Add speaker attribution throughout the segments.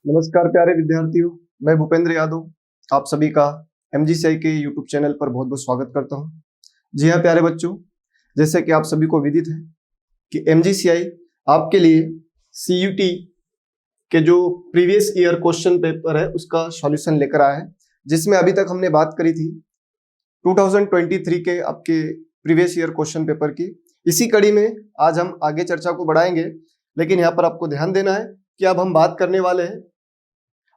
Speaker 1: नमस्कार प्यारे विद्यार्थियों, मैं भूपेंद्र यादव आप सभी का एमजीसीआई के यूट्यूब चैनल पर बहुत बहुत स्वागत करता हूं। जी हाँ प्यारे बच्चों, जैसे कि आप सभी को विदित है कि एमजीसीआई आपके लिए सीयूटी के जो प्रीवियस ईयर क्वेश्चन पेपर है उसका सॉल्यूशन लेकर आया है, जिसमें अभी तक हमने बात करी थी 2023 के आपके प्रीवियस ईयर क्वेश्चन पेपर की। इसी कड़ी में आज हम आगे चर्चा को बढ़ाएंगे, लेकिन यहाँ पर आपको ध्यान देना है कि अब हम बात करने वाले हैं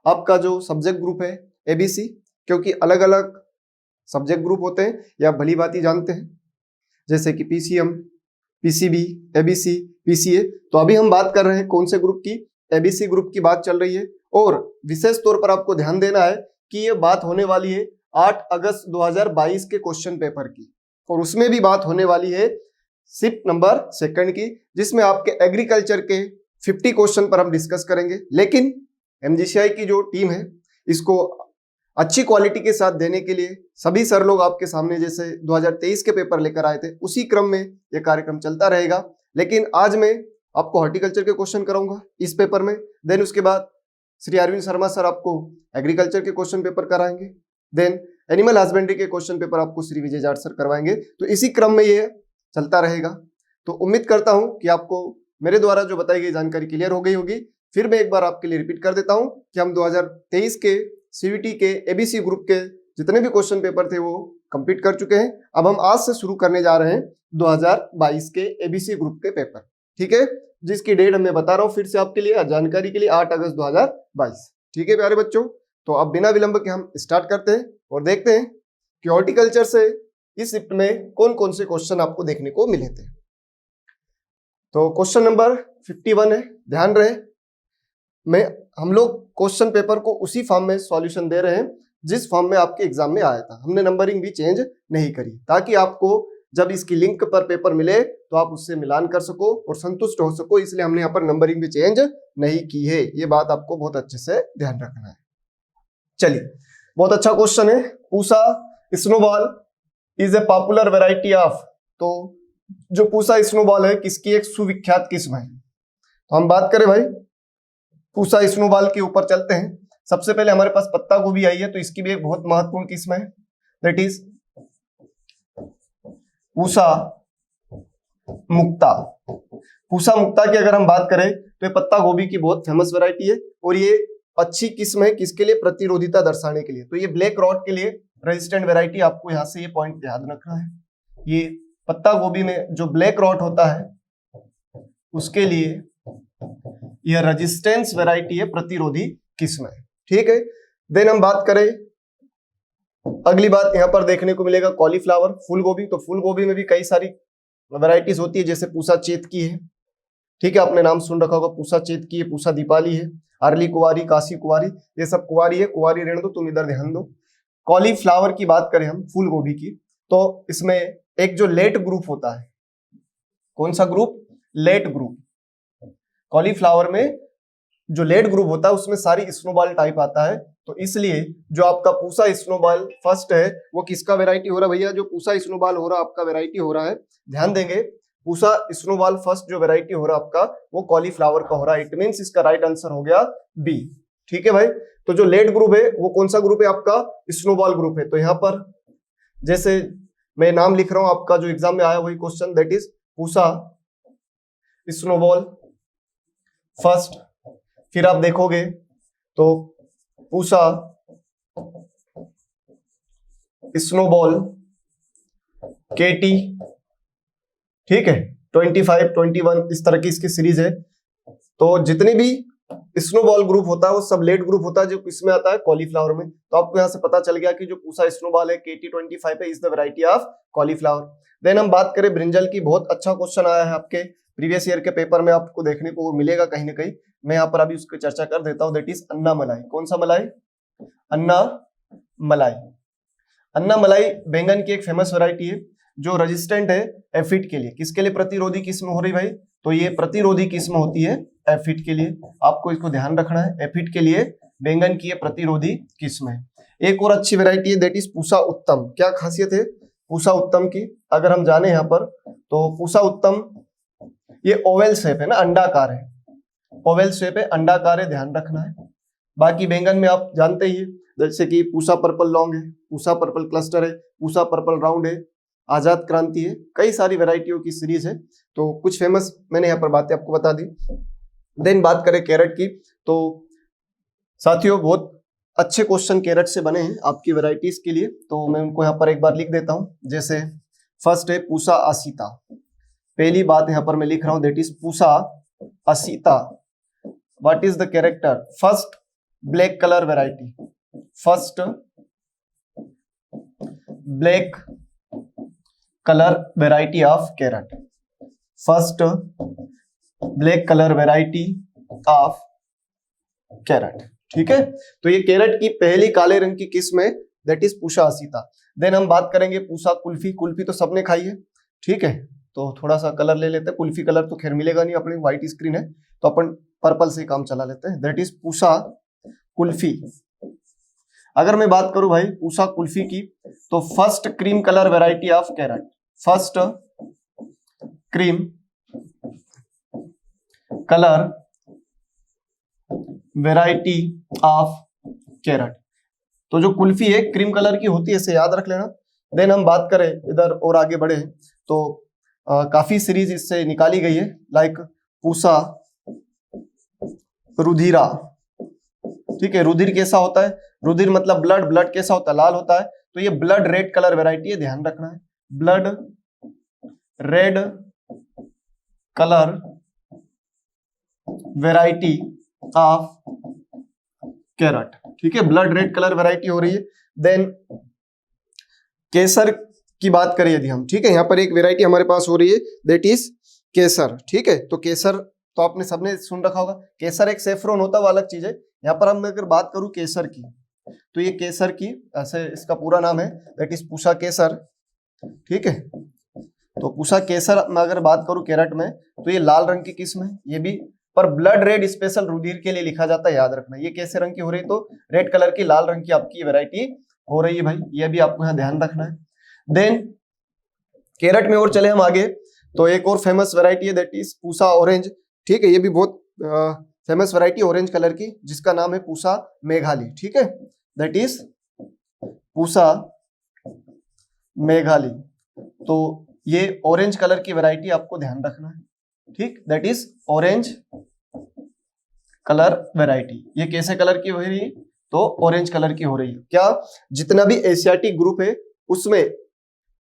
Speaker 1: आपका जो सब्जेक्ट ग्रुप है एबीसी, क्योंकि अलग अलग सब्जेक्ट ग्रुप होते हैं, या भली बात ही जानते हैं, जैसे कि पीसीएम, पीसीबी, एबीसी, पीसीए। तो अभी हम बात कर रहे हैं कौन से ग्रुप की? एबीसी ग्रुप की बात चल रही है। और विशेष तौर पर आपको ध्यान देना है कि ये बात होने वाली है 8 अगस्त 2022 के क्वेश्चन पेपर की, और उसमें भी बात होने वाली है शिफ्ट नंबर 2 की, जिसमें आपके एग्रीकल्चर के 50 क्वेश्चन पर हम डिस्कस करेंगे। लेकिन एमजीसीआई की जो टीम है इसको अच्छी क्वालिटी के साथ देने के लिए सभी सर लोग आपके सामने जैसे 2023 के पेपर लेकर आए थे, उसी क्रम में यह कार्यक्रम चलता रहेगा। लेकिन आज मैं आपको हॉर्टिकल्चर के क्वेश्चन कराऊंगा इस पेपर में, देन उसके बाद श्री अरविंद शर्मा सर आपको एग्रीकल्चर के क्वेश्चन पेपर कराएंगे, देन एनिमल हस्बेंड्री के क्वेश्चन पेपर आपको श्री विजय जाट सर करवाएंगे। तो इसी क्रम में ये चलता रहेगा। तो उम्मीद करता हूं कि आपको मेरे द्वारा जो बताई गई जानकारी क्लियर हो गई होगी। फिर मैं एक बार आपके लिए रिपीट कर देता हूं कि हम 2023 के सीवीटी के एबीसी ग्रुप के जितने भी क्वेश्चन पेपर थे वो कंप्लीट कर चुके हैं। अब हम आज से शुरू करने जा रहे हैं 2022 के एबीसी ग्रुप के पेपर, ठीक है, जिसकी डेट मैं बता रहा हूं फिर से आपके लिए जानकारी के लिए, 8 अगस्त 2022। ठीक है प्यारे बच्चों, तो अब बिना विलंब के हम स्टार्ट करते हैं और देखते हैं कि हॉर्टिकल्चर से इस शिफ्ट में कौन कौन से क्वेश्चन आपको देखने को मिले थे। तो क्वेश्चन नंबर 51 है, ध्यान रहे हम लोग क्वेश्चन पेपर को उसी फॉर्म में सॉल्यूशन दे रहे हैं जिस फॉर्म में आपके एग्जाम में आया था। हमने नंबरिंग भी चेंज नहीं करी, ताकि आपको जब इसकी लिंक पर पेपर मिले तो आप उससे मिलान कर सको और संतुष्ट हो सको, इसलिए हमने यहाँ पर नंबरिंग भी चेंज नहीं की है। ये बात आपको बहुत अच्छे से ध्यान रखना है। चलिए, बहुत अच्छा क्वेश्चन है। Pusa snowball is a popular variety of, तो जो पूसा स्नोबॉल है किसकी एक सुविख्यात किस्म है? तो हम बात करें भाई पूसा स्नोबॉल के ऊपर चलते हैं। सबसे पहले हमारे पास पत्ता गोभी आई है, तो इसकी भी एक बहुत महत्वपूर्ण किस्म है, दैट इज पूसा मुक्ता। पूसा मुक्ता की अगर हम बात करें तो ये पत्ता गोभी की बहुत फेमस वैरायटी है, और ये अच्छी किस्म है किसके लिए? प्रतिरोधिता दर्शाने के लिए। तो ये ब्लैक रॉट के लिए रेजिस्टेंट वैरायटी, आपको यहां से ये पॉइंट याद रखना है। ये पत्ता गोभी में जो ब्लैक रॉट होता है उसके लिए यह रेजिस्टेंस वैरायटी है, प्रतिरोधी किस्म है, ठीक है। देन हम बात करें, अगली बात यहां पर देखने को मिलेगा कॉलीफ्लावर, फूल गोभी। तो फूल गोभी में भी कई सारी वैरायटीज होती है, जैसे पूसा चेत की है, ठीक है, आपने नाम सुन रखा होगा, पूसा चेत की है, पूसा दीपाली है, अरली कुवारी, काशी कुवारी, ये सब कुवारी है। कुवारी रहने दो, तुम इधर ध्यान दो। कॉलीफ्लावर की बात करें हम, फूल गोभी की, तो इसमें एक जो लेट ग्रुप होता है, कौन सा ग्रुप? Late group. कॉलीफ्लावर में जो लेट ग्रुप होता है उसमें सारी स्नोबॉल टाइप आता है, तो इसलिए जो आपका पूसा स्नोबॉल फर्स्ट है वो किसका वैरायटी हो रहा है भैया? जो पूसा स्नोबॉल हो रहा है आपका वैरायटी हो रहा है, ध्यान देंगे, पूसा स्नोबॉल फर्स्ट जो वैरायटी हो रहा है आपका वो कॉलीफ्लावर का हो रहा है। इट मींस इसका राइट आंसर हो गया बी, ठीक है भाई। तो जो लेट ग्रुप है वो कौन सा ग्रुप है? आपका स्नोबॉल ग्रुप है। तो यहाँ पर जैसे मैं नाम लिख रहा हूं, आपका जो एग्जाम में आया वही question, that is Pusa snowball first. फिर आप देखोगे तो पूसा स्नोबॉल केटी, ठीक है, 25, 21, इस तरह की इसकी सीरीज है। तो जितने भी स्नोबॉल ग्रुप होता है वो सब लेट ग्रुप होता है, जो इसमें आता है कॉलीफ्लावर में। तो आपको यहां से पता चल गया कि जो पूसा स्नोबॉल है केटी 25 है, is the variety of cauliflower. Then हम बात करें ब्रिंजल की, बहुत अच्छा क्वेश्चन आया है आपके प्रीवियस ईयर के पेपर में, आपको देखने को मिलेगा कहीं ना कहीं। मैं यहाँ पर अभी उसकी चर्चा कर देता हूँ, दैट इज अन्ना मलाई। कौन सा मलाई? अन्ना मलाई। अन्ना मलाई बैंगन की एक फेमस वैरायटी है जो रेजिस्टेंट है एफिड के लिए। किसके लिए प्रतिरोधी किस्म हो रही भाई? तो ये प्रतिरोधी किस्म होती है एफिड के लिए, आपको इसको ध्यान रखना है। एफिड के लिए बैंगन की ये प्रतिरोधी किस्म है। एक और अच्छी वैरायटी है, दैट इज पूसा उत्तम। क्या खासियत है पूसा उत्तम की? अगर हम जाने यहाँ पर तो पूसा उत्तम ये ओवल शेप है ना, अंडाकार है, ओवल शेप है, अंडाकार है, ध्यान रखना है। बाकी बैंगन में आप जानते ही है, जैसे कि पूसा पर्पल लॉन्ग है, पूसा पर्पल क्लस्टर है, पूसा पर्पल राउंड है, आजाद क्रांति है, कई सारी वैरायटियों की सीरीज है। तो कुछ फेमस मैंने यहाँ पर बातें आपको बता दी। देन बात करें कैरेट की, तो साथियों बहुत अच्छे क्वेश्चन कैरेट से बने हैं आपकी वैरायटीज के लिए, तो मैं उनको यहाँ पर एक बार लिख देता हूं। जैसे फर्स्ट है पूसा असीता, पहली बात यहाँ पर मैं लिख रहा हूं, that is Pusa Asita. What is the character? First black colour variety, first black colour variety of carrot, first black colour variety of carrot. ठीक है, तो ये कैरेट की पहली काले रंग की किस्म है, that is Pusa Asita. Then हम बात करेंगे पूसा कुल्फी, कुल्फी तो सबने खाई है, ठीक है, तो थोड़ा सा कलर ले लेते हैं। कुल्फी कलर तो खैर मिलेगा नहीं, अपनी व्हाइट स्क्रीन है तो अपन पर्पल से काम चला लेते हैं, दैट इज पूसा कुल्फी। अगर मैं बात करूं भाई पूसा कुल्फी की, तो first cream colour variety of carrot, first cream colour variety of carrot. तो जो कुल्फी है क्रीम कलर की होती है, इसे याद रख लेना। देन हम बात करें इधर और आगे बढ़े तो काफी सीरीज इससे निकाली गई है, लाइक पूसा रुधिरा। ठीक है, रुधिर कैसा होता है? रुधिर मतलब ब्लड, ब्लड कैसा होता है? लाल होता है, तो ये ब्लड रेड कलर वैरायटी है, ध्यान रखना है, blood red colour variety of carrot. ठीक है, ब्लड रेड कलर वैरायटी हो रही है। देन केसर की बात करें यदि हम, ठीक है, यहाँ पर एक वैरायटी हमारे पास हो रही है, दैट इज केसर। ठीक है, तो केसर तो आपने सबने सुन रखा होगा, केसर एक सेफ्रॉन होता है, वो अलग चीज है। यहाँ पर हम अगर बात करूं केसर की, तो ये केसर की ऐसे इसका पूरा नाम है, दैट इज पूसा केसर। ठीक है, तो पूसा केसर में अगर बात करूं कैरेट में, तो ये लाल रंग की किस्म है, ये भी पर ब्लड रेड स्पेशल रुधिर के लिए लिखा जाता है, याद रखना। ये कैसे रंग की हो रही है? तो रेड कलर की, लाल रंग की आपकी वैरायटी हो रही है भाई, ये भी आपको यहाँ ध्यान रखना है। देन कैरेट में और चले हम आगे, तो एक और फेमस वैरायटी है, दैट इज पूसा ऑरेंज। ठीक है, ये भी बहुत फेमस वैरायटी ऑरेंज कलर की, जिसका नाम है पूसा मेघाली। ठीक है, दैट इज पूसा मेघाली। तो ये ऑरेंज कलर की वैरायटी आपको ध्यान रखना है, ठीक, that is orange colour variety. ये कैसे कलर की हो रही है? तो ऑरेंज कलर की हो रही है। क्या? जितना भी एशियाटिक ग्रुप है उसमें,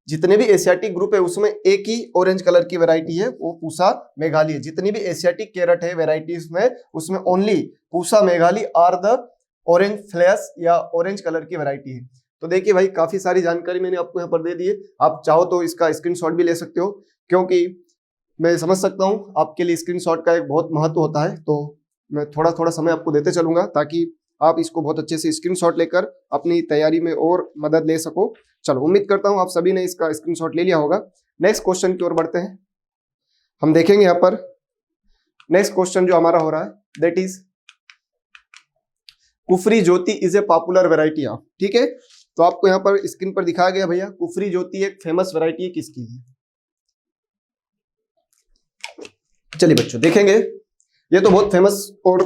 Speaker 1: जितने भी एशियाटिक ग्रुप है उसमें एक ही ऑरेंज कलर की वैरायटी है, वो पूसा मेघाली है। जितनी भी एशियाटिक कैरेट है वैरायटीज में, उसमें only Pusa Meghali are the orange flash या ऑरेंज कलर की वैरायटी है। तो देखिए भाई, काफी सारी जानकारी मैंने आपको यहाँ पर दे दी है, आप चाहो तो इसका स्क्रीनशॉट भी ले सकते हो, क्योंकि मैं समझ सकता हूँ आपके लिए स्क्रीनशॉट का एक बहुत महत्व होता है। तो मैं थोड़ा थोड़ा समय आपको देते चलूंगा ताकि आप इसको बहुत अच्छे से स्क्रीनशॉट लेकर अपनी तैयारी में और मदद ले सको। चलो, उम्मीद करता हूं आप सभी ने इसका स्क्रीनशॉट ले लिया होगा। नेक्स्ट क्वेश्चन की ओर बढ़ते हैं, हम देखेंगे यहाँ पर नेक्स्ट क्वेश्चन जो हमारा हो रहा है, that is Kufri Jyoti is a popular variety of. ठीक है, तो आपको यहाँ पर स्क्रीन पर दिखाया गया भैया, कुफरी ज्योति एक फेमस वैरायटी है, किसकी है? चलिए बच्चों देखेंगे, ये तो बहुत फेमस और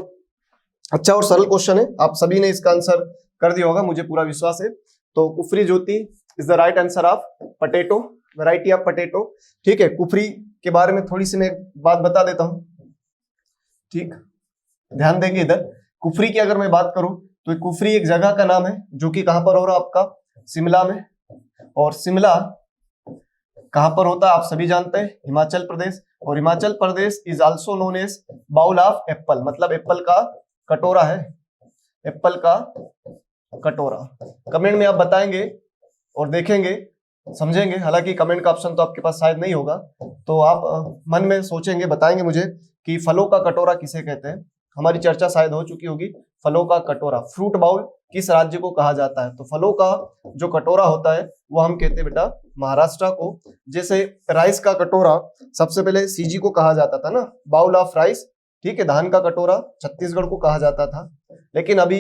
Speaker 1: अच्छा और सरल क्वेश्चन है, आप सभी ने इसका आंसर कर दिया होगा, मुझे पूरा विश्वास है। तो Kufri Jyoti is the right answer of potato, variety of potato. ठीक है, कुफरी के बारे में थोड़ी सी मैं बात बता देता हूं, ठीक, ध्यान देंगे इधर। कुफरी की अगर मैं बात करूं, तो कुफरी एक जगह का नाम है जो कि कहां पर हो रहा है आपका? शिमला में। और शिमला कहां पर होता है आप सभी जानते हैं? हिमाचल प्रदेश। और Himachal Pradesh is also known as bowl of apple, मतलब एप्पल का कटोरा है, एप्पल का कटोरा। कमेंट में आप बताएंगे और देखेंगे, समझेंगे, हालांकि कमेंट का ऑप्शन तो आपके पास शायद नहीं होगा, तो आप मन में सोचेंगे, बताएंगे मुझे कि फलों का कटोरा किसे कहते हैं। हमारी चर्चा शायद हो चुकी होगी, फलों का कटोरा, फ्रूट बाउल किस राज्य को कहा जाता है? तो फलों का जो कटोरा होता है वो हम कहते हैं बेटा महाराष्ट्र को। जैसे राइस का कटोरा सबसे पहले सीजी को कहा जाता था ना, बाउल ऑफ राइस। ठीक है, धान का कटोरा छत्तीसगढ़ को कहा जाता था, लेकिन अभी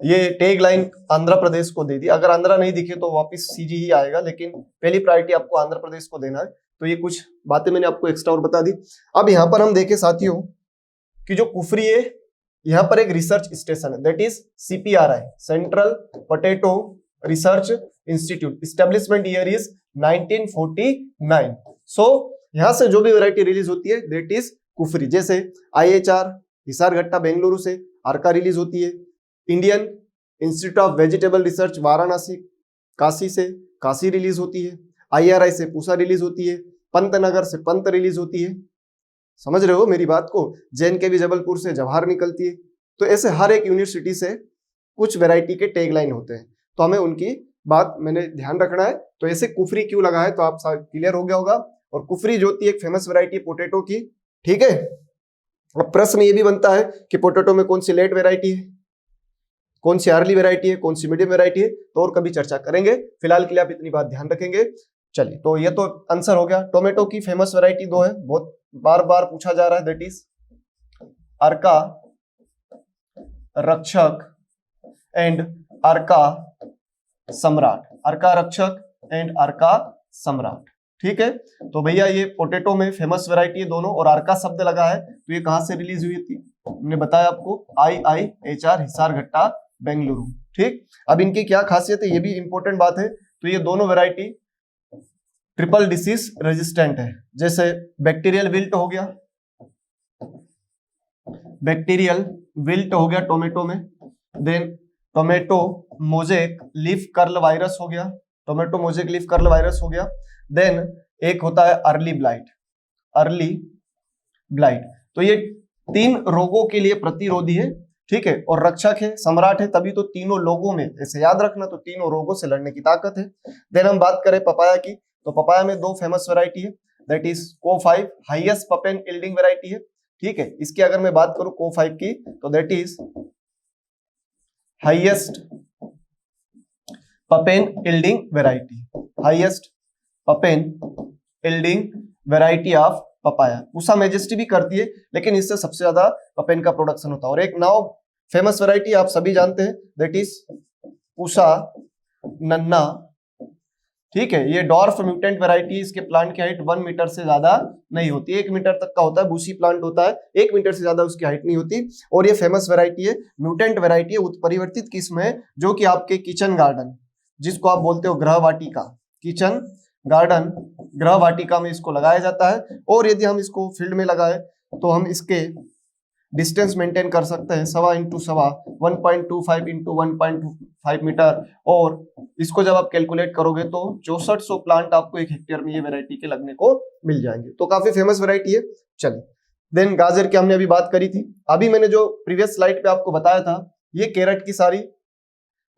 Speaker 1: ये टैग लाइन आंध्र प्रदेश को दे दी। अगर आंध्र नहीं दिखे तो वापस सीजी ही आएगा, लेकिन पहली प्रायोरिटी आपको आंध्र प्रदेश को देना है। तो ये कुछ बातें मैंने आपको एक्स्ट्रा और बता दी। अब यहाँ पर हम देखें साथियों कि जो कुफरी है यहाँ पर एक रिसर्च स्टेशन है, that is CPRI, central potato research institute. Establishment year is 1949। सो यहाँ से जो भी वैरायटी रिलीज होती है दैट इज कुफरी। जैसे IHR हिसारघट्टा बेंगलुरु से अर्का रिलीज होती है, Indian institute of vegetable research Varanasi Kashi से काशी रिलीज होती है, IRI से पूसा रिलीज होती है, पंतनगर से पंत रिलीज होती है। समझ रहे हो मेरी बात को? JNKV जबलपुर से जवाहर निकलती है। तो ऐसे हर एक यूनिवर्सिटी से कुछ वैरायटी के टैगलाइन होते हैं, तो हमें उनकी बात मैंने ध्यान रखना है। तो ऐसे कुफरी क्यों लगा है तो आप क्लियर हो गया होगा। और कुफरी जो होती है एक फेमस वैरायटी पोटैटो की, ठीक है। अब प्रश्न ये भी बनता है कि पोटैटो में कौन सी लेट वैरायटी है, कौन सी अर्ली वैरायटी है, कौन सी मीडियम वैरायटी है, तो और कभी चर्चा करेंगे। फिलहाल के लिए आप इतनी बात ध्यान रखेंगे। चलिए, तो ये तो आंसर हो गया। टोमेटो की फेमस वैरायटी दो है, बहुत बार बार पूछा जा रहा है, दैट इज अर्का रक्षक एंड अर्का सम्राट। अर्का रक्षक एंड अर्का सम्राट, ठीक है। तो भैया ये पोटैटो में फेमस वैरायटी है दोनों, और अर्का शब्द लगा है तो ये कहां से रिलीज हुई थी, हमने बताया आपको IIHR हिसारघट्टा बेंगलुरु, ठीक। अब इनकी क्या खासियत है ये भी इंपॉर्टेंट बात है। तो ये दोनों वैरायटी ट्रिपल डिसीज रेजिस्टेंट है। जैसे बैक्टीरियल विल्ट हो गया, बैक्टीरियल विल्ट हो गया टोमेटो में, then tomato mosaic leaf curl virus हो गया, tomato mosaic leaf curl virus हो गया। देन एक होता है अर्ली ब्लाइट, अर्ली ब्लाइट। तो ये 3 रोगों के लिए प्रतिरोधी है, ठीक है, और रक्षक है, सम्राट है, तभी तो तीनों लोगों में, ऐसे याद रखना, तो तीनों रोगों से लड़ने की ताकत है। देन हम बात करें पपाया की, तो पपाया में 2 फेमस वैरायटी है, दैट इज को5 हाईएस्ट पपेन यील्डिंग वैरायटी है, ठीक है। इसकी अगर मैं बात करूं को5 की, तो that is highest papain yielding variety, highest papain yielding variety of papaya. Pusa majesty भी करती है, लेकिन इससे सबसे ज्यादा पपेन का प्रोडक्शन होता है। और एक नाउ फेमस वैरायटी आप सभी जानते हैं, दैट इज पूसा नन्ना, ठीक है। ये डॉर्फ म्यूटेंट वैरायटी, इसके प्लांट की हाइट 1 मीटर से ज्यादा नहीं होती, 1 मीटर तक का होता है, बूसी प्लांट होता है, 1 मीटर से ज्यादा उसकी हाइट नहीं होती। और ये फेमस वैरायटी है, म्यूटेंट वैरायटी है, उत्परिवर्तित किस्म है, जो कि आपके किचन गार्डन, जिसको आप बोलते हो गृह वाटिका, किचन गार्डन, गृह वाटिका में इसको लगाया जाता है। और यदि हम इसको फील्ड में लगाए तो हम इसके डिस्टेंस मेंटेन कर सकते हैं 1.25 इंटू 1.25 इंटू 1.5 मीटर। और इसको जब आप कैलकुलेट करोगे तो 6400 प्लांट आपको 1 हेक्टेयर में ये वैरायटी के लगने को मिल जाएंगे। तो काफी फेमस वैरायटी है। चलिए, देन गाजर की हमने अभी बात करी थी। अभी मैंने जो प्रीवियस स्लाइड पे आपको बताया था, ये कैरेट की सारी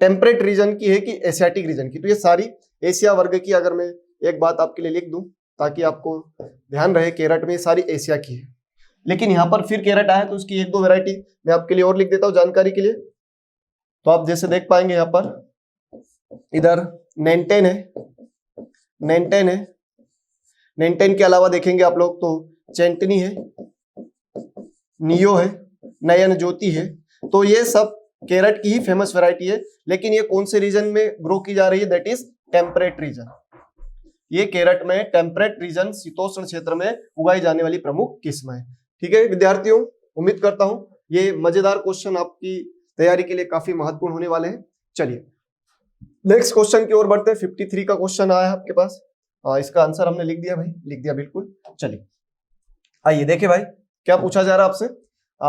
Speaker 1: टेम्परेट रीजन की है कि एशियाटिक रीजन की, तो ये सारी एशिया वर्ग की, अगर मैं एक बात आपके लिए लिख दूं ताकि आपको ध्यान रहे, कैरेट में सारी एशिया की है। लेकिन यहाँ पर फिर कैरेट आया तो उसकी 1-2 वैरायटी मैं आपके लिए और लिख देता हूँ जानकारी के लिए। तो आप जैसे देख पाएंगे यहाँ पर, इधर नेंटेन है, नेंटेन है, नेंटेन के अलावा देखेंगे आप लोग तो चेंटनी है, नियो है, नयन ज्योति है। तो ये सब कैरेट की ही फेमस वैरायटी है। लेकिन ये कौन से रीजन में ग्रो की जा रही है, दैट इज टेम्परेट रीजन। ये कैरेट में टेम्परेट रीजन, शीतोष्ण क्षेत्र में उगाई जाने वाली प्रमुख किस्म है। ठीक है विद्यार्थियों, उम्मीद करता हूं ये मजेदार क्वेश्चन आपकी तैयारी के लिए काफी महत्वपूर्ण होने वाले हैं। चलिए नेक्स्ट क्वेश्चन की ओर बढ़ते हैं। 53 का क्वेश्चन आया है आपके पास। इसका आंसर हमने लिख दिया भाई, लिख दिया बिल्कुल। चलिए आइए देखें भाई क्या पूछा जा रहा है आपसे।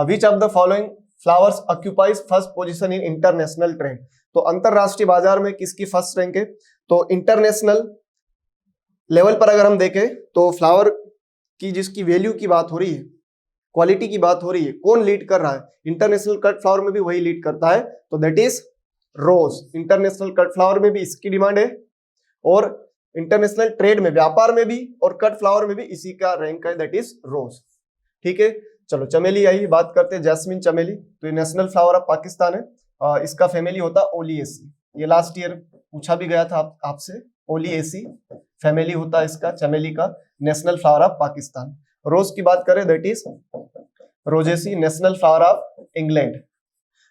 Speaker 1: विच of the following flowers occupies first position in international trade. तो अंतरराष्ट्रीय बाजार में किसकी फर्स्ट रैंक है। तो इंटरनेशनल लेवल पर अगर हम देखें तो फ्लावर की जिसकी वैल्यू की बात हो रही है, क्वालिटी की बात हो रही है, कौन लीड कर रहा है। इंटरनेशनल कट फ्लावर में भी वही लीड करता है, तो that is rose. International cut flower में भी इसकी डिमांड है, और इंटरनेशनल ट्रेड में, व्यापार में भी, और कट फ्लावर में भी इसी का रैंक है, दैट इज रोज। ठीक है, चलो चमेली आई बात करते हैं। जैस्मिन चमेली, तो ये नेशनल फ्लावर ऑफ पाकिस्तान है। इसका फैमिली होता है ओलिएसी। ये लास्ट ईयर पूछा भी गया था आपसे, ओलिएसी फैमिली होता है इसका, चमेली का, national flower of Pakistan. Rose की बात करें that is rosaceae, national flower of England.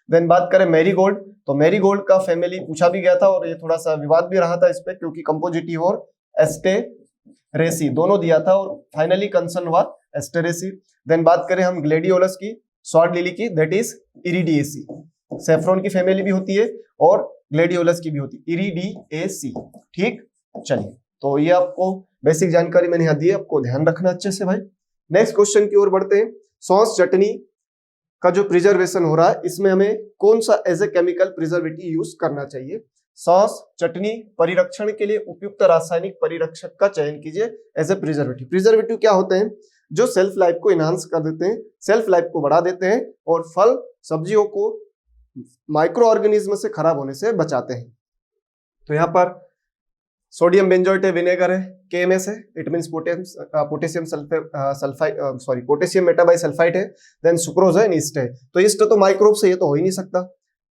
Speaker 1: Then बात करें मैरीगोल्ड, तो मैरीगोल्ड का फैमिली पूछा भी गया था, और ये थोड़ा सा विवाद भी रहा था इस पे, क्योंकि कंपोजिटिव और एस्टेरेसी दोनों दिया था, और फाइनली कंसर्न हुआ एस्टेरेसी। देन बात करें हम ग्लेडियोलस की, स्वॉर्ड लिली की, दैट इज इरिडिएसी। सेफ्रॉन की फैमिली भी होती है और ग्लेडियोलस की भी होती है, इरिडिएसी। ठीक, चलिए तो ये आपको बेसिक जानकारी मैंने यहाँ दी है, आपको ध्यान रखना अच्छे से भाई। नेक्स्ट क्वेश्चन की ओर बढ़ते हैं। सॉस चटनी का जो प्रिजर्वेशन हो रहा है इसमें हमें कौन सा as a chemical preservative use करना चाहिए? सॉस चटनी परिरक्षण के लिए उपयुक्त रासायनिक परिरक्षक का चयन कीजिए एज ए प्रिजर्वेटिव। प्रिजर्वेटिव क्या होते हैं? जो सेल्फ लाइफ को इनहांस कर देते हैं, सेल्फ लाइफ को बढ़ा देते हैं और फल सब्जियों को माइक्रो ऑर्गेनिज्म से खराब होने से बचाते हैं। तो यहाँ पर सोडियम बेंजोएट है, विनेगर है, केएमएस है, it means potassium sulphide potassium metabisulphide है, देन सुक्रोज है, ईस्ट है। तो ईस्ट तो माइक्रोब से ये तो हो ही नहीं सकता,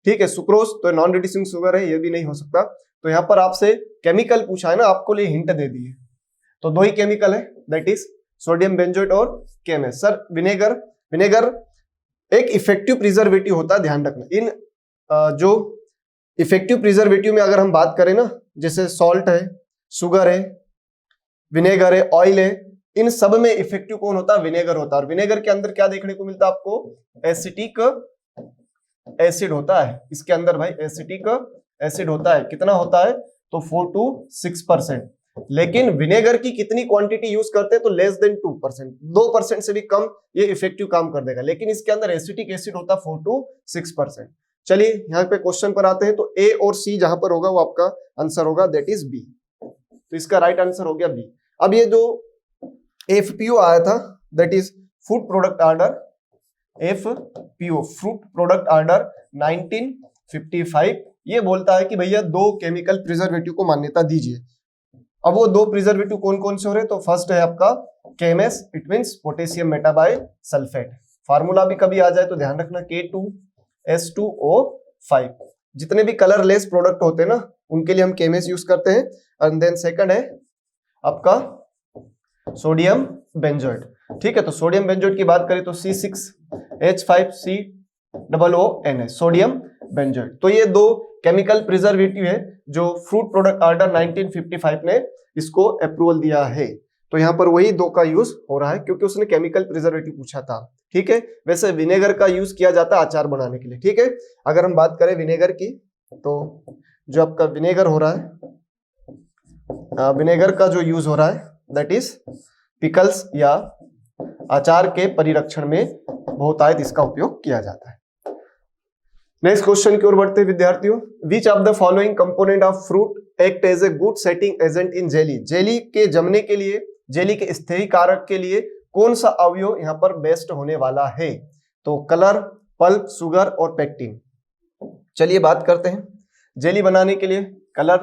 Speaker 1: ठीक है। सुक्रोज तो नॉन रिड्यूसिंग शुगर है, ये भी नहीं हो सकता। तो यहाँ पर आपसे केमिकल पूछा है ना, आपको लिए हिंट दे दी है। तो दो ही केमिकल है, दैट इज सोडियम बेंजोएट और केएमएस। सर विनेगर एक इफेक्टिव प्रिजर्वेटिव होता है, ध्यान रखना। इन जो इफेक्टिव प्रिजर्वेटिव में अगर हम बात करें ना, जैसे सॉल्ट है, शुगर है, विनेगर है, ऑयल है, इन सब में इफेक्टिव कौन होता है? विनेगर होता है। और विनेगर के अंदर क्या देखने को मिलता है आपको? एसिटिक एसिड होता है इसके अंदर भाई, एसिटिक एसिड होता है। कितना होता है? तो 4 to 6%। लेकिन विनेगर की कितनी क्वांटिटी यूज करते हैं? तो लेस देन 2%, 2% से भी कम ये इफेक्टिव काम कर देगा। लेकिन इसके अंदर एसिटिक एसिड होता है 4 to 6%। चलिए यहाँ पे क्वेश्चन पर आते हैं। तो ए और सी जहां पर होगा वो आपका आंसर होगा, दैट इज बी। तो इसका राइट आंसर हो गया बी। अब ये जो एफपीओ आया था, that is food product order, FPO fruit product order 1955, ये बोलता है कि भैया दो केमिकल प्रिजर्वेटिव को मान्यता दीजिए। अब वो दो प्रिजर्वेटिव कौन कौन से हो रहे हैं? तो फर्स्ट है आपका KMS, it means potassium metabisulphate. Formula भी कभी आ जाए तो ध्यान रखना, K2S2O5। जितने भी कलरलेस प्रोडक्ट होते हैं ना, उनके लिए हम केएमएस यूज करते हैं। एंड देन सेकंड है आपका सोडियम बेंजोएट, ठीक है। तो सोडियम बेंजोएट की बात करें तो C6H5COONS, सोडियम बेंजोएट। तो ये दो केमिकल प्रिजर्वेटिव है जो फ्रूट प्रोडक्ट ऑर्डर 1955 ने इसको अप्रूवल दिया है। तो यहाँ पर वही दो का यूज हो रहा है क्योंकि उसने केमिकल प्रिजर्वेटिव पूछा था, ठीक है। वैसे विनेगर का यूज किया जाता है अचार बनाने के लिए, ठीक है। अगर हम बात करें विनेगर की, तो जो आपका विनेगर हो रहा है, विनेगर का जो यूज हो रहा है दैट इज पिकल्स या अचार के परिरक्षण में बहुतायत इसका उपयोग किया जाता है। नेक्स्ट क्वेश्चन की ओर बढ़ते हैं विद्यार्थियों। Which of the following component of fruit act as a good setting agent in jelly? Jelly के जमने के लिए, जेली के स्थिरीकारक के लिए कौन सा अवयव यहाँ पर बेस्ट होने वाला है? तो कलर, पल्प, शुगर और पेक्टिन। चलिए बात करते हैं। जेली बनाने के लिए कलर,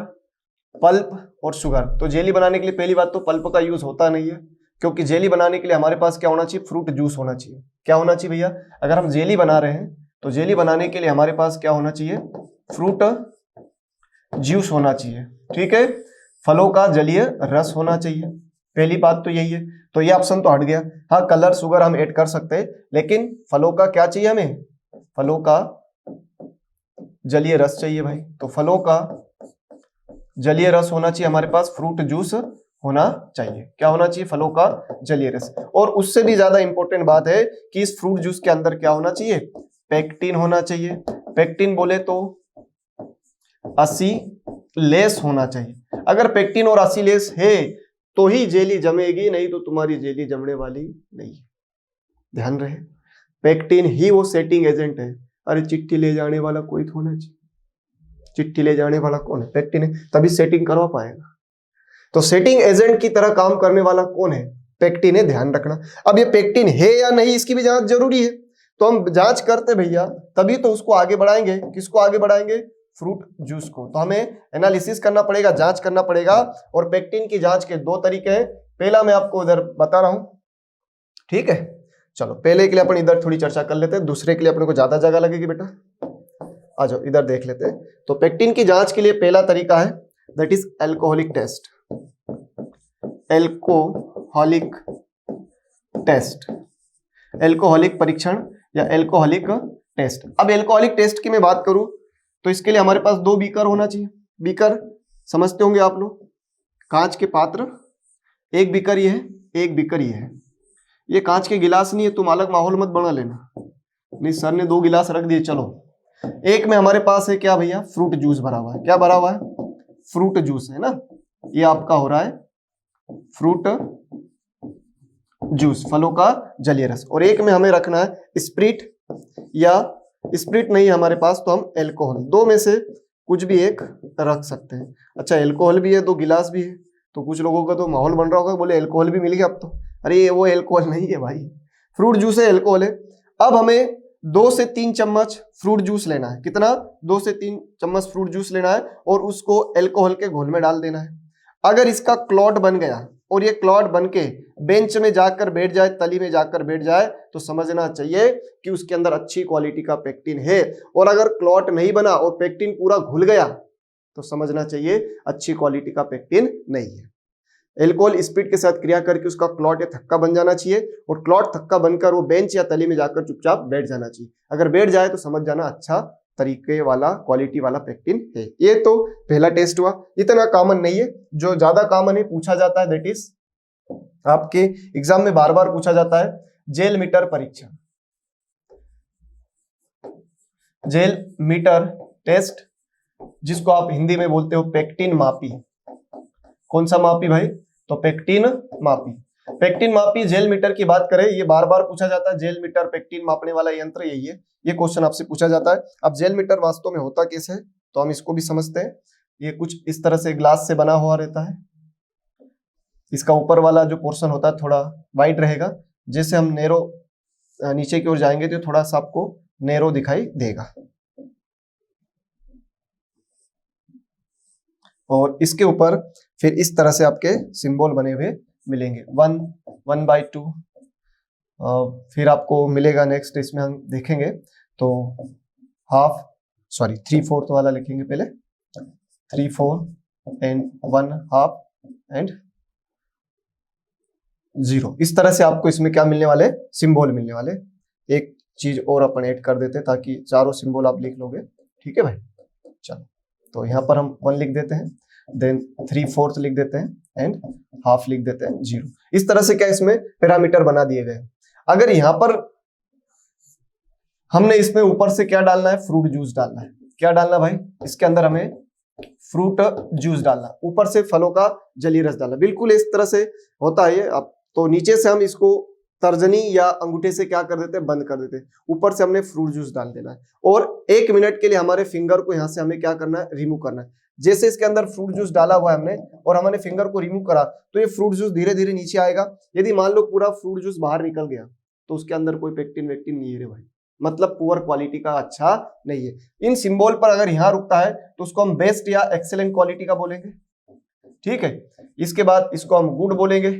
Speaker 1: पल्प और शुगर। तो जेली बनाने के लिए पहली बात तो पल्प का यूज होता नहीं है, क्योंकि जेली बनाने के लिए हमारे पास क्या होना चाहिए? फ्रूट जूस होना चाहिए। क्या होना चाहिए भैया? अगर हम जेली बना रहे हैं तो जेली बनाने के लिए हमारे पास क्या होना चाहिए? फ्रूट जूस होना चाहिए, ठीक है। फलों का जलीय रस होना चाहिए, पहली बात तो यही है। तो ये ऑप्शन तो हट गया। हाँ, कलर, शुगर हम ऐड कर सकते हैं, लेकिन फलों का क्या चाहिए हमें? फलों का जलीय रस चाहिए भाई। तो फलों का जलीय रस होना चाहिए हमारे पास, फ्रूट जूस होना चाहिए। क्या होना चाहिए? फलों का जलीय रस। और उससे भी ज्यादा इंपॉर्टेंट बात है कि इस फ्रूट जूस के अंदर क्या होना चाहिए? पेक्टिन होना चाहिए। पेक्टिन बोले तो एसिलेस होना चाहिए। अगर पेक्टिन और एसिलेस है तो ही जेली जमेगी, नहीं तो तुम्हारी जेली जमने वाली नहीं। ध्यान रहे, पेक्टिन ही वो सेटिंग एजेंट है। अरे चिट्ठी ले जाने वाला कोई तो होना चाहिए। चिट्ठी ले जाने वाला कौन है? पेक्टिन है, तभी सेटिंग करवा पाएगा। तो सेटिंग एजेंट की तरह काम करने वाला कौन है? पेक्टिन है, ध्यान रखना। अब ये पेक्टिन है या नहीं, इसकी भी जांच जरूरी है। तो हम जांच करते भैया, तभी तो उसको आगे बढ़ाएंगे। किसको आगे बढ़ाएंगे? फ्रूट जूस को। तो हमें एनालिसिस करना पड़ेगा, जांच करना पड़ेगा। और पेक्टिन की जांच के दो तरीके हैं, पहला मैं आपको इधर बता रहा हूं, ठीक है। चलो पहले के लिए अपन इधर थोड़ी चर्चा कर लेते हैं, दूसरे के लिए अपने को ज्यादा जगह लगेगी बेटा। आ जाओ इधर देख लेते हैं। तो पेक्टिन की जांच के लिए पहला तरीका है, that is alcoholic test. Alcoholic test, alcoholic परीक्षण या एल्कोहलिक टेस्ट। अब एल्कोहलिक टेस्ट की मैं बात करूं तो इसके लिए हमारे पास दो बीकर होना चाहिए। बीकर समझते होंगे आप लोग, कांच के पात्र। एक बीकर ये है, एक बीकर ये है। ये कांच के गिलास नहीं है, तुम अलग माहौल मत बना लेना। नहीं सर ने 2 गिलास रख दिए, चलो। एक में हमारे पास है क्या भैया, फ्रूट जूस भरा हुआ है। क्या भरा हुआ है, फ्रूट जूस है ना, ये आपका हो रहा है फ्रूट जूस, फलों का जलीय रस। और एक में हमें रखना है स्प्रिट, या स्प्रिट नहीं हमारे पास तो हम एल्कोहल, 2 में से कुछ भी एक रख सकते हैं। अच्छा एल्कोहल भी है, 2 गिलास भी है, तो कुछ लोगों का तो माहौल बन रहा होगा, बोले एल्कोहल भी मिल गया अब तो। अरे ये वो एल्कोहल नहीं है भाई, फ्रूट जूस है, एल्कोहल है। अब हमें 2 से 3 चम्मच फ्रूट जूस लेना है। कितना, 2 से 3 चम्मच फ्रूट जूस लेना है और उसको एल्कोहल के घोल में डाल देना है। अगर इसका क्लॉट बन गया और ये क्लॉट बन के बेंच में जाकर बैठ जाए, तली में जाकर बैठ जाए, तो समझना चाहिए कि उसके अंदर अच्छी क्वालिटी का पेक्टिन है। और अगर क्लॉट नहीं बना और पेक्टिन पूरा घुल गया तो समझना चाहिए अच्छी क्वालिटी का पेक्टिन नहीं है। एल्कोहल स्पीड के साथ क्रिया करके उसका क्लॉट या थक्का बन जाना चाहिए, और क्लॉट थक्का बनकर वो बेंच या तली में जाकर चुपचाप बैठ जाना चाहिए। अगर बैठ जाए तो समझ जाना अच्छा तरीके वाला क्वालिटी वाला पेक्टिन है। ये तो पहला टेस्ट हुआ। इतना कॉमन नहीं है, जो ज्यादा कॉमन है पूछा जाता है, दैट इज आपके एग्जाम में बार बार पूछा जाता है, जेल मीटर परीक्षण, जेल मीटर टेस्ट, जिसको आप हिंदी में बोलते हो पेक्टिन मापी। कौन सा मापी भाई, तो पेक्टिन मापी। पेक्टिन मापी जेल मीटर की बात करें, ये बार बार पूछा जाता है, जेल मीटर पेक्टिन मापने वाला यंत्र यही है। ये क्वेश्चन आपसे पूछा जाता है। अब जेल मीटर वास्तव में होता कैसे है, तो हम इसको भी समझते हैं। ये कुछ इस तरह से ग्लास से बना हुआ रहता है। इसका ऊपर वाला जो पोर्शन होता है थोड़ा वाइड रहेगा, जैसे हम नैरो नीचे की ओर जाएंगे तो थोड़ा सा आपको नैरो दिखाई देगा। और इसके ऊपर फिर इस तरह से आपके सिंबल बने हुए मिलेंगे, 1, 1/2। फिर आपको मिलेगा नेक्स्ट, इसमें हम देखेंगे तो 3/4 वाला लिखेंगे पहले, 3/4 एंड 1/2 एंड 0। इस तरह से आपको इसमें क्या मिलने वाले, सिंबल मिलने वाले। एक चीज और अपन ऐड कर देते हैं ताकि चारों सिंबल आप लिख लोगे, ठीक है भाई। चलो तो यहाँ पर हम 1 लिख देते हैं, देन 3/4 लिख देते हैं एंड हाफ लिख देते हैं 0। इस तरह से क्या इसमें पैरामीटर बना दिए गए। अगर यहाँ पर हमने इसमें ऊपर से क्या डालना है, फ्रूट जूस डालना है। क्या डालना भाई, इसके अंदर हमें फ्रूट जूस डालना, ऊपर से फलों का जलीय रस डालना। बिल्कुल इस तरह से होता है ये। अब तो नीचे से हम इसको तर्जनी या अंगूठे से क्या कर देते हैं, बंद कर देते हैं। ऊपर से हमने फ्रूट जूस डाल देना है और 1 मिनट के लिए हमारे फिंगर को यहाँ से हमें क्या करना है, रिमूव करना है। जैसे इसके अंदर फ्रूट जूस डाला हुआ है हमने और हमने फिंगर को रिमूव करा तो ये फ्रूट जूस धीरे धीरे नीचे आएगा। यदि मान लो पूरा फ्रूट जूस बाहर निकल गया तो उसके अंदर कोई पेक्टिन वेक्टिन नहीं है रे भाई, मतलब पुअर क्वालिटी का, अच्छा नहीं है। इन सिंबल पर अगर यहाँ रुकता है तो उसको हम बेस्ट या एक्सेलेंट क्वालिटी का बोलेंगे, ठीक है। इसके बाद इसको हम गुड बोलेंगे,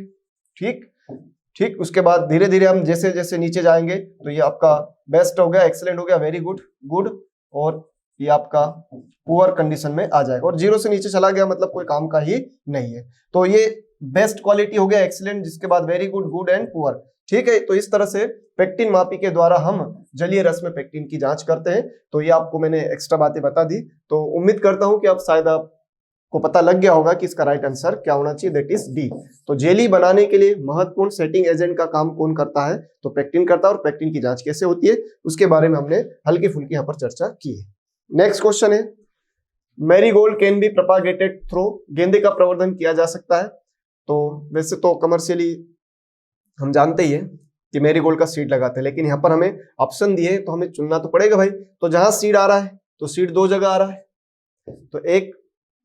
Speaker 1: ठीक। उसके बाद धीरे धीरे हम जैसे जैसे नीचे जाएंगे तो ये आपका बेस्ट हो गया, एक्सेलेंट हो गया, वेरी गुड, गुड, और ये आपका पुअर कंडीशन में आ जाएगा। और 0 से नीचे चला गया मतलब कोई काम का ही नहीं है। तो ये बेस्ट क्वालिटी हो गया, एक्सीलेंट, जिसके बाद very good, good and poor, ठीक है। तो इस तरह से पेक्टिन मापी के द्वारा हम जलीय रस में पेक्टिन की जांच करते हैं। तो ये आपको मैंने एक्स्ट्रा बातें बता दी। तो उम्मीद करता हूं कि अब शायद आपको पता लग गया होगा कि इसका राइट आंसर क्या होना चाहिए, दैट इज डी। तो जेली बनाने के लिए महत्वपूर्ण सेटिंग एजेंट का काम कौन करता है, तो पेक्टिन करता है। और पेक्टिन की जांच कैसे होती है उसके बारे में हमने हल्की फुल्की यहाँ पर चर्चा की है। नेक्स्ट क्वेश्चन है, marigold can be propagated through, गेंदे का प्रवर्धन किया जा सकता है। तो वैसे तो कमर्शियली हम जानते ही है कि मैरीगोल्ड का सीड लगाते हैं, लेकिन यहाँ पर हमें ऑप्शन दिए तो हमें चुनना तो पड़ेगा भाई। तो जहां सीड आ रहा है तो सीड 2 जगह आ रहा है, तो एक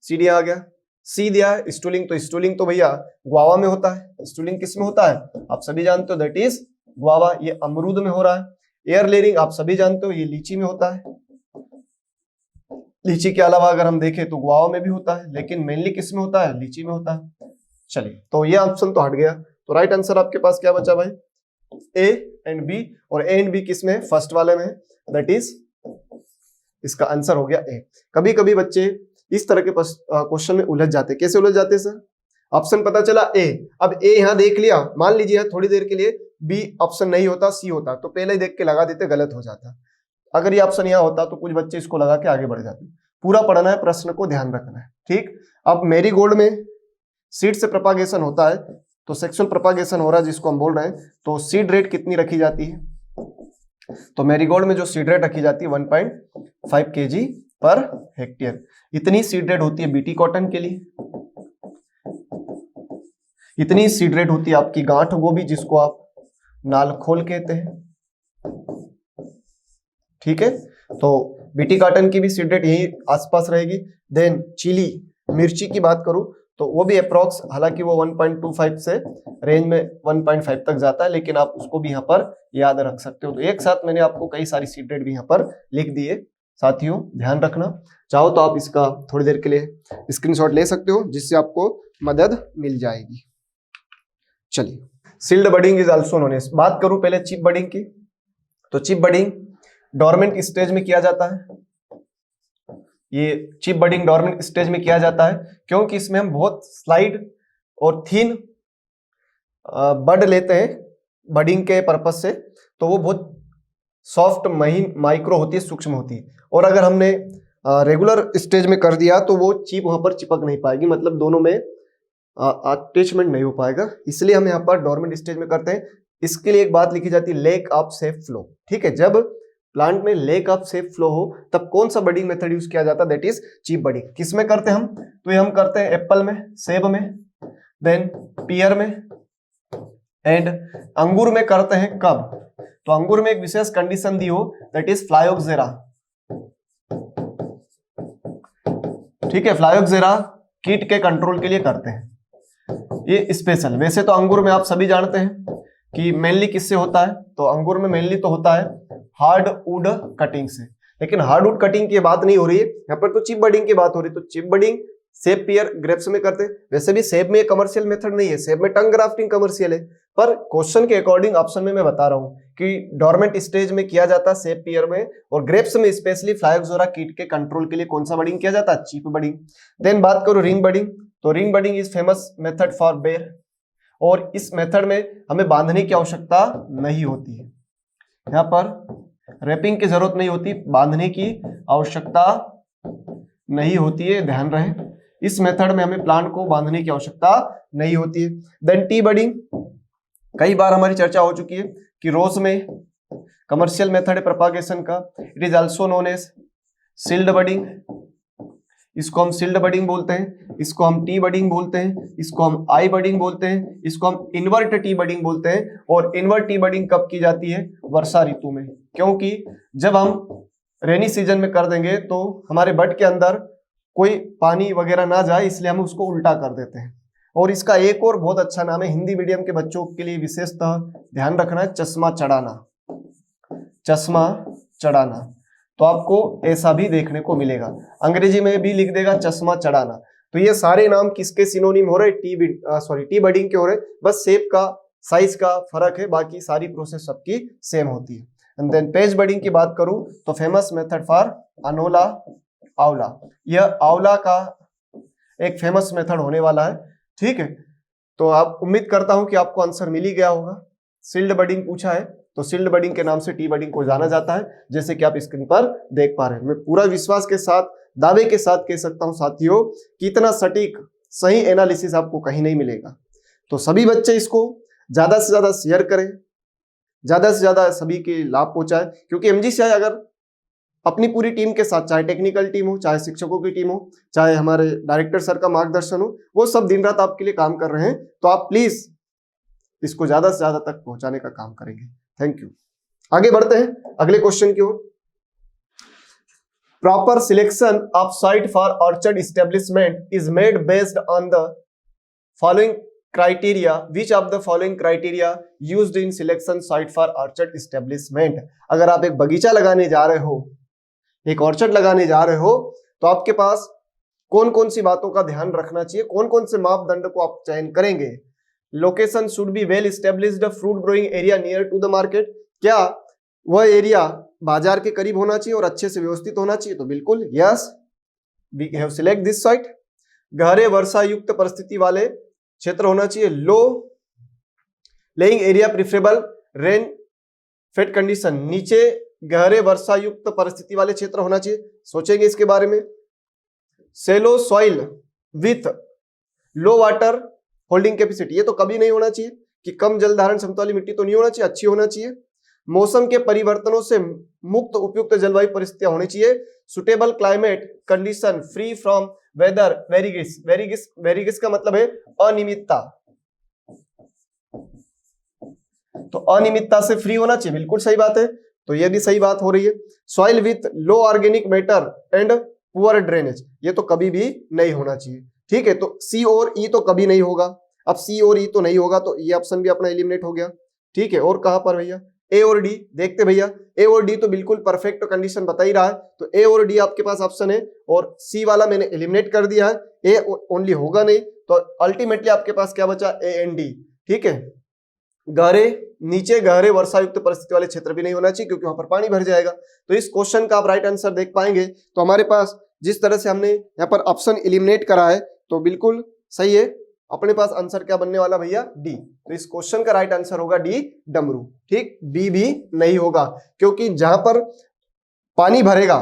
Speaker 1: सीड आ गया। सी दिया है स्टूलिंग, तो स्टूलिंग तो भैया गुआवा में होता है। स्टूलिंग किस में होता है आप सभी जानते हो, दैट इज गुआवा, ये अमरूद में हो रहा है। एयर लेयरिंग आप सभी जानते हो, ये लीची में होता है। लीची के अलावा अगर हम देखें तो गुआवा में भी होता है, लेकिन मेनली किस में होता है, लीची में होता है। चलिए तो ये ऑप्शन तो हट गया। तो राइट आंसर आपके पास क्या बचा भाई, ए एंड बी। और ए एंड बी किस में, फर्स्ट वाले में, दैट इज इसका आंसर हो गया ए। कभी कभी बच्चे इस तरह के क्वेश्चन में उलझ जाते। कैसे उलझ जाते सर, ऑप्शन पता चला ए, अब ए यहां देख लिया, मान लीजिए थोड़ी देर के लिए बी ऑप्शन नहीं होता, सी होता, तो पहले ही देख के लगा देते, गलत हो जाता। अगर ये ऑप्शन यहाँ होता तो कुछ बच्चे इसको लगा के आगे बढ़ जाते। पूरा पढ़ना है, प्रश्न को ध्यान रखना है, ठीक। अब मैरीगोल्ड में सीड से प्रोपागेशन होता है, तो सेक्सुअल प्रोपागेशन हो रहा है जिसको हम बोल रहे हैं, तो सीड रेट कितनी रखी जाती है, तो मैरीगोल्ड में जो सीड रेट रखी जाती है 1.5 kg पर हेक्टेयर, इतनी सीड रेट होती है बीटी कॉटन के लिए, इतनी सीड रेट होती है आपकी गांठ गोभी जिसको आप नाल खोल कहते हैं। ठीक है, तो बीटी कॉटन की भी सीड रेट यही आसपास रहेगी। देन चिली मिर्ची की बात करूं तो वो भी अप्रोक्स, हालांकि वो 1.25 से रेंज में 1.5 तक जाता है, लेकिन आप उसको भी यहाँ पर याद रख सकते हो। तो एक साथ मैंने आपको कई सारी सीड रेट भी यहाँ पर लिख दिए साथियों, ध्यान रखना। चाहो तो आप इसका थोड़ी देर के लिए स्क्रीनशॉट ले सकते हो जिससे आपको मदद मिल जाएगी। चलिए, shield budding is also known as, बात करूं पहले चिप बडिंग की। तो चिप बडिंग डोरमेंट स्टेज में किया जाता है। ये चिप बडिंग डोरमेंट स्टेज में किया जाता है क्योंकि इसमें हम बहुत स्लाइड और थिन बड लेते हैं बडिंग के पर्पज से, तो वो बहुत सॉफ्ट महीन माइक्रो होती है, सूक्ष्म होती है। और अगर हमने रेगुलर स्टेज में कर दिया तो वो चिप वहां पर चिपक नहीं पाएगी, मतलब दोनों में अटैचमेंट नहीं हो पाएगा, इसलिए हम यहाँ पर डोरमेंट स्टेज में करते हैं। इसके लिए एक बात लिखी जाती है, लैक ऑफ सेफ फ्लो। ठीक है, जब प्लांट में लैक ऑफ सेफ फ्लो हो तब कौन सा बडिंग मेथड यूज किया जाता है, दैट इज चिप बडिंग। किस में करते हैं हम, तो ये हम करते हैं एप्पल में, सेब में, देन पियर में एंड अंगूर में करते हैं। कब, तो अंगूर में एक विशेष कंडीशन दी हो, दैट इज फ्लायोक्सेरा। ठीक है, फ्लायोक्सेरा कीट के कंट्रोल के लिए करते हैं ये स्पेशल। वैसे तो अंगूर में आप सभी जानते हैं कि मेनली किससे होता है, तो अंगूर में मेनली तो होता है हार्डवुड कटिंग से, लेकिन हार्डवुड कटिंग की बात नहीं हो रही है यहाँ पर, तो चिप बडिंग की बात हो रही है। तो चिप बडिंग सेब, पियर, ग्रेप्स में करते हैं। वैसे भी सेब में कमर्शियल मेथड नहीं है, सेब में टंग ग्राफ्टिंग कमर्शियल है, पर क्वेश्चन के अकॉर्डिंग ऑप्शन में मैं बता रहा हूं कि डोरमेंट स्टेज में किया जाता है सेब, पियर में, और ग्रेप्स में स्पेशली फ्लायोक्सेरा कीट के कंट्रोल के लिए कौन सा बडिंग किया जाता है, चिप बडिंग। देन बात करो रिंग बडिंग, तो ring budding is famous method for बेर, और इस मेथड में हमें बांधने की आवश्यकता नहीं होती है, यहाँ पर रैपिंग की जरूरत नहीं होती, बांधने की आवश्यकता नहीं होती है, ध्यान रहे। इस मेथड में हमें प्लांट को बांधने की आवश्यकता नहीं होती है। देन टी बडिंग, कई बार हमारी चर्चा हो चुकी है कि रोज में कमर्शियल मेथड है प्रोपागेशन का, it is also known as shield budding. इसको हम सील्ड बडिंग बोलते हैं, इसको हम टी बडिंग बोलते हैं, इसको हम आई बडिंग बोलते हैं, इसको हम इन्वर्ट टी बडिंग बोलते हैं। और इन्वर्ट टी बडिंग कब की जाती है, वर्षा ऋतु में, क्योंकि जब हम रेनी सीजन में कर देंगे तो हमारे बड के अंदर कोई पानी वगैरह ना जाए, इसलिए हम उसको उल्टा कर देते हैं। और इसका एक और बहुत अच्छा नाम है, हिंदी मीडियम के बच्चों के लिए विशेषतः ध्यान रखना है, चश्मा चढ़ाना। चश्मा चढ़ाना, तो आपको ऐसा भी देखने को मिलेगा, अंग्रेजी में भी लिख देगा चश्मा चढ़ाना। तो ये सारे नाम किसके सिनोनिम हो रहे, टी बडिंग के हो रहे, बस शेप का साइज का फर्क है, बाकी सारी प्रोसेस सबकी सेम होती है। एंड देन पेज बडिंग की बात करूं तो फेमस मेथड फॉर अनोला आंवला, यह आंवला का एक फेमस मेथड होने वाला है। ठीक है, तो आप उम्मीद करता हूं कि आपको आंसर मिल ही गया होगा। सील्ड बडिंग पूछा है तो सील्ड बडिंग के नाम से टी बडिंग को जाना जाता है, जैसे कि आप स्क्रीन पर देख पा रहे हैं। मैं पूरा विश्वास के साथ, दावे के साथ कह सकता हूं साथियों कि इतना सटीक सही एनालिसिस आपको कहीं नहीं मिलेगा। तो सभी बच्चे इसको ज्यादा से ज्यादा शेयर करें, ज्यादा से ज्यादा सभी के लाभ पहुंचाए, क्योंकि एमजीसीआई अगर अपनी पूरी टीम के साथ, चाहे टेक्निकल टीम हो, चाहे शिक्षकों की टीम हो, चाहे हमारे डायरेक्टर सर का मार्गदर्शन हो, वो सब दिन रात आपके लिए काम कर रहे हैं, तो आप प्लीज इसको ज्यादा से ज्यादा तक पहुंचाने का काम करेंगे। Thank you. आगे बढ़ते हैं अगले क्वेश्चन की ओर। Proper selection of site for orchard establishment is made based on the following criteria, which of the following criteria used in selection site for orchard establishment. अगर आप एक बगीचा लगाने जा रहे हो, एक ऑर्चर्ड लगाने जा रहे हो, तो आपके पास कौन कौन सी बातों का ध्यान रखना चाहिए, कौन कौन से मापदंड को आप चयन करेंगे। Location should be well established fruit growing area near to the market, क्या वह एरिया बाजार के करीब होना चाहिए और अच्छे से व्यवस्थित होना चाहिए, तो बिल्कुल yes, we have select this site. गहरे वर्षा युक्त परिस्थिति वाले क्षेत्र होना चाहिए, low lying area preferable rain fed condition, नीचे गहरे वर्षा युक्त परिस्थिति वाले क्षेत्र होना चाहिए, सोचेंगे इसके बारे में। Shallow soil with low water holding capacity, ये तो कभी नहीं होना चाहिए कि कम जल धारण क्षमता वाली मिट्टी तो नहीं होना चाहिए, अच्छी होना चाहिए। मौसम के परिवर्तनों से मुक्त उपयुक्त जलवायु परिस्थितियां होनी चाहिए। Suitable climate condition free from weather वेरिगिस। वेरिगिस का मतलब है अनियमितता, तो अनियमितता से फ्री होना चाहिए, बिल्कुल सही बात है, तो ये भी सही बात हो रही है। Soil with low organic matter and poor drainage, ये तो कभी भी नहीं होना चाहिए, ठीक है। तो सी और ई तो कभी नहीं होगा, अब सी और ई तो नहीं होगा तो ये ऑप्शन भी अपना एलिमिनेट हो गया, ठीक है। और कहां पर भैया, ए और डी देखते भैया, ए और डी तो बिल्कुल परफेक्ट कंडीशन बता ही रहा है, तो ए और डी आपके पास ऑप्शन है, और सी वाला मैंने एलिमिनेट कर दिया है, ए ओनली होगा नहीं, तो अल्टीमेटली आपके पास क्या बचा, ए एंड डी, ठीक है। गहरे नीचे गहरे वर्षा युक्त परिस्थिति वाले क्षेत्र भी नहीं होना चाहिए क्योंकि वहां पर पानी भर जाएगा। तो इस क्वेश्चन का आप राइट आंसर देख पाएंगे। तो हमारे पास जिस तरह से हमने यहाँ पर ऑप्शन एलिमिनेट करा है तो बिल्कुल सही है, अपने पास आंसर क्या बनने वाला भैया, डी। तो इस क्वेश्चन का राइट आंसर होगा डी डमरू, ठीक। बी भी नहीं होगा क्योंकि जहां पर पानी भरेगा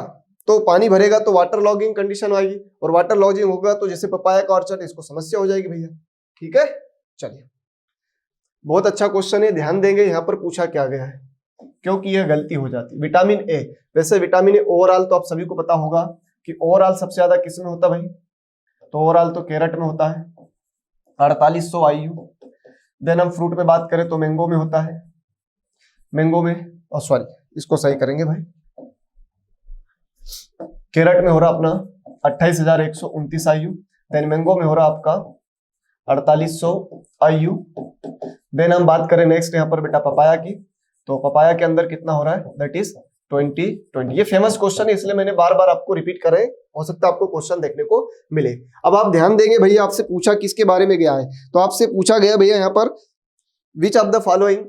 Speaker 1: तो वाटर लॉगिंग कंडीशन आएगी, और वाटर लॉगिंग होगा तो जैसे पपाया का ऑर्चर्ड, इसको समस्या हो जाएगी भैया, ठीक है। चलिए, बहुत अच्छा क्वेश्चन है, ध्यान देंगे यहाँ पर पूछा क्या गया है क्योंकि यह गलती हो जाती है। विटामिन ए, वैसे विटामिन ए ओवरऑल तो आप सभी को पता होगा कि ओवरऑल सबसे ज्यादा किस में होता है भाई, तो ओवरऑल तो कैरेट में होता है 4800 IU। देन हम फ्रूट में बात करें तो मैंगो में होता है, मैंगो में सॉरी इसको सही करेंगे भाई, कैरेट में हो रहा अपना 28,129 IU, देन मैंगो में हो रहा आपका 4800 IU। देन हम बात करें नेक्स्ट यहाँ पर बेटा पपाया की, तो पपाया के अंदर कितना हो रहा है, दैट इज 2020। ये फेमस क्वेश्चन है इसलिए मैंने बार बार आपको रिपीट करे, हो सकता है आपको क्वेश्चन देखने को मिले। अब आप ध्यान देंगे भैया, आपसे पूछा किसके बारे में गया है, तो आपसे पूछा गया भैया यहाँ पर विच of the following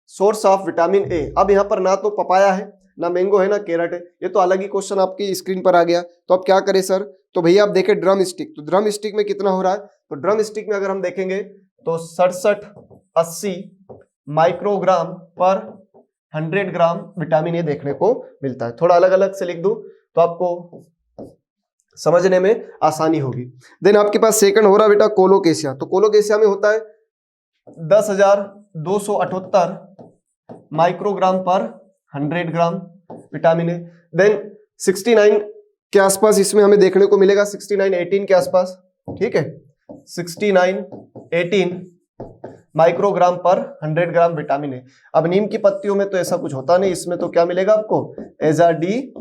Speaker 1: source of vitamin A. अब यहाँ पर ना तो पपाया है, ना मैंगो है, ना कैरेट है, ये तो अलग ही क्वेश्चन आपकी स्क्रीन पर आ गया। तो अब क्या करें सर, तो भैया आप देखें ड्रम स्टिक, तो ड्रम स्टिक में कितना हो रहा है, तो ड्रम स्टिक में अगर हम देखेंगे तो 67-80 माइक्रोग्राम पर 100 ग्राम विटामिन ए देखने को मिलता है। थोड़ा अलग अलग से लिख दूं तो आपको समझने में आसानी होगी। देन आपके पास सेकंड हो रहा बेटा कोलोकेशिया, तो कोलोकेशिया में होता है 10,278 माइक्रोग्राम पर 100 ग्राम विटामिन ए। देन 69 के आसपास इसमें हमें देखने को मिलेगा, 69-18 के आसपास, ठीक है, 69-18 माइक्रोग्राम पर 100 ग्राम विटामिन ए। अब नीम की पत्तियों में तो ऐसा कुछ होता नहीं, इसमें तो क्या मिलेगा आपको, एजाडी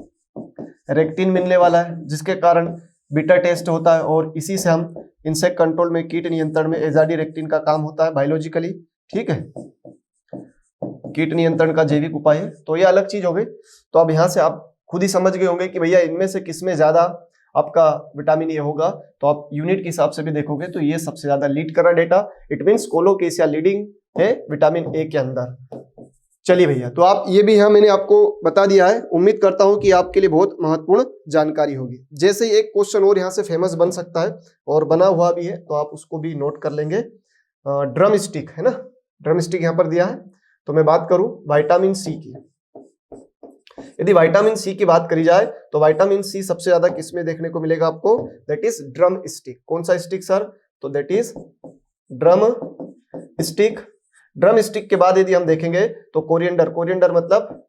Speaker 1: रेक्टिन मिलने वाला है, जिसके कारण बीटा टेस्ट होता है, और इसी से हम इंसेक्ट कंट्रोल में, कीट नियंत्रण में एजाडी रेक्टिन का काम होता है बायोलॉजिकली, ठीक है, कीट नियंत्रण का जैविक उपाय है। तो ये अलग चीज हो गई। तो अब यहाँ से आप खुद ही समझ गए होंगे कि भैया इनमें से किसमें ज्यादा आपका विटामिन ए होगा, तो आप यूनिट के हिसाब से भी देखोगे तो ये सबसे ज्यादा लीड कर रहा data, it means colocasia leading है विटामिन ए के अंदर। चलिए भैया, तो आप ये भी यहाँ मैंने आपको बता दिया है, उम्मीद करता हूं कि आपके लिए बहुत महत्वपूर्ण जानकारी होगी। जैसे ही एक क्वेश्चन और यहाँ से फेमस बन सकता है और बना हुआ भी है, तो आप उसको भी नोट कर लेंगे। ड्रम स्टिक है ना, ड्रम स्टिक यहाँ पर दिया है। तो मैं बात करूं विटामिन सी की, यदि विटामिन सी की बात करी जाए तो विटामिन सी सबसे ज्यादा किसमें देखने को मिलेगा आपको, दैट इज ड्रम स्टिक। कौन सा स्टिक सर, तो that is drum stick. Drum stick के बाद यदि हम देखेंगे तो कोरिएंडर, कोरिएंडर मतलब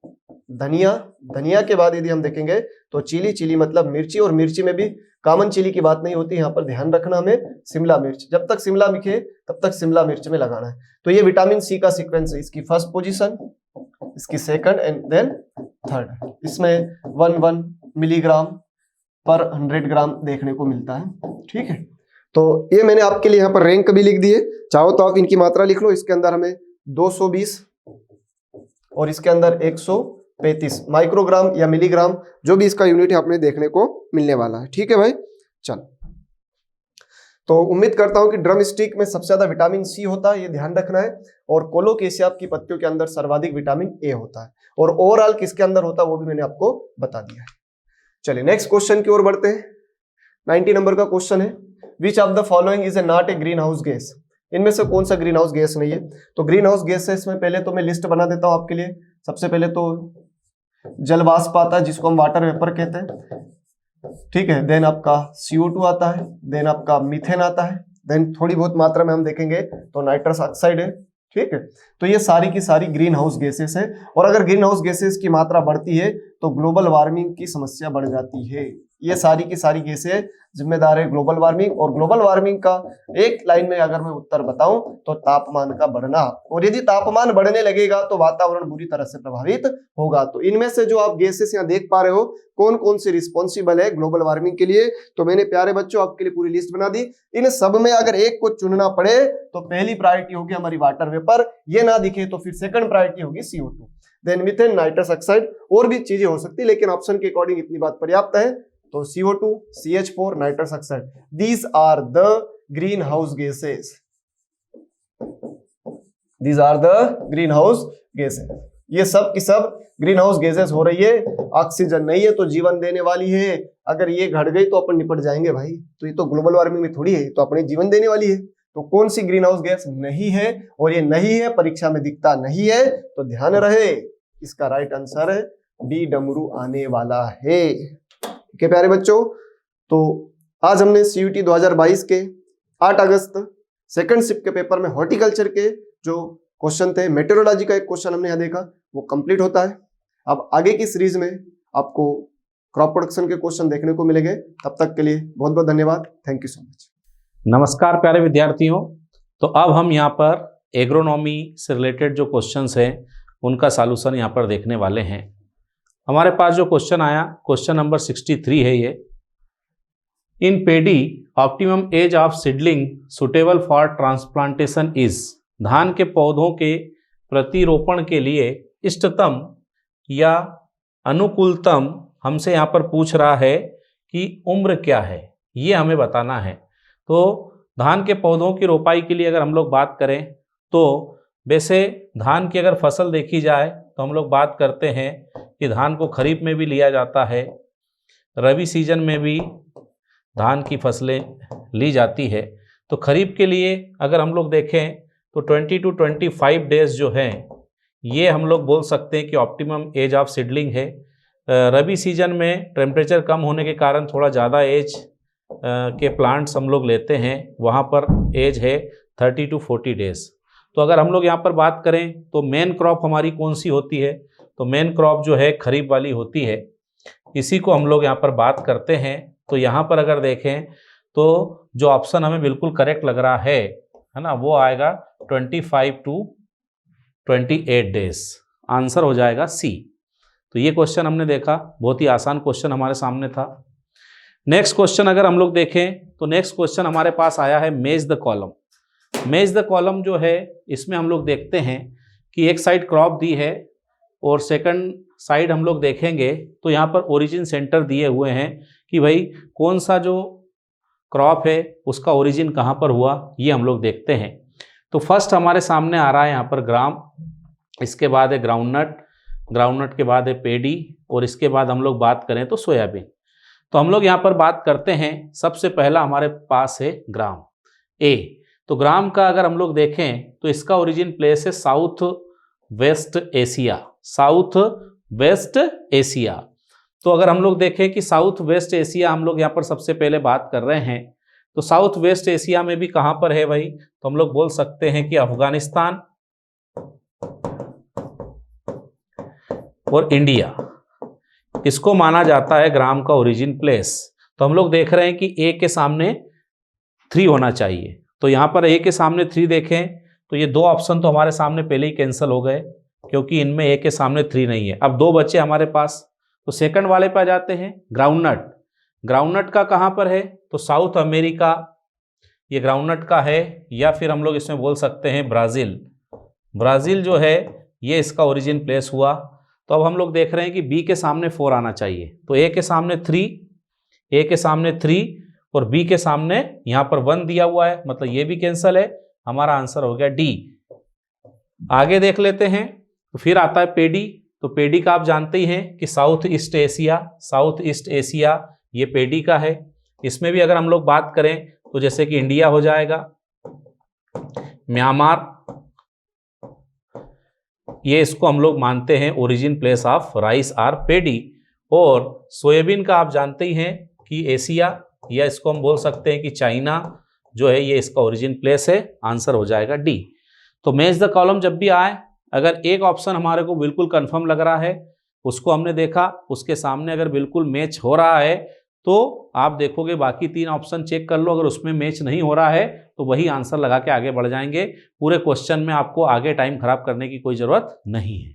Speaker 1: धनिया, धनिया के बाद यदि हम देखेंगे तो चिली, चिली मतलब मिर्ची, और मिर्ची में भी कॉमन चिली की बात नहीं होती, यहाँ पर ध्यान रखना हमें शिमला मिर्च, जब तक शिमला लिखे तब तक शिमला मिर्च में लगाना है। तो ये विटामिन सी का सीक्वेंस है, इसकी फर्स्ट पोजीशन, इसकी सेकंड एंड देन थर्ड। इसमें 1 मिलीग्राम पर 100 ग्राम देखने को मिलता है, ठीक है। तो ये मैंने आपके लिए यहाँ पर रैंक भी लिख दिए, चाहो तो आप इनकी मात्रा लिख लो। इसके अंदर हमें 220 और इसके अंदर 135 माइक्रोग्राम या मिलीग्राम, जो भी इसका यूनिट है अपने देखने को मिलने वाला है, ठीक है भाई। चल, तो उम्मीद करता हूं कि ड्रम स्टिक में सबसे ज्यादा विटामिन सी होता है, ये ध्यान रखना है, और कोलोकेशिया की पत्तियों के अंदर सर्वाधिक विटामिन ए होता है, और ओवरऑल किसके अंदर होता है वो भी मैंने आपको बता दिया है। चलिए नेक्स्ट क्वेश्चन की ओर बढ़ते हैं। 90 नंबर का क्वेश्चन है, which of the following is a not a green house gas. इनमें से कौन सा ग्रीन हाउस गैस नहीं है, तो ग्रीन हाउस गैस है इसमें पहले तो मैं लिस्ट बना देता हूं आपके लिए। सबसे पहले तो जल वाष्प आता है जिसको हम वाटर वेपर कहते हैं, ठीक है। देन आपका CO2 आता है, देन आपका मीथेन आता है, देन थोड़ी बहुत मात्रा में हम देखेंगे तो नाइट्रस ऑक्साइड है, ठीक है। तो ये सारी की सारी ग्रीन हाउस गैसेस है, और अगर ग्रीन हाउस गैसेस की मात्रा बढ़ती है तो ग्लोबल वार्मिंग की समस्या बढ़ जाती है। ये सारी की सारी गैसें जिम्मेदार है ग्लोबल वार्मिंग, और ग्लोबल वार्मिंग का एक लाइन में अगर मैं उत्तर बताऊं तो तापमान का बढ़ना। और यदि तापमान बढ़ने लगेगा तो वातावरण बुरी तरह से प्रभावित होगा। तो इनमें से जो आप गैसेस यहाँ देख पा रहे हो कौन कौन सी रिस्पॉन्सिबल है ग्लोबल वार्मिंग के लिए, तो मैंने प्यारे बच्चों आपके लिए पूरी लिस्ट बना दी। इन सब में अगर एक को चुनना पड़े तो पहली प्रायोरिटी होगी हमारी वाटर वेपर, ये ना दिखे तो फिर सेकंड प्रायोरिटी होगी CO2, then methane, nitrous oxide, और भी चीजें हो सकती है लेकिन ऑप्शन के अकॉर्डिंग इतनी बात पर्याप्त है। तो CO2, CH4, nitrous oxide, these are the green house gases, these are the green house gases. ये सब की सब ग्रीन हाउस गैसेस हो रही है। ऑक्सीजन नहीं है तो जीवन देने वाली है, अगर ये घट गई तो अपन निपट जाएंगे भाई, तो ये तो ग्लोबल वार्मिंग में थोड़ी है, तो अपने जीवन देने वाली है। तो कौन सी ग्रीन हाउस गैस नहीं है, और ये नहीं है परीक्षा में दिखता नहीं है, तो ध्यान रहे इसका राइट आंसर है डी, डमरू आने वाला है। ठीक है प्यारे बच्चों, तो आज हमने CUET 2022 के 8 अगस्त सेकंड शिफ्ट के पेपर में हॉर्टिकल्चर के जो क्वेश्चन थे, मेटेरोलॉजी का एक क्वेश्चन हमने यहाँ देखा, वो कंप्लीट होता है। अब आगे की सीरीज में आपको क्रॉप प्रोडक्शन के क्वेश्चन देखने को मिलेंगे। तब तक के लिए बहुत बहुत धन्यवाद। Thank you so much.
Speaker 2: नमस्कार प्यारे विद्यार्थियों, तो अब हम यहाँ पर एग्रोनॉमी से रिलेटेड जो क्वेश्चंस हैं उनका सॉल्यूशन यहाँ पर देखने वाले हैं। हमारे पास जो क्वेश्चन आया, क्वेश्चन नंबर 63 है ये। In paddy optimum age of seedling suitable for transplantation is. धान के पौधों के प्रतिरोपण के लिए इष्टतम या अनुकूलतम हमसे यहाँ पर पूछ रहा है कि उम्र क्या है, ये हमें बताना है। तो धान के पौधों की रोपाई के लिए अगर हम लोग बात करें तो वैसे धान की अगर फसल देखी जाए तो हम लोग बात करते हैं कि धान को खरीफ में भी लिया जाता है, रबी सीजन में भी धान की फसलें ली जाती है। तो खरीफ के लिए अगर हम लोग देखें तो 20 to 25 डेज जो हैं ये हम लोग बोल सकते हैं कि ऑप्टिमम एज ऑफ सीडलिंग है। रबी सीजन में टेम्परेचर कम होने के कारण थोड़ा ज़्यादा एज के प्लांट्स हम लोग लेते हैं, वहाँ पर एज है 30 to 40 डेज। तो अगर हम लोग यहाँ पर बात करें तो मेन क्रॉप हमारी कौन सी होती है, तो मेन क्रॉप जो है खरीफ वाली होती है, इसी को हम लोग यहाँ पर बात करते हैं। तो यहाँ पर अगर देखें तो जो ऑप्शन हमें बिल्कुल करेक्ट लग रहा है ना, वो आएगा 25 to 28 डेज, आंसर हो जाएगा सी। तो ये क्वेश्चन हमने देखा, बहुत ही आसान क्वेश्चन हमारे सामने था। नेक्स्ट क्वेश्चन अगर हम लोग देखें तो नेक्स्ट क्वेश्चन हमारे पास आया है मेज द कॉलम। मेज द कॉलम जो है इसमें हम लोग देखते हैं कि एक साइड क्रॉप दी है और सेकंड साइड हम लोग देखेंगे तो यहाँ पर ओरिजिन सेंटर दिए हुए हैं कि भाई कौन सा जो क्रॉप है उसका ओरिजिन कहाँ पर हुआ, ये हम लोग देखते हैं। तो फर्स्ट हमारे सामने आ रहा है यहाँ पर ग्राम, इसके बाद है ग्राउंडनट, ग्राउंडनट के बाद है पेडी, और इसके बाद हम लोग बात करें तो सोयाबीन। तो हम लोग यहाँ पर बात करते हैं, सबसे पहला हमारे पास है ग्राम ए। तो ग्राम का अगर हम लोग देखें तो इसका ओरिजिन प्लेस है south west Asia, south west Asia. तो अगर हम लोग देखें कि साउथ वेस्ट एशिया हम लोग यहाँ पर सबसे पहले बात कर रहे हैं, तो साउथ वेस्ट एशिया में भी कहाँ पर है भाई, तो हम लोग बोल सकते हैं कि अफगानिस्तान और इंडिया, इसको माना जाता है ग्राम का ओरिजिन प्लेस। तो हम लोग देख रहे हैं कि ए के सामने 3 होना चाहिए, तो यहाँ पर ए के सामने 3 देखें तो ये 2 ऑप्शन तो हमारे सामने पहले ही कैंसिल हो गए क्योंकि इनमें ए के सामने 3 नहीं है। अब 2 बचे हमारे पास, तो सेकंड वाले पे आ जाते हैं ग्राउंडनट। ग्राउंडनट का कहाँ पर है, तो साउथ अमेरिका ये ग्राउंडनट का है, या फिर हम लोग इसमें बोल सकते हैं ब्राज़ील। ब्राज़ील जो है ये इसका ओरिजिन प्लेस हुआ। तो अब हम लोग देख रहे हैं कि बी के सामने 4 आना चाहिए, तो ए के सामने 3, ए के सामने 3 और बी के सामने यहाँ पर 1 दिया हुआ है, मतलब ये भी कैंसिल है, हमारा आंसर हो गया डी। आगे देख लेते हैं, तो फिर आता है पेडी। तो पेडी का आप जानते ही हैं कि south east Asia, south east Asia ये पेडी का है। इसमें भी अगर हम लोग बात करें तो जैसे कि इंडिया हो जाएगा, म्यांमार, ये इसको हम लोग मानते हैं origin place of rice or paddy. और सोयाबीन का आप जानते ही हैं कि एशिया, या इसको हम बोल सकते हैं कि चाइना जो है ये इसका ओरिजिन प्लेस है, आंसर हो जाएगा डी। तो मैच द कॉलम जब भी आए, अगर एक ऑप्शन हमारे को बिल्कुल कंफर्म लग रहा है, उसको हमने देखा, उसके सामने अगर बिल्कुल मैच हो रहा है, तो आप देखोगे बाकी 3 ऑप्शन चेक कर लो, अगर उसमें मैच नहीं हो रहा है तो वही आंसर लगा के आगे बढ़ जाएंगे। पूरे क्वेश्चन में आपको आगे टाइम खराब करने की कोई जरूरत नहीं है।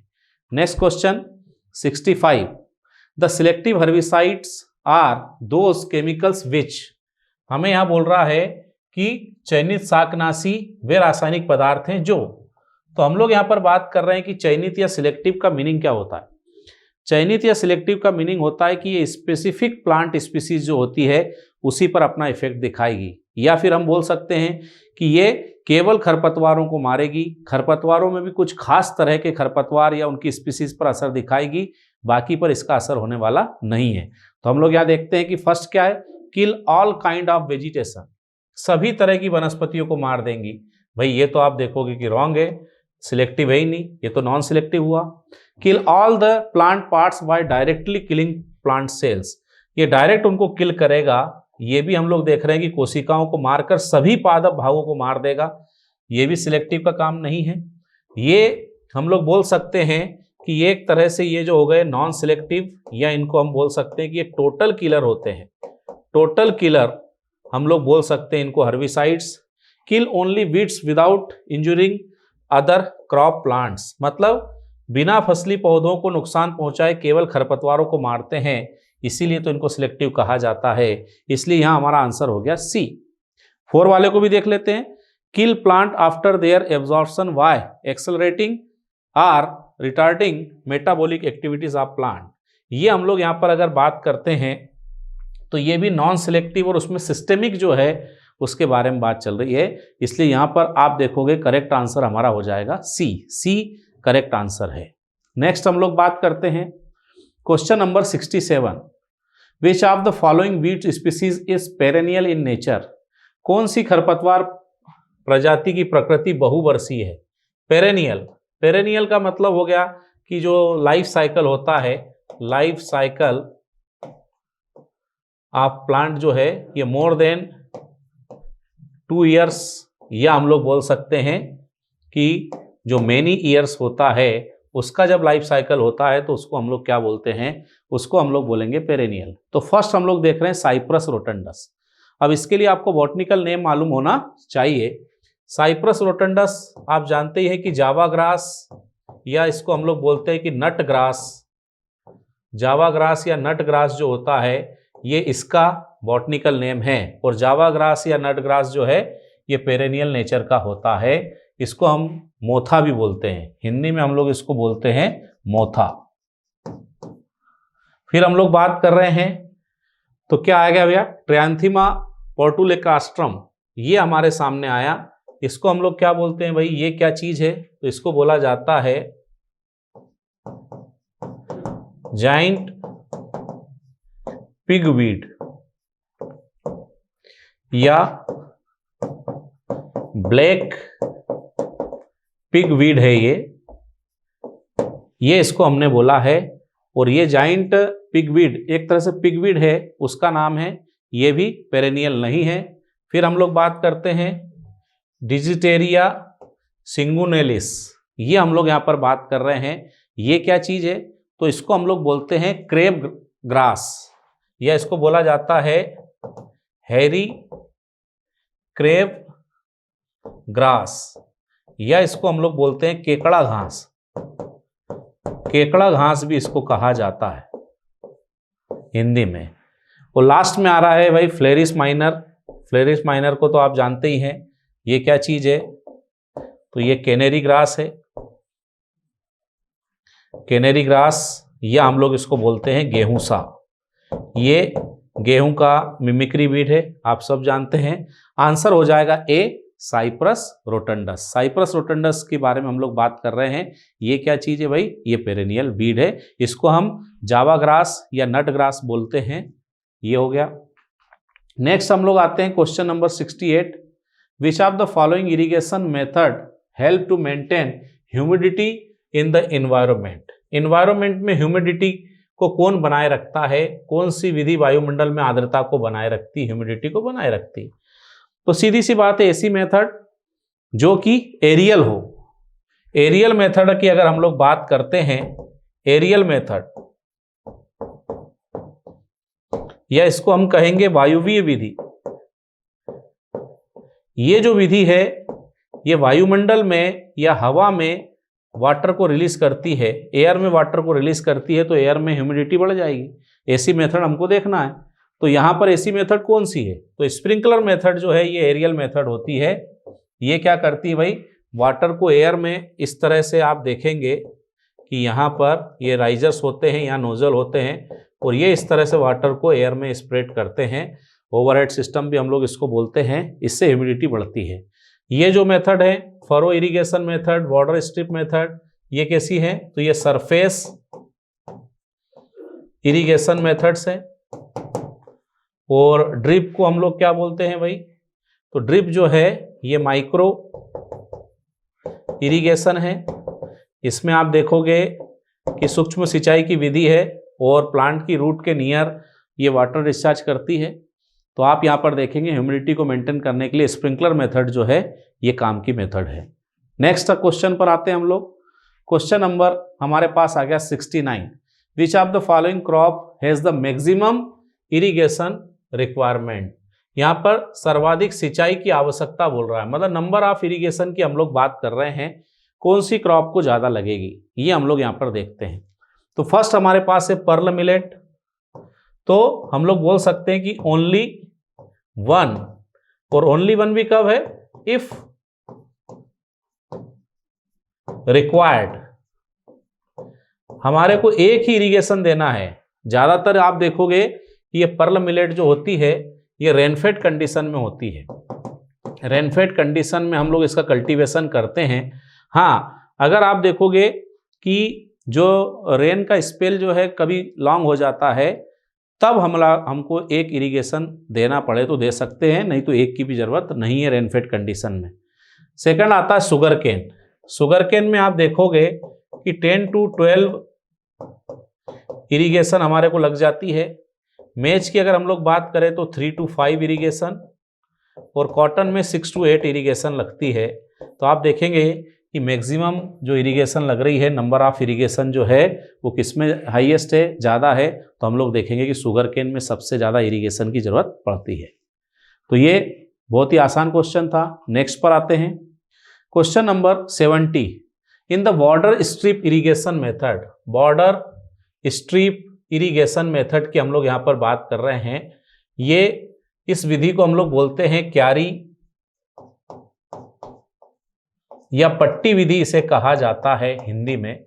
Speaker 2: Next question 65, the selective herbicides are those chemicals which, हमें यहाँ बोल रहा है कि चयनित शाकनाशी वे रासायनिक पदार्थ हैं जो, तो हम लोग यहाँ पर बात कर रहे हैं कि चयनित या सिलेक्टिव का मीनिंग क्या होता है। चयनित या सिलेक्टिव का मीनिंग होता है कि ये स्पेसिफिक प्लांट स्पीसीज जो होती है उसी पर अपना इफेक्ट दिखाएगी, या फिर हम बोल सकते हैं कि ये केवल खरपतवारों को मारेगी, खरपतवारों में भी कुछ खास तरह के खरपतवार या उनकी स्पीसीज पर असर दिखाएगी, बाकी पर इसका असर होने वाला नहीं है। तो हम लोग यहाँ देखते हैं कि फर्स्ट क्या है, kill all kind of vegetation, सभी तरह की वनस्पतियों को मार देंगी। भाई ये तो आप देखोगे कि रॉन्ग है, सिलेक्टिव है ही नहीं, ये तो नॉन सिलेक्टिव हुआ। Kill all the plant parts bye directly killing plant cells, ये डायरेक्ट उनको किल करेगा। ये भी हम लोग देख रहे हैं कि कोशिकाओं को मारकर सभी पादप भागों को मार देगा, ये भी सिलेक्टिव का काम नहीं है। ये हम लोग बोल सकते हैं कि ये एक तरह से ये जो हो गए नॉन सिलेक्टिव, या इनको हम बोल सकते हैं कि ये टोटल किलर होते हैं। टोटल किलर हम लोग बोल सकते हैं इनको herbicides. Kill only weeds without injuring other crop plants, मतलब बिना फसली पौधों को नुकसान पहुंचाए केवल खरपतवारों को मारते हैं, इसीलिए तो इनको सिलेक्टिव कहा जाता है। इसलिए यहां हमारा आंसर हो गया सी। 4 वाले को भी देख लेते हैं। Kill plant after their absorption by accelerating or retarding metabolic activities of plant, ये हम लोग यहां पर अगर बात करते हैं तो ये भी नॉन सिलेक्टिव और उसमें सिस्टेमिक जो है उसके बारे में बात चल रही है, इसलिए यहां पर आप देखोगे करेक्ट आंसर हमारा हो जाएगा सी। सी करेक्ट आंसर है। नेक्स्ट हम लोग बात करते हैं question number 67, which of the following wheat species is perennial in nature, कौन सी खरपतवार प्रजाति की प्रकृति बहुवर्षीय है। पेरेनियल, पेरेनियल का मतलब हो गया कि जो लाइफ साइकिल होता है, लाइफ साइकिल ऑफ प्लांट जो है ये मोर देन 2 ईयर्स, या हम लोग बोल सकते हैं कि जो मेनी ईयर्स होता है उसका जब लाइफ साइकिल होता है तो उसको हम लोग क्या बोलते हैं, उसको हम लोग बोलेंगे पेरेनियल। तो फर्स्ट हम लोग देख रहे हैं साइप्रस रोटंडस। अब इसके लिए आपको बॉटनिकल नेम मालूम होना चाहिए। साइप्रस रोटंडस आप जानते ही हैं कि जावा ग्रास, या इसको हम लोग बोलते हैं कि नट ग्रास। जावा ग्रास या नट ग्रास जो होता है ये इसका बॉटनिकल नेम है, और जावा ग्रास या नट ग्रास जो है ये पेरेनियल नेचर का होता है। इसको हम मोथा भी बोलते हैं, हिंदी में हम लोग इसको बोलते हैं मोथा। फिर हम लोग बात कर रहे हैं तो क्या आ गया भैया, ट्रायंथिमा पोर्टुलेकास्ट्रम, ये हमारे सामने आया। इसको हम लोग क्या बोलते हैं भाई, ये क्या चीज है, तो इसको बोला जाता है जाइंट पिगवीड या ब्लैक पिगवीड है ये इसको हमने बोला है। और ये जाइंट पिगवीड एक तरह से पिगवीड है, उसका नाम है, ये भी पेरेनियल नहीं है। फिर हम लोग बात करते हैं डिजिटेरिया सिंगुनेलिस, ये हम लोग यहाँ पर बात कर रहे हैं। ये क्या चीज़ है, तो इसको हम लोग बोलते हैं क्रेब ग्रास, या इसको बोला जाता है हैरी क्रेब ग्रास, या इसको हम लोग बोलते हैं केकड़ा घास। केकड़ा घास भी इसको कहा जाता है हिंदी में। और लास्ट में आ रहा है भाई फ्लेरिस माइनर। फ्लेरिस माइनर को तो आप जानते ही हैं, ये क्या चीज है, तो ये कैनेरी ग्रास है। कैनेरी ग्रास, या हम लोग इसको बोलते हैं गेहूं सा। ये गेहूं का मिमिक्री वीड है, आप सब जानते हैं। आंसर हो जाएगा ए, साइप्रस रोटंडस। साइप्रस रोटंडस के बारे में हम लोग बात कर रहे हैं। ये क्या चीज़ है भाई, ये पेरेनियल वीड है, इसको हम जावा ग्रास या नट ग्रास बोलते हैं। ये हो गया। नेक्स्ट हम लोग आते हैं question number 68, which of the following irrigation method help to maintain humidity in the environment. Environment में ह्यूमिडिटी को कौन बनाए रखता है, कौन सी विधि वायुमंडल में आर्द्रता को बनाए रखती, ह्यूमिडिटी को बनाए रखती। तो सीधी सी बात है, ऐसी मेथड जो कि एरियल हो, एरियल मेथड की अगर हम लोग बात करते हैं, एरियल मेथड या इसको हम कहेंगे वायुवीय विधि, ये जो विधि है ये वायुमंडल में या हवा में वाटर को रिलीज करती है, एयर में वाटर को रिलीज करती है, तो एयर में ह्यूमिडिटी बढ़ जाएगी। ऐसी मेथड हमको देखना है। तो यहाँ पर ऐसी मेथड कौन सी है? तो स्प्रिंकलर मेथड जो है ये एरियल मेथड होती है। ये क्या करती है भाई, वाटर को एयर में इस तरह से आप देखेंगे कि यहाँ पर ये राइजर्स होते हैं, यहाँ नोजल होते हैं, और ये इस तरह से वाटर को एयर में स्प्रेड करते हैं। ओवरहेड सिस्टम भी हम लोग इसको बोलते हैं, इससे ह्यूमिडिटी बढ़ती है। ये जो मेथड है furrow irrigation method, water strip method, ये कैसी है? तो ये सरफेस इरिगेशन मेथड्स है। और ड्रिप को हम लोग क्या बोलते हैं भाई? तो ड्रिप जो है ये माइक्रो इरिगेशन है। इसमें आप देखोगे कि सूक्ष्म सिंचाई की विधि है और प्लांट की रूट के नियर ये वाटर डिस्चार्ज करती है। तो आप यहाँ पर देखेंगे ह्यूमिडिटी को मेंटेन करने के लिए स्प्रिंकलर मेथड जो है ये काम की मेथड है। नेक्स्ट क्वेश्चन पर आते हैं हम लोग। क्वेश्चन नंबर हमारे पास आ गया 69। विच of the following crop has the maximum irrigation requirement? यहाँ पर सर्वाधिक सिंचाई की आवश्यकता बोल रहा है, मतलब नंबर ऑफ इरिगेशन की हम लोग बात कर रहे हैं। कौन सी क्रॉप को ज़्यादा लगेगी ये हम लोग यहाँ पर देखते हैं। तो फर्स्ट हमारे पास है पर्ल मिलेट। तो हम लोग बोल सकते हैं कि ओनली वन, और ओनली वन भी कब है? If required. हमारे को एक ही इरिगेशन देना है। ज़्यादातर आप देखोगे कि ये पर्ल मिलेट जो होती है ये रेनफेड कंडीशन में होती है। रेनफेड कंडीशन में हम लोग इसका कल्टीवेशन करते हैं। हाँ, अगर आप देखोगे कि जो रेन का स्पेल जो है कभी लॉन्ग हो जाता है, तब हमको एक इरिगेशन देना पड़े तो दे सकते हैं, नहीं तो एक की भी ज़रूरत नहीं है रेनफेड कंडीशन में। सेकंड आता है शुगर केन। शुगर केन में आप देखोगे कि 10 to 12 इरिगेशन हमारे को लग जाती है। मेज की अगर हम लोग बात करें तो 3 to 5 इरिगेशन, और कॉटन में 6 to 8 इरिगेशन लगती है। तो आप देखेंगे कि मैक्सिमम जो इरिगेशन लग रही है, नंबर ऑफ इरिगेशन जो है वो किस में हाईएस्ट है, ज़्यादा है? तो हम लोग देखेंगे कि शुगर केन में सबसे ज़्यादा इरिगेशन की ज़रूरत पड़ती है। तो ये बहुत ही आसान क्वेश्चन था। नेक्स्ट पर आते हैं। Question number 70। In the border strip irrigation method, border strip irrigation method की हम लोग यहाँ पर बात कर रहे हैं। ये इस विधि को हम लोग बोलते हैं क्यारी या पट्टी विधि इसे कहा जाता है हिंदी में।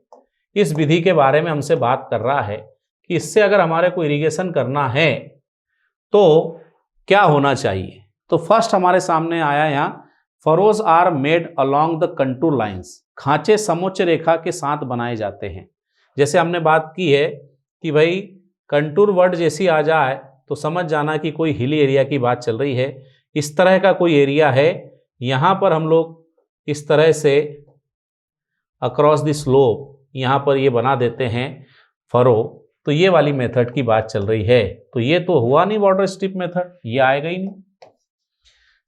Speaker 2: इस विधि के बारे में हमसे बात कर रहा है कि इससे अगर हमारे को इरिगेशन करना है तो क्या होना चाहिए। तो फर्स्ट हमारे सामने आया यहाँ, furrows are made along the contour lines. खांचे समोच्च रेखा के साथ बनाए जाते हैं। जैसे हमने बात की है कि भाई कंटूर वर्ड जैसी आ जाए तो समझ जाना कि कोई हिली एरिया की बात चल रही है। इस तरह का कोई एरिया है, यहाँ पर हम लोग इस तरह से अक्रॉस द स्लोप यहाँ पर ये बना देते हैं फरो। तो ये वाली मेथड की बात चल रही है। तो ये तो हुआ नहीं बॉर्डर स्ट्रिप मेथड, ये आएगा ही नहीं।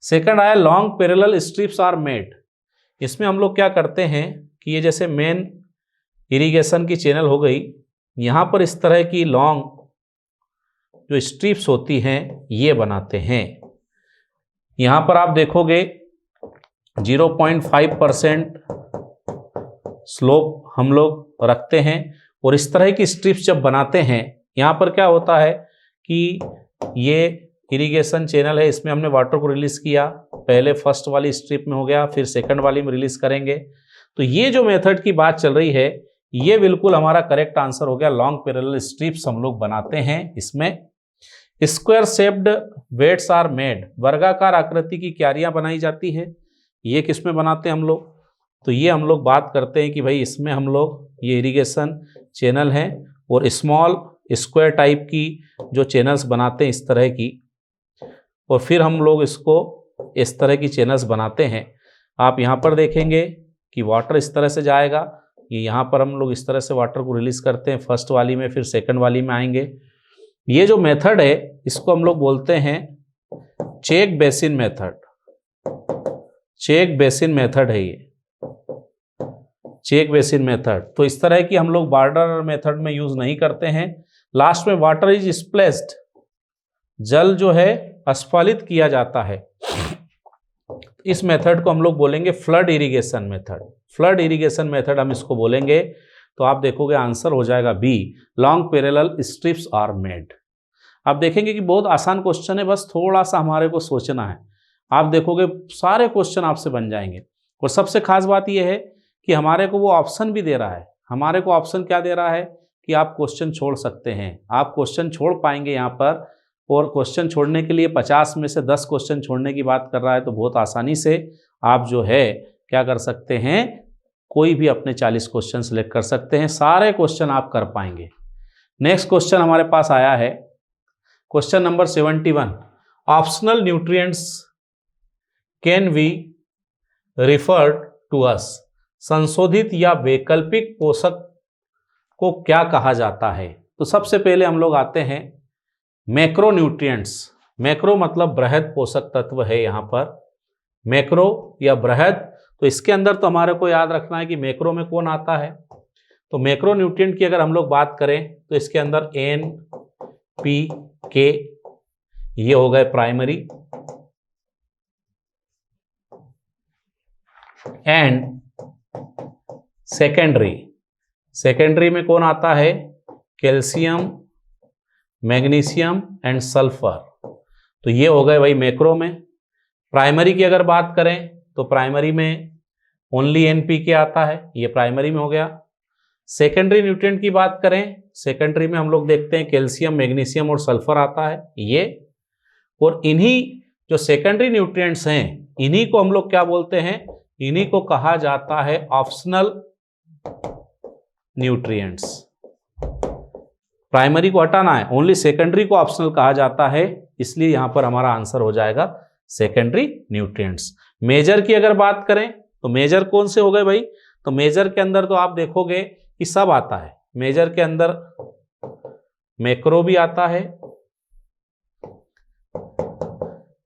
Speaker 2: सेकंड आया long parallel strips are made. इसमें हम लोग क्या करते हैं कि ये जैसे मेन इरिगेशन की चैनल हो गई, यहाँ पर इस तरह की लॉन्ग जो स्ट्रिप्स होती हैं ये बनाते हैं। यहाँ पर आप देखोगे 0.5% स्लोप हम लोग रखते हैं, और इस तरह की स्ट्रिप्स जब बनाते हैं, यहाँ पर क्या होता है कि ये इरिगेशन चैनल है, इसमें हमने वाटर को रिलीज़ किया, पहले फर्स्ट वाली स्ट्रिप में हो गया, फिर सेकंड वाली में रिलीज़ करेंगे। तो ये जो मेथड की बात चल रही है ये बिल्कुल हमारा करेक्ट आंसर हो गया। लॉन्ग पैरेलल स्ट्रिप्स हम लोग बनाते हैं इसमें। Square shaped beds are made. वर्गाकार आकृति की क्यारियाँ बनाई जाती है। ये किस में बनाते हैं हम लोग? तो ये हम लोग बात करते हैं कि भाई इसमें हम लोग ये इरिगेशन चैनल हैं और स्मॉल स्क्वायर टाइप की जो चैनल्स बनाते हैं इस तरह की, और फिर हम लोग इसको इस तरह की चैनल्स बनाते हैं। आप यहाँ पर देखेंगे कि वाटर इस तरह से जाएगा, ये यहाँ पर हम लोग इस तरह से वाटर को रिलीज़ करते हैं फर्स्ट वाली में, फिर सेकंड वाली में आएंगे। ये जो मेथड है इसको हम लोग बोलते हैं check basin method. Check basin method है ये। Check basin method. तो इस तरह की हम लोग बॉर्डर मेथड में यूज नहीं करते हैं। लास्ट में वाटर इज स्प्लेस्ड, जल जो है अस्फालित किया जाता है, इस मेथड को हम लोग बोलेंगे flood irrigation method. Flood irrigation method हम इसको बोलेंगे। तो आप देखोगे आंसर हो जाएगा B, long parallel strips are made. आप देखेंगे कि बहुत आसान क्वेश्चन है, बस थोड़ा सा हमारे को सोचना है। आप देखोगे सारे क्वेश्चन आपसे बन जाएंगे। और सबसे खास बात यह है कि हमारे को वो ऑप्शन भी दे रहा है। हमारे को ऑप्शन क्या दे रहा है कि आप क्वेश्चन छोड़ सकते हैं। आप क्वेश्चन छोड़ पाएंगे यहाँ पर, और क्वेश्चन छोड़ने के लिए 50 में से 10 क्वेश्चन छोड़ने की बात कर रहा है। तो बहुत आसानी से आप जो है क्या कर सकते हैं, कोई भी अपने 40 क्वेश्चन सिलेक्ट कर सकते हैं, सारे क्वेश्चन आप कर पाएंगे। नेक्स्ट क्वेश्चन हमारे पास आया है question number 71, optional nutrients can be referred to as. संशोधित या वैकल्पिक पोषक को क्या कहा जाता है? तो सबसे पहले हम लोग आते हैं मैक्रोन्यूट्रिएंट्स। मैक्रो मतलब बृहद पोषक तत्व है यहाँ पर, मैक्रो या बृहद। तो इसके अंदर तो हमारे को याद रखना है कि मैक्रो में कौन आता है। तो मैक्रोन्यूट्रिएंट की अगर हम लोग बात करें तो इसके अंदर एन, पी, के, ये हो गए प्राइमरी, एंड सेकेंडरी। सेकेंडरी में कौन आता है? Calcium, magnesium and sulphur. तो ये हो गए भाई मैक्रो में। प्राइमरी की अगर बात करें तो प्राइमरी में ओनली एनपीके आता है, ये प्राइमरी में हो गया। सेकेंडरी न्यूट्रिएंट की बात करें, सेकेंडरी में हम लोग देखते हैं कैल्शियम, मैग्नीशियम और सल्फर आता है ये। और इन्हीं जो सेकेंडरी न्यूट्रिएंट्स हैं, इन्हीं को हम लोग क्या बोलते हैं? इन्हीं को कहा जाता है ऑप्शनल न्यूट्रिएंट्स। प्राइमरी को हटाना है, ओनली सेकेंडरी को ऑप्शनल कहा जाता है, इसलिए यहां पर हमारा आंसर हो जाएगा सेकेंडरी न्यूट्रिएंट्स। मेजर की अगर बात करें तो मेजर कौन से हो गए भाई? तो मेजर के अंदर तो आप देखोगे कि सब आता है। मेजर के अंदर मैक्रो भी आता है,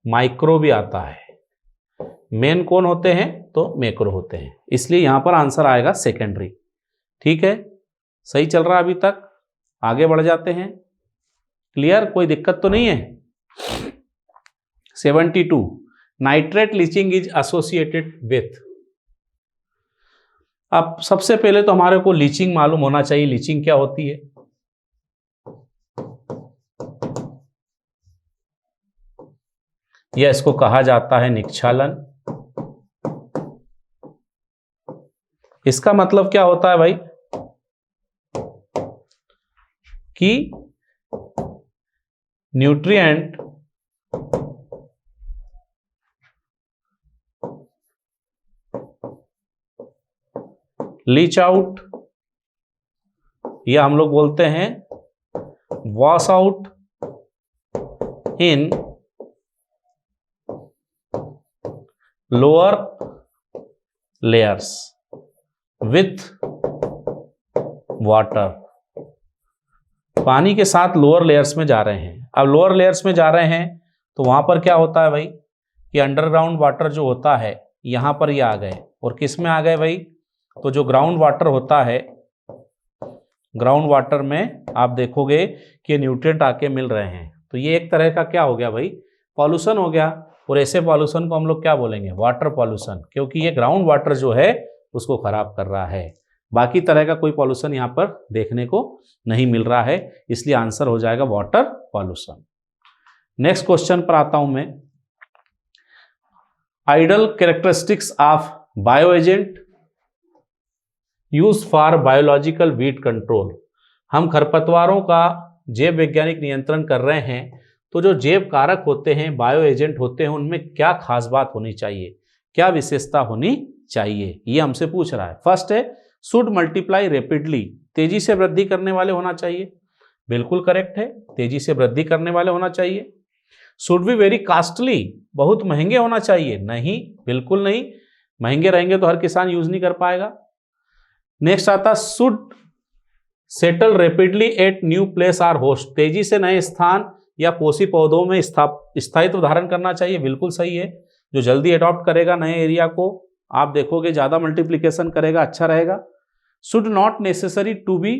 Speaker 2: माइक्रो भी आता है। मेन कौन होते हैं? तो मैक्रो होते हैं, इसलिए यहां पर आंसर आएगा सेकेंडरी। ठीक है, सही चल रहा है अभी तक, आगे बढ़ जाते हैं। क्लियर, कोई दिक्कत तो नहीं है? 72, nitrate leaching is associated with. अब सबसे पहले तो हमारे को लीचिंग मालूम होना चाहिए। लीचिंग क्या होती है? या इसको कहा जाता है निक्षालन। इसका मतलब क्या होता है भाई कि न्यूट्रिएंट लीच आउट, या हम लोग बोलते हैं wash out in lower layers with water. पानी के साथ लोअर लेयर्स में जा रहे हैं। अब लोअर लेयर्स में जा रहे हैं तो वहां पर क्या होता है भाई कि अंडरग्राउंड वाटर जो होता है यहां पर ये आ गए। और किस में आ गए भाई? तो जो ग्राउंड वाटर होता है, ग्राउंड वाटर में आप देखोगे कि न्यूट्रिएंट आके मिल रहे हैं। तो ये एक तरह का क्या हो गया भाई? पॉल्यूशन हो गया। और ऐसे पॉल्यूशन को हम लोग क्या बोलेंगे? वाटर पॉल्यूशन, क्योंकि ये ग्राउंड वाटर जो है उसको खराब कर रहा है। बाकी तरह का कोई पॉल्यूशन यहाँ पर देखने को नहीं मिल रहा है, इसलिए आंसर हो जाएगा वाटर पॉल्यूशन। नेक्स्ट क्वेश्चन पर आता हूं मैं। Ideal characteristics of bio agent use for biological weed control. हम खरपतवारों का जैव वैज्ञानिक नियंत्रण कर रहे हैं, तो जो जैव कारक होते हैं, बायो एजेंट होते हैं, उनमें क्या खास बात होनी चाहिए, क्या विशेषता होनी चाहिए, ये हमसे पूछ रहा है। फर्स्ट है शुड मल्टीप्लाई रेपिडली, तेजी से वृद्धि करने वाले होना चाहिए। बिल्कुल करेक्ट है, तेजी से वृद्धि करने वाले होना चाहिए। शुड बी वेरी कॉस्टली, बहुत महंगे होना चाहिए। नहीं, बिल्कुल नहीं, महंगे रहेंगे तो हर किसान यूज नहीं कर पाएगा। नेक्स्ट आता should settle rapidly at new place or host, तेजी से नए स्थान या पोषी पौधों में स्थायित्व धारण करना चाहिए। बिल्कुल सही है, जो जल्दी अडॉप्ट करेगा नए एरिया को, आप देखोगे ज़्यादा मल्टीप्लिकेशन करेगा, अच्छा रहेगा। Should not necessary to be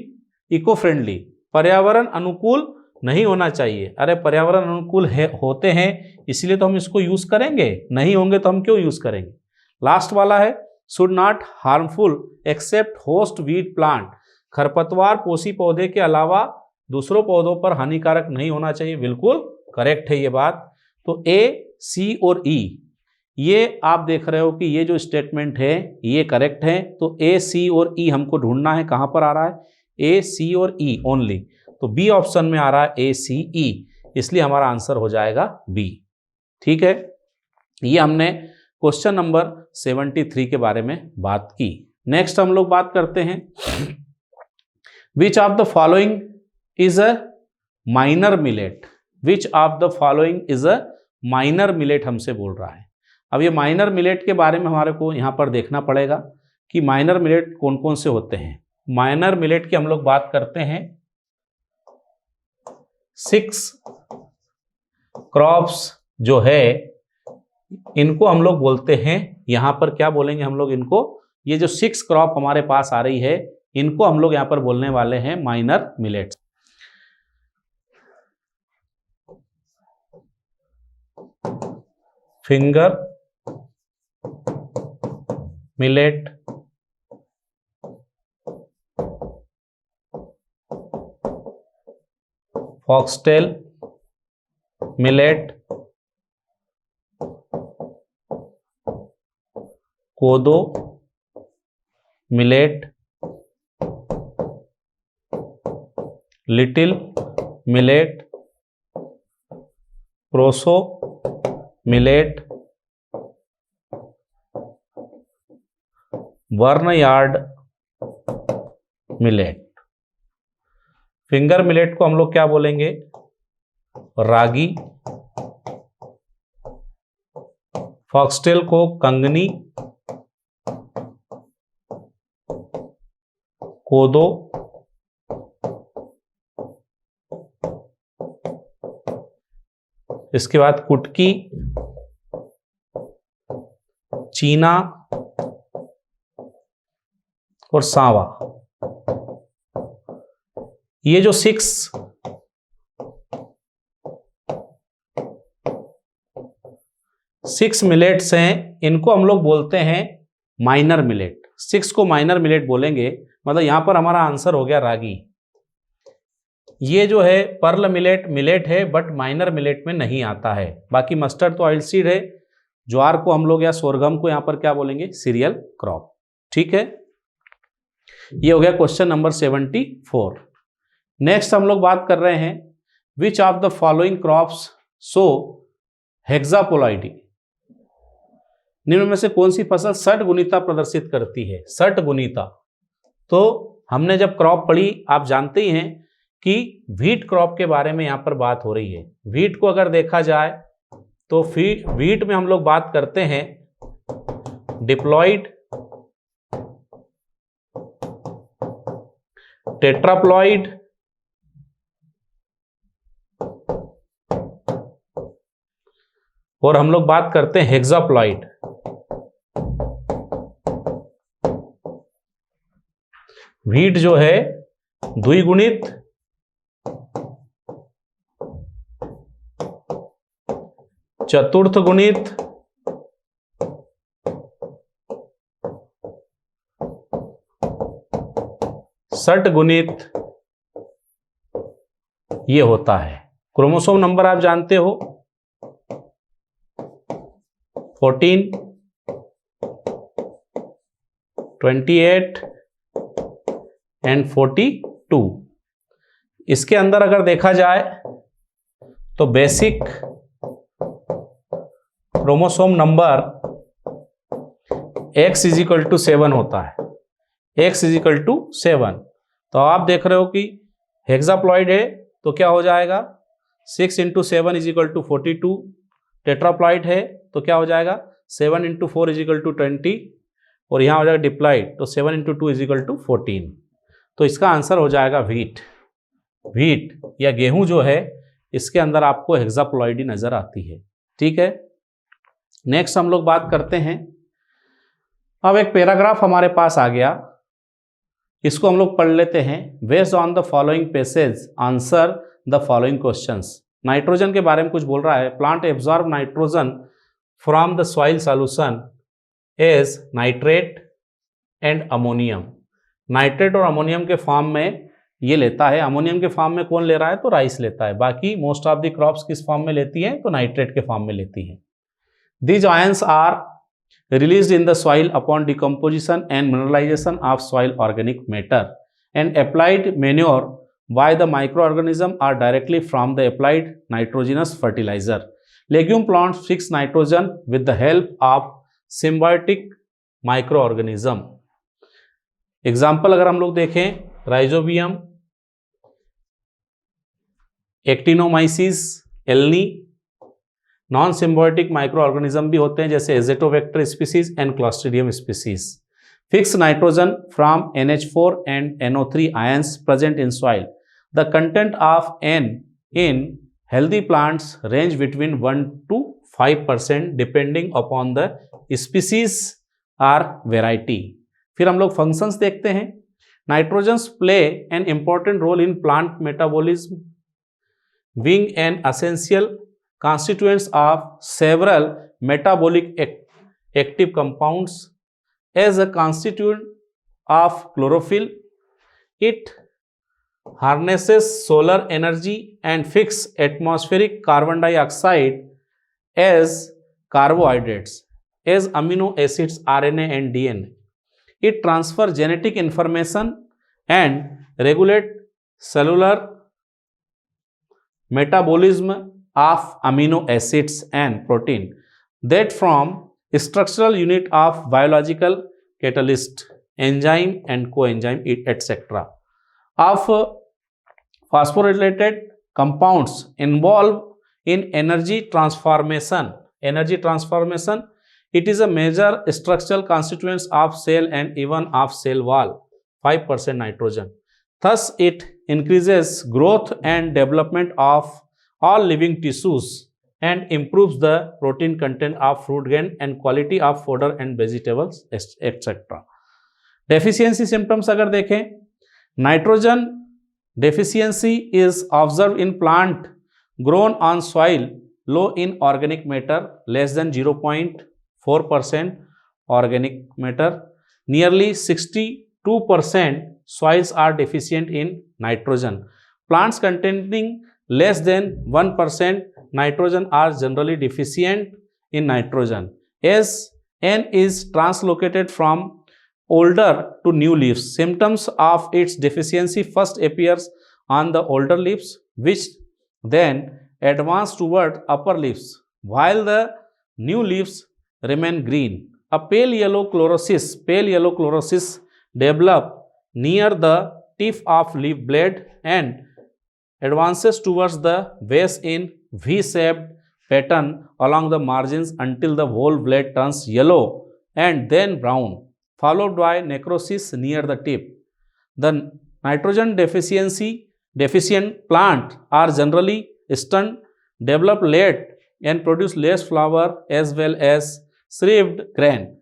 Speaker 2: eco friendly, पर्यावरण अनुकूल नहीं होना चाहिए। अरे पर्यावरण अनुकूल होते हैं इसलिए तो हम इसको यूज करेंगे, नहीं होंगे तो हम क्यों यूज करेंगे। लास्ट वाला है should not harmful except host weed plant, खरपतवार पोषी पौधे के अलावा दूसरों पौधों पर हानिकारक नहीं होना चाहिए। बिल्कुल करेक्ट है ये बात। तो ए, सी और ई, ये आप देख रहे हो कि ये जो स्टेटमेंट है ये करेक्ट है। तो ए, सी और ई हमको ढूंढना है, कहां पर आ रहा है, ए, सी और ई ओनली। तो बी ऑप्शन में आ रहा है ए, सी, ई, इसलिए हमारा आंसर हो जाएगा बी। ठीक है, ये हमने क्वेश्चन नंबर 73 के बारे में बात की। नेक्स्ट हम लोग बात करते हैं which of the following is a minor millet. Which of the following is a minor millet हमसे बोल रहा है। अब ये माइनर मिलेट के बारे में हमारे को यहाँ पर देखना पड़ेगा कि माइनर मिलेट कौन कौन से होते हैं। माइनर मिलेट की हम लोग बात करते हैं 6 क्रॉप्स जो है इनको हम लोग बोलते हैं, यहां पर क्या बोलेंगे हम लोग इनको, ये जो 6 क्रॉप हमारे पास आ रही है इनको हम लोग यहां पर बोलने वाले हैं minor millets. Finger millet, foxtail millet, kodo millet, little millet, proso millet, barnyard millet. Finger millet को हम लोग क्या बोलेंगे, रागी, फॉक्सटेल को कंगनी, कोदो, इसके बाद कुटकी, चीना और सांवा। ये जो 6 मिलेट्स हैं इनको हम लोग बोलते हैं माइनर मिलेट। 6 को माइनर मिलेट बोलेंगे, मतलब यहां पर हमारा आंसर हो गया रागी। ये जो है पर्ल मिलेट मिलेट है बट माइनर मिलेट में नहीं आता है। बाकी मस्टर्ड तो ऑयल सीड है, ज्वार को हम लोग या सोरगम को यहां पर क्या बोलेंगे, सीरियल क्रॉप। ठीक है, ये हो गया क्वेश्चन नंबर 74। नेक्स्ट हम लोग बात कर रहे हैं which of the following crops so hexaploidy, निम्न में से कौन सी फसल षटगुणिता प्रदर्शित करती है। षटगुणिता, तो हमने जब क्रॉप पढ़ी आप जानते ही हैं कि व्हीट क्रॉप के बारे में यहां पर बात हो रही है। व्हीट को अगर देखा जाए तो व्हीट में हम लोग बात करते हैं डिप्लॉइड, टेट्राप्लॉइड, और हम लोग बात करते हैं हेक्साप्लॉइड। व्हीट जो है द्विगुणित, चतुर्थ गुणित, षट गुणित ये होता है। क्रोमोसोम नंबर आप जानते हो 14, 28 एंड 42। इसके अंदर अगर देखा जाए तो बेसिक क्रोमोसोम नंबर x = 7 होता है, x = 7। तो आप देख रहे हो कि हेक्साप्लॉइड है तो क्या हो जाएगा 6 × 7 = 42, टेट्राप्लॉइड है तो क्या हो जाएगा 7 × 4 = 20, और यहाँ हो जाएगा डिप्लॉइड तो 7 × 2 = 14। तो इसका आंसर हो जाएगा व्हीट। व्हीट या गेहूं जो है इसके अंदर आपको हेक्साप्लॉइडी नजर आती है। ठीक है, नेक्स्ट हम लोग बात करते हैं अब एक पैराग्राफ हमारे पास आ गया, इसको हम लोग पढ़ लेते हैं। Based on the following passage answer the following questions. Nitrogen के बारे में कुछ बोल रहा है। Plant absorb nitrogen from the soil solution as nitrate and ammonium. Nitrate और अमोनियम के फॉर्म में ये लेता है। अमोनियम के फॉर्म में कौन ले रहा है? तो राइस लेता है। बाकी मोस्ट ऑफ द क्रॉप्स किस फॉर्म में लेती है? तो नाइट्रेट के फॉर्म में लेती है। These ions are released in the soil upon decomposition and mineralization of soil organic matter, and applied manure by the microorganism are directly from the applied nitrogenous fertilizer. Legume plants fix nitrogen with the help of symbiotic microorganism. Example अगर हम लोग देखें, rhizobium, actinomyces alni, non symbiotic micro organism भी होते हैं जैसे azotobacter species and clostridium species. Fix nitrogen from NH4 and NO3 ions present in soil. The content of N in healthy plants range between 1 to 5% depending upon the species or variety. फिर हम लोग functions देखते हैं। Nitrogens play an important role in plant metabolism, being an essential constituents of several metabolic active compounds. As a constituent of chlorophyll, it harnesses solar energy and fixes atmospheric carbon dioxide as carbohydrates, as amino acids RNA and DNA. It transfers genetic information and regulates cellular metabolism of amino acids and protein that form structural unit of biological catalyst, enzyme and coenzyme etc. of phosphorylated compounds involved in energy transformation. It is a major structural constituent of cell and even of cell wall. 5% nitrogen. Thus it increases growth and development of all living tissues and improves the protein content of fruit grain and quality of fodder and vegetables etc. Deficiency symptoms अगर देखें, nitrogen deficiency is observed in plant grown on soil low in organic matter, less than 0.4% organic matter. Nearly 62% soils are deficient in nitrogen. Plants containing less than 1% nitrogen are generally deficient in nitrogen. As N is translocated from older to new leaves, symptoms of its deficiency first appears on the older leaves, which then advance toward upper leaves, while the new leaves remain green. A pale yellow chlorosis develop near the tip of leaf blade and advances towards the base in V-shaped pattern along the margins until the whole blade turns yellow and then brown, followed by necrosis near the tip. The nitrogen deficient plant are generally stunned, develop late and produce less flower as well as shrived grain.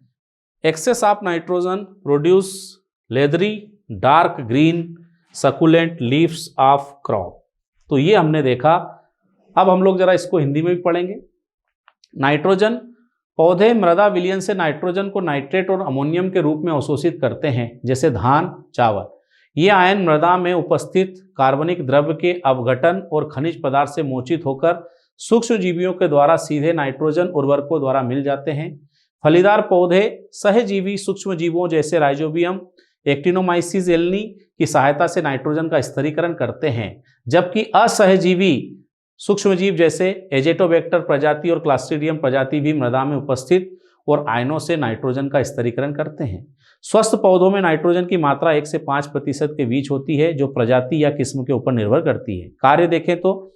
Speaker 2: Excess of nitrogen produce leathery dark green succulent leaves of crop. तो ये हमने देखा। अब हम लोग जरा इसको हिंदी में भी पढ़ेंगे। नाइट्रोजन पौधे मृदा विलयन से नाइट्रोजन को नाइट्रेट और अमोनियम के रूप में अवशोषित करते हैं, जैसे धान, चावल। ये आयन मृदा में उपस्थित कार्बनिक द्रव्य के अवघटन और खनिज पदार्थ से मोचित होकर सूक्ष्म जीवियों के द्वारा सीधे नाइट्रोजन उर्वरकों द्वारा मिल जाते हैं। फलीदार पौधे सहजीवी सूक्ष्म जीवों जैसे राइजोबियम, एक्टिनोमाइसिस एल्नी की सहायता से नाइट्रोजन का स्थिरीकरण करते हैं, जबकि असहजीवी सूक्ष्मजीव जैसे एजेटोबैक्टर प्रजाति और क्लॉस्ट्रिडियम प्रजाति भी मृदा में उपस्थित और आयनों से नाइट्रोजन का स्थिरीकरण करते हैं। स्वस्थ पौधों में नाइट्रोजन की मात्रा 1 से 5% के बीच होती है, जो प्रजाति या किस्म के ऊपर निर्भर करती है। कार्य देखें तो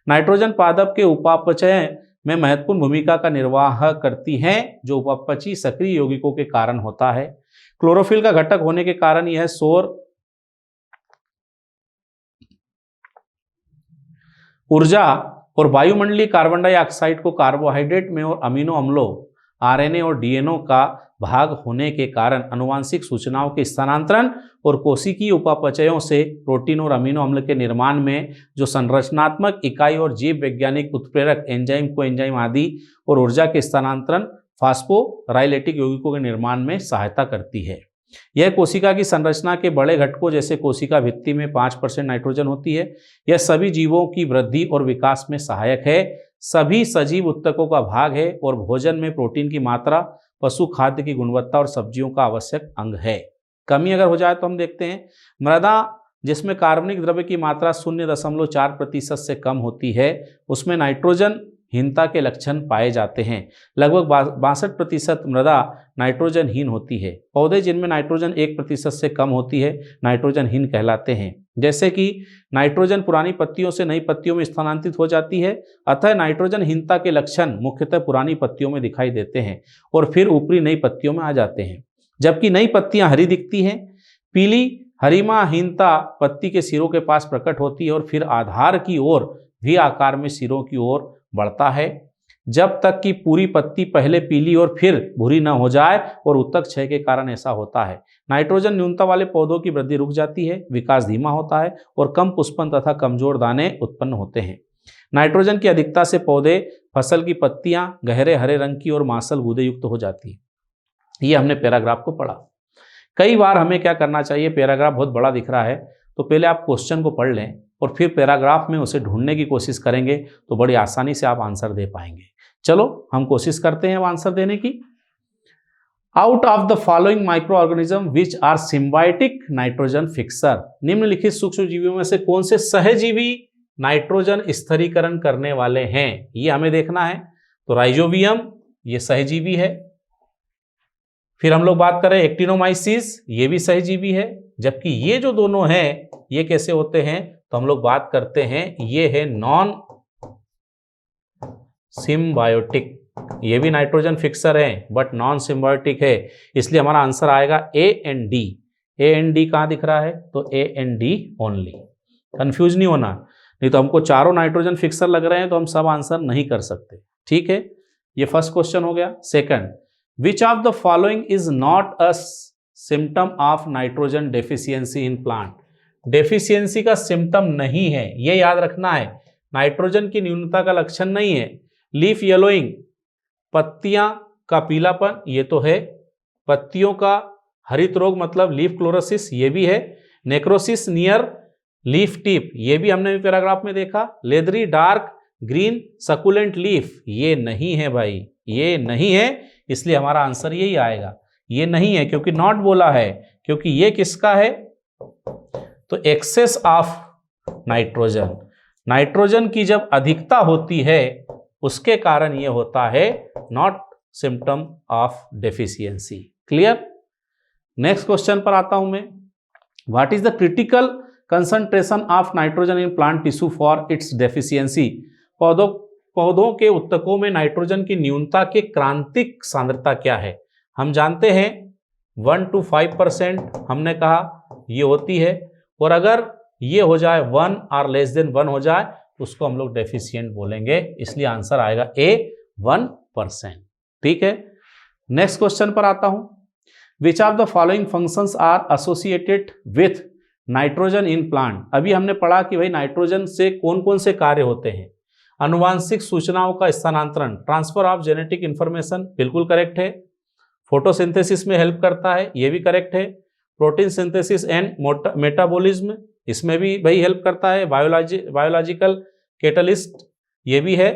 Speaker 2: नाइट्रोजन पादप के उपापचय में महत्वपूर्ण भूमिका का निर्वाह करती हैं, जो उपापचयी सक्रिय यौगिकों के कारण होता है। क्लोरोफिल का घटक होने के कारण यह सौर ऊर्जा और वायुमंडलीय कार्बन डाइऑक्साइड को कार्बोहाइड्रेट में और अमीनो अम्लों आरएनए और डीएनए का भाग होने के कारण अनुवांशिक सूचनाओं के स्थानांतरण और कोशिकीय उपापचयों से प्रोटीन और अमीनो अम्ल के निर्माण में जो संरचनात्मक इकाई और जीव वैज्ञानिक उत्प्रेरक एंजाइम कोएंजाइम आदि और ऊर्जा के स्थानांतरण फास्फोराइलेटिक यौगिकों के निर्माण में सहायता करती है। यह कोशिका की संरचना के बड़े घटकों जैसे कोशिका भित्ति में 5% नाइट्रोजन होती है। यह सभी जीवों की वृद्धि और विकास में सहायक है, सभी सजीव उत्तकों का भाग है और भोजन में प्रोटीन की मात्रा, पशु खाद्य की गुणवत्ता और सब्जियों का आवश्यक अंग है। कमी अगर हो जाए तो हम देखते हैं मृदा जिसमें कार्बनिक द्रव्य की मात्रा 0.4% से कम होती है उसमें नाइट्रोजन हीनता के लक्षण पाए जाते हैं। लगभग 62% मृदा नाइट्रोजनहीन होती है। पौधे जिनमें नाइट्रोजन 1% से कम होती है नाइट्रोजनहीन कहलाते हैं। जैसे कि नाइट्रोजन पुरानी पत्तियों से नई पत्तियों में स्थानांतरित हो जाती है, अतः नाइट्रोजनहीनता के लक्षण मुख्यतः पुरानी पत्तियों में दिखाई देते हैं और फिर ऊपरी नई पत्तियों में आ जाते हैं। जबकि नई पत्तियां हरी दिखती हैं। पीली हरिमाहीनता पत्ती के सिरों के पास प्रकट होती है और फिर आधार की ओर भी आकार में सिरों की ओर बढ़ता है, जब तक कि पूरी पत्ती पहले पीली और फिर भूरी न हो जाए और उत्तक क्षय के कारण ऐसा होता है। नाइट्रोजन न्यूनता वाले पौधों की वृद्धि रुक जाती है, विकास धीमा होता है और कम पुष्पन तथा कमजोर दाने उत्पन्न होते हैं। नाइट्रोजन की अधिकता से पौधे फसल की पत्तियां गहरे हरे रंग की और मांसल गूदे युक्त हो जाती है। ये हमने पैराग्राफ को पढ़ा। कई बार हमें क्या करना चाहिए, पैराग्राफ बहुत बड़ा दिख रहा है तो पहले आप क्वेश्चन को पढ़ लें और फिर पैराग्राफ में उसे ढूंढने की कोशिश करेंगे तो बड़ी आसानी से आप आंसर दे पाएंगे। चलो हम कोशिश करते हैं आंसर देने की। Out of the following micro organism which are symbiotic nitrogen fixer, निम्नलिखित सूक्ष्म जीवियों में से कौन से सहजीवी नाइट्रोजन स्थिरीकरण करने वाले हैं, ये हमें देखना है। तो राइजोबियम ये सहजीवी है। फिर हम लोग बात करें एक्टिनोमाइसिस, ये भी सहजीवी है। जबकि ये जो दोनों हैं ये कैसे होते हैं, तो हम लोग बात करते हैं ये है नॉन सिम्बायोटिक। ये भी नाइट्रोजन फिक्सर है बट नॉन सिम्बायोटिक है, इसलिए हमारा आंसर आएगा A and D. A and D कहां दिख रहा है, तो A and D only. Confuse नहीं होना, नहीं तो हमको चारों नाइट्रोजन फिक्सर लग रहे हैं तो हम सब आंसर नहीं कर सकते। ठीक है, ये फर्स्ट क्वेश्चन हो गया। Second, which of the following is not a symptom of nitrogen deficiency in plant. Deficiency का सिम्टम नहीं है, ये याद रखना है। नाइट्रोजन की न्यूनता का लक्षण नहीं है। लीफ येलोइंग, पत्तियां का पीलापन, ये तो है। पत्तियों का हरित रोग मतलब लीफ क्लोरोसिस, ये भी है। नेक्रोसिस नियर लीफ टिप, ये भी हमने पैराग्राफ में देखा। Leathery dark green succulent leaf, ये नहीं है भाई, ये नहीं है, इसलिए हमारा आंसर यही आएगा। ये नहीं है क्योंकि नॉट बोला है, क्योंकि ये किसका है, तो एक्सेस ऑफ नाइट्रोजन। नाइट्रोजन की जब अधिकता होती है उसके कारण ये होता है, not symptom of deficiency. Clear. Next question पर आता हूं मैं। What is the critical concentration of nitrogen in plant tissue for its deficiency. पौधों के उत्तकों में नाइट्रोजन की न्यूनता के क्रांतिक सांद्रता क्या है। हम जानते हैं 1 to 5% हमने कहा ये होती है, और अगर ये हो जाए 1 और लेस देन 1 हो जाए उसको हम लोग डेफिशिएंट बोलेंगे, इसलिए आंसर आएगा ए 1%। ठीक है, नेक्स्ट क्वेश्चन पर आता हूं। Which of the following functions are associated with nitrogen in plant. अभी हमने पढ़ा कि भाई नाइट्रोजन से कौन कौन से कार्य होते हैं। अनुवांशिक सूचनाओं का स्थानांतरण, ट्रांसफर ऑफ जेनेटिक इंफॉर्मेशन, बिल्कुल करेक्ट है। फोटोसिंथेसिस में हेल्प करता है, ये भी करेक्ट है। प्रोटीन सिंथेसिस एंड मेटाबॉलिज्म, इसमें भी भाई हेल्प करता है। बायोलॉजिकल कैटलिस्ट, ये भी है।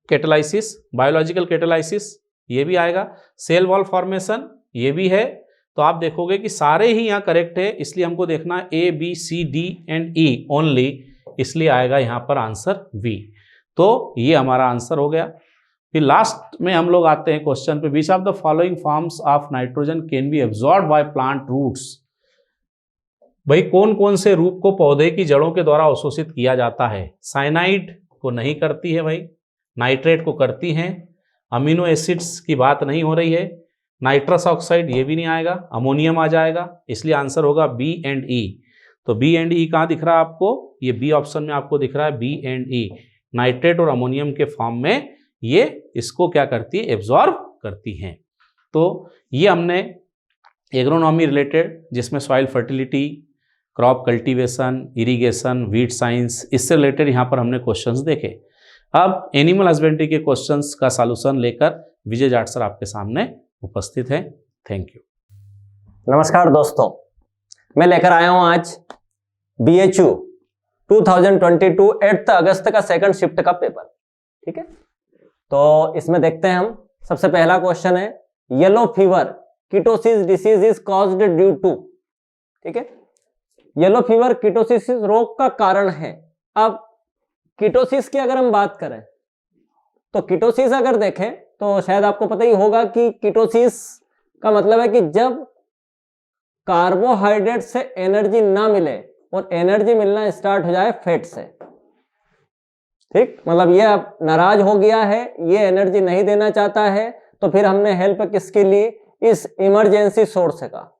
Speaker 2: कैटलाइसिस, बायोलॉजिकल कैटलाइसिस, ये भी आएगा। सेल वॉल फॉर्मेशन, ये भी है। तो आप देखोगे कि सारे ही यहाँ करेक्ट है, इसलिए हमको देखना है A B C D and E only, इसलिए आएगा यहाँ पर आंसर बी। तो ये हमारा आंसर हो गया। फिर लास्ट में हम लोग आते हैं क्वेश्चन पे। Which of the following forms of nitrogen can be absorbed by plant roots. भाई कौन कौन से रूप को पौधे की जड़ों के द्वारा अवशोषित किया जाता है। साइनाइड को नहीं करती है भाई, नाइट्रेट को करती हैं। अमीनो एसिड्स की बात नहीं हो रही है। नाइट्रस ऑक्साइड ये भी नहीं आएगा, अमोनियम आ जाएगा, इसलिए आंसर होगा बी एंड ई। तो बी एंड ई कहाँ दिख रहा है आपको, ये बी ऑप्शन में आपको दिख रहा है बी एंड ई। नाइट्रेट और अमोनियम के फॉर्म में ये इसको क्या करती है, एब्जॉर्ब करती हैं। तो ये हमने एग्रोनॉमी रिलेटेड, जिसमें soil fertility, crop cultivation, irrigation, wheat science, इससे रिलेटेड यहाँ पर हमने क्वेश्चंस देखे। अब एनिमल हस्बेंड्री के क्वेश्चंस का सॉल्यूशन लेकर विजय जाट सर आपके सामने उपस्थित हैं। Thank you.
Speaker 3: नमस्कार दोस्तों, मैं लेकर आया हूं आज BHU 2022 8 अगस्त का सेकंड शिफ्ट का पेपर। ठीक है, तो इसमें देखते हैं हम। सबसे पहला क्वेश्चन है, yellow fever ketosis disease is caused due to. ठीक है, येलो फीवर कीटोसिस रोग का कारण है। अब कीटोसिस की अगर हम बात करें तो कीटोसिस अगर देखें तो शायद आपको पता ही होगा कि कीटोसिस का मतलब है कि जब कार्बोहाइड्रेट से एनर्जी ना मिले और एनर्जी मिलना स्टार्ट हो जाए फैट से। ठीक, मतलब ये अब नाराज हो गया है, ये एनर्जी नहीं देना चाहता है, तो फिर हमने हेल्प किसके लिए, इस इमरजेंसी सोर्स का।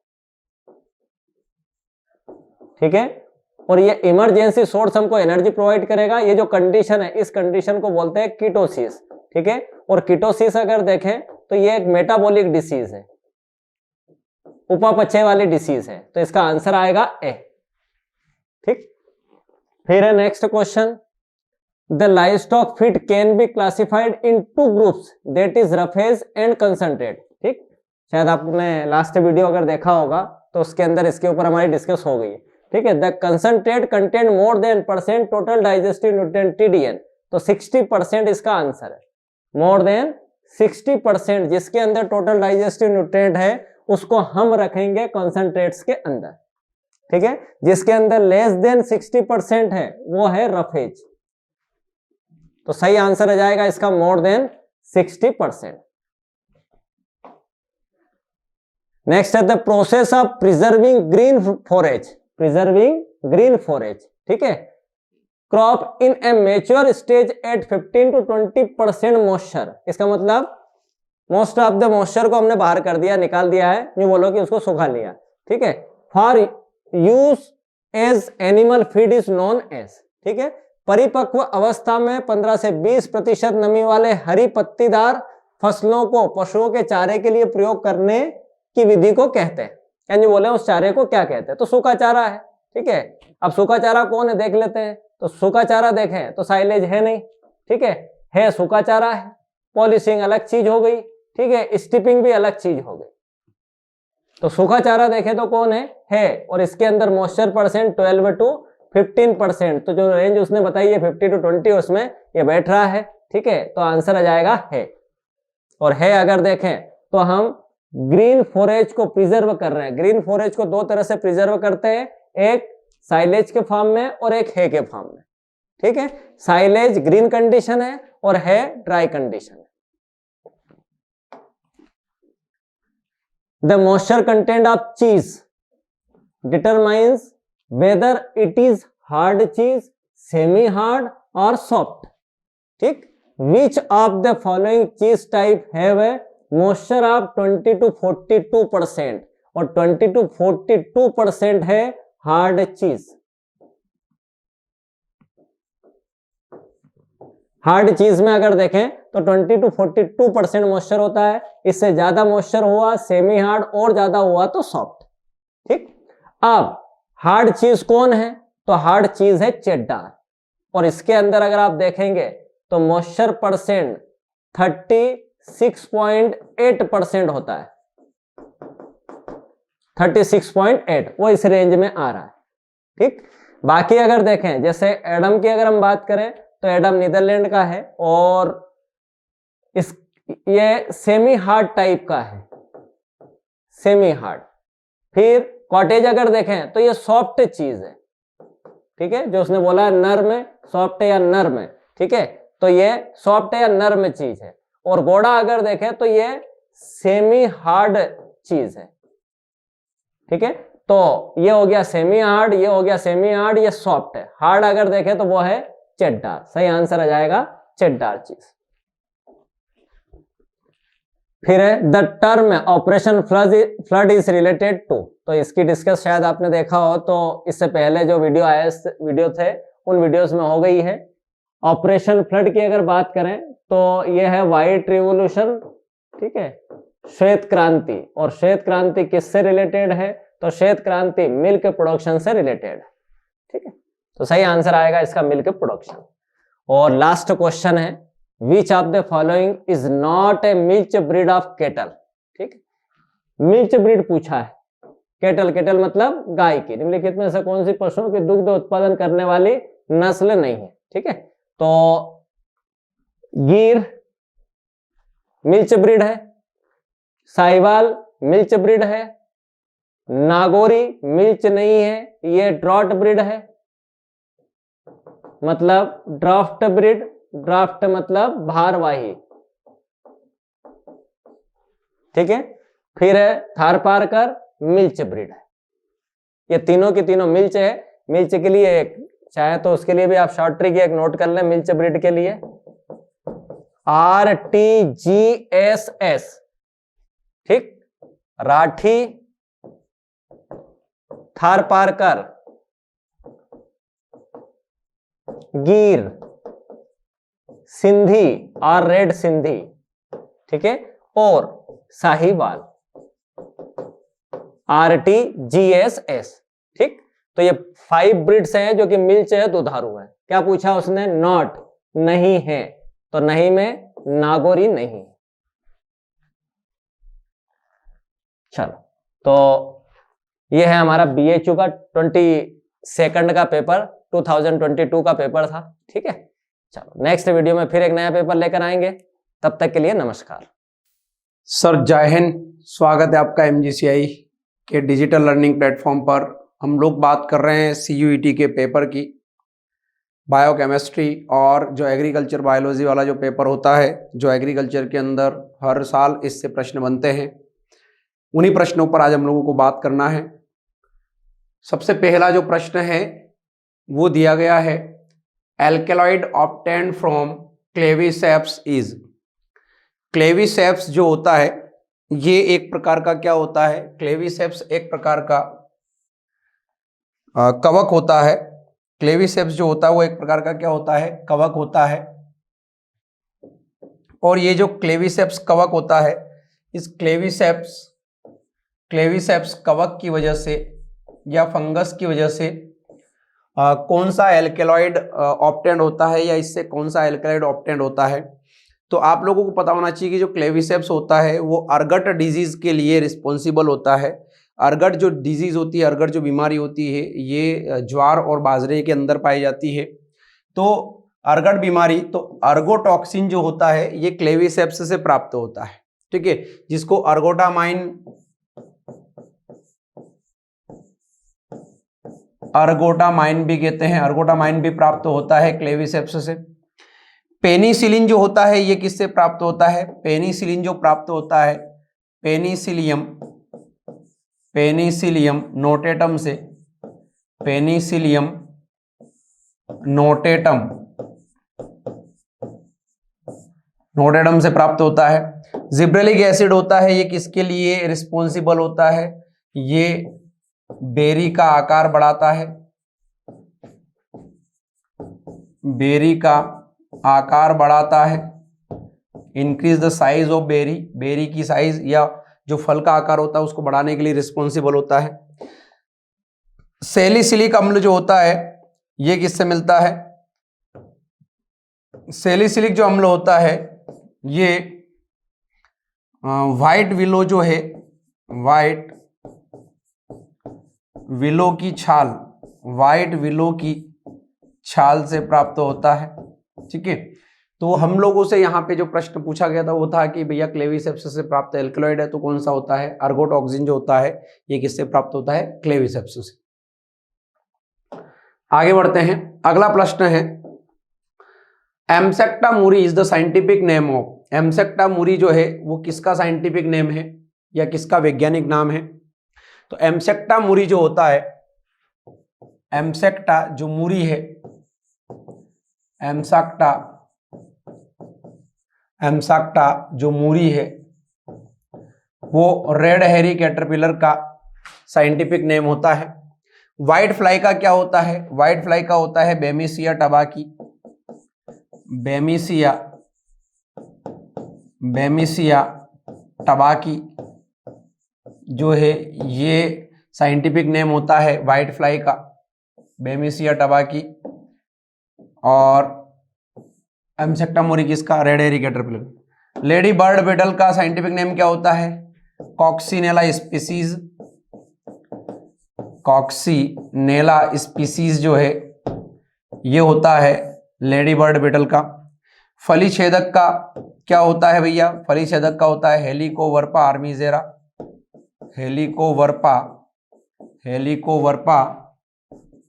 Speaker 3: ठीक है, और ये इमरजेंसी सोर्स हमको एनर्जी प्रोवाइड करेगा। ये जो कंडीशन है, इस कंडीशन को बोलते हैं कीटोसिस। ठीक है, और कीटोसिस अगर देखें तो ये एक मेटाबॉलिक डिसीज है, उपापचय वाली डिसीज है, तो इसका आंसर आएगा ए। ठीक, फिर है next question, the livestock feed can be classified in 2 groups, that is roughage and concentrate. ठीक, शायद आपने लास्ट वीडियो अगर देखा होगा तो उसके अंदर इसके ऊपर हमारी डिस्कस हो गई है। ठीक है, the concentrate content more than % total digestive nutrient TDN, तो 60% इसका आंसर है। मोर देन 60% जिसके अंदर टोटल डाइजेस्टिव न्यूट्रिएंट है उसको हम रखेंगे कंसंट्रेट्स के अंदर। ठीक है, जिसके अंदर लेस देन 60% है वो है रफेज, तो सही आंसर आ जाएगा इसका मोर देन 60%। नेक्स्ट है the process of preserving green forage, preserving green forage. ठीक है, crop in a mature stage at 15 to 20% moisture. इसका मतलब मोस्ट ऑफ द मॉइस्चर को हमने बाहर कर दिया, निकाल दिया है, यूं बोलो कि उसको सुखा लिया। ठीक है, for use as animal feed is known as. ठीक है, परिपक्व अवस्था में 15 से 20% नमी वाले हरी पत्तीदार फसलों को पशुओं के चारे के लिए प्रयोग करने की विधि को कहते हैं। यानी बोले उस चारे को क्या कहते हैं, तो सूखा चारा है। ठीक है, अब सूखा चारा कौन है देख लेते हैं। तो सूखा चारा देखें तो साइलेज है नहीं, ठीक है सूखा चारा है। पॉलिशिंग अलग चीज हो गई, ठीक है, स्टिपिंग भी अलग चीज हो गई। तो सूखा चारा देखें तो कौन है, और इसके अंदर मॉइस्चर % 12 to 15%, तो जो रेंज उसने बताई है 50 to 20 उसमें ये बैठ रहा है। ठीक है, तो आंसर आ जाएगा है। और है अगर देखें तो हम ग्रीन फॉरेज को प्रिजर्व कर रहे हैं। ग्रीन फॉरेज को 2 तरह से प्रिजर्व करते हैं, एक साइलेज के फॉर्म में और एक है के फॉर्म में। ठीक है, साइलेज ग्रीन कंडीशन है और है ड्राई कंडीशन है। द मॉइस्चर कंटेंट ऑफ चीज determines whether it is hard चीज, सेमी हार्ड और सॉफ्ट। ठीक, विच ऑफ द फॉलोइंग चीज type have a moisture of 20 to 42% और 20 to 42% है हार्ड चीज। हार्ड चीज में अगर देखें तो 20 to 42% मॉइस्चर होता है। इससे ज्यादा मॉइस्चर हुआ सेमी हार्ड और ज्यादा हुआ तो सॉफ्ट। ठीक, अब हार्ड चीज कौन है, तो हार्ड चीज है चेड्डार, और इसके अंदर अगर आप देखेंगे तो मॉइस्चर % 36.8% होता है। 36.8 वो इस रेंज में आ रहा है। ठीक, बाकी अगर देखें जैसे एडम की अगर हम बात करें तो एडम नीदरलैंड का है और ये सेमी हार्ड टाइप का है, सेमी हार्ड। फिर कॉटेज अगर देखें तो ये सॉफ्ट चीज है। ठीक है, जो उसने बोला नर्म है, सॉफ्ट है या नर्म है। ठीक है, तो ये सॉफ्ट है या नर्म चीज है। और घोड़ा अगर देखें तो ये सेमी हार्ड चीज है। ठीक है, तो ये हो गया सेमी हार्ड, ये हो गया सेमी हार्ड, ये सॉफ्ट है। हार्ड अगर देखें तो वो है चेड्डार। सही आंसर आ जाएगा चेड्डार चीज। फिर है the term operation flood is related to, तो इसकी डिस्कस शायद आपने देखा हो, तो इससे पहले जो वीडियो आए वीडियो थे उन वीडियोस में हो गई है। ऑपरेशन फ्लड की अगर बात करें तो यह है व्हाइट रिवॉल्यूशन, ठीक है, श्वेत क्रांति। और श्वेत क्रांति किससे रिलेटेड है? तो श्वेत क्रांति मिल्क प्रोडक्शन से रिलेटेड है, ठीक है। तो सही आंसर आएगा इसका मिल्क प्रोडक्शन। और लास्ट क्वेश्चन है, which of the following is not a milch breed of kettle, ठीक है। मिल्च ब्रीड पूछा है, केटल, केटल मतलब गाय की, निम्नलिखित में से कौन सी पशुओं की दुग्ध उत्पादन करने वाली नस्ल नहीं है, ठीक है। तो गिर मिल्च ब्रीड है, साहिवाल मिल्च ब्रीड है, नागौरी मिल्च नहीं है, ये ड्रॉट ब्रीड है, मतलब ड्राफ्ट ब्रीड, ड्राफ्ट मतलब भारवाही, ठीक है। फिर है थारपारकर मिल्च ब्रीड है। ये तीनों की तीनों मिल्च है। मिल्च के लिए एक चाहे तो उसके लिए भी आप शॉर्ट ट्रिक एक नोट कर लें, मिल्च ब्रीड के लिए RTGSS, ठीक, राठी, थारपारकर, गिर, सिंधी और रेड सिंधी, ठीक है, और साहिवाल RTGSS, ठीक। तो ये 5 ब्रीड्स हैं जो कि मिल्च है, दुधारू है। क्या पूछा उसने? नॉट, नहीं है, तो नहीं में नागौरी नहीं। चलो, तो ये है हमारा BHU का 22 का पेपर, 2022 का पेपर था, ठीक है। चलो, नेक्स्ट वीडियो में फिर एक नया पेपर लेकर आएंगे, तब तक के लिए नमस्कार।
Speaker 4: सर जय हिंद, स्वागत है आपका MGCI के डिजिटल लर्निंग प्लेटफॉर्म पर। हम लोग बात कर रहे हैं CUET के पेपर की, बायोकेमिस्ट्री और जो एग्रीकल्चर बायोलॉजी वाला जो पेपर होता है, जो एग्रीकल्चर के अंदर हर साल इससे प्रश्न बनते हैं, उन्हीं प्रश्नों पर आज हम लोगों को बात करना है। सबसे पहला जो प्रश्न है वो दिया गया है, alkaloid obtained from Claviceps is. Claviceps जो होता है ये एक प्रकार का क्या होता है? क्लेविसेप्स एक प्रकार का कवक होता है। क्लेविसेप्स जो होता है वो एक प्रकार का क्या होता है? कवक होता है। और ये जो क्लेविसेप्स कवक होता है, इस क्लेविसेप्स कवक की वजह से या फंगस की वजह से कौन सा एल्केलॉइड ऑब्टेन्ड होता है, या इससे कौन सा एल्केलॉइड ऑब्टेन्ड होता है। तो आप लोगों को पता होना चाहिए कि जो क्लेविसेप्स होता है वो अर्गट डिजीज के लिए रिस्पॉन्सिबल होता है। अर्गट जो डिजीज होती है, अर्गट जो बीमारी होती है, ये ज्वार और बाजरे के अंदर पाई जाती है। तो अर्गट बीमारी, तो अर्गोटॉक्सिन जो होता है ये क्लेविसेप्स से प्राप्त होता है, ठीक है, जिसको अर्गोटामाइन भी कहते हैं। अर्गोटामाइन भी प्राप्त होता है क्लेविसेप्स से। पेनिसिलिन जो होता है ये किससे प्राप्त होता है? पेनिसिलिन जो प्राप्त होता है पेनिसिलियम नोटेटम से, पेनिसिलियम नोटेटम से प्राप्त होता है। जिब्रेलिक एसिड होता है, ये किसके लिए रिस्पॉन्सिबल होता है? ये बेरी का आकार बढ़ाता है, बेरी का आकार बढ़ाता है। Increase the size of berry, berry की साइज या जो फल का आकार होता है उसको बढ़ाने के लिए रिस्पॉन्सिबल होता है। सैलिसिलिक अम्ल जो होता है ये किससे मिलता है? सैलिसिलिक जो अम्ल होता है ये व्हाइट विलो जो है, व्हाइट विलो की छाल, व्हाइट विलो की छाल से प्राप्त होता है, ठीक है। तो हम लोगों से यहाँ पे जो प्रश्न पूछा गया था वो था कि भैया क्लेविसेप्स से प्राप्त एल्केलॉइड है तो कौन सा होता है? अर्गोटॉक्सिन जो होता है ये किससे प्राप्त होता है? क्लेविसेप्स से। आगे बढ़ते हैं, अगला प्रश्न है, Amsacta moorei is the scientific name of. Amsacta moorei जो है वो किसका साइंटिफिक नेम है या किसका वैज्ञानिक नाम है? तो एम्सेक्टा मूरी जो होता है, एम्सेक्टा जो मूरी है, एम्सेक्टा जो मूरी है वो रेड हेरी कैटरपिलर का साइंटिफिक नेम होता है। व्हाइट फ्लाई का क्या होता है? व्हाइट फ्लाई का होता है बेमिसिया टबाकी। बेमिसिया बेमिसिया टबाकी जो है ये साइंटिफिक नेम होता है वाइट फ्लाई का, बेमिसिया टबाकी। और एम्सेक्टा मोरिकिस का रेड हेरी कैटरपिलर। लेडी बर्ड बीटल का साइंटिफिक नेम क्या होता है? कॉक्सिनेला स्पीसीज, कॉक्सिनेला स्पीसीज जो है ये होता है लेडी बर्ड बीटल का। फली छेदक का क्या होता है भैया? फली छेदक का होता है Helicoverpa armigera, Helicoverpa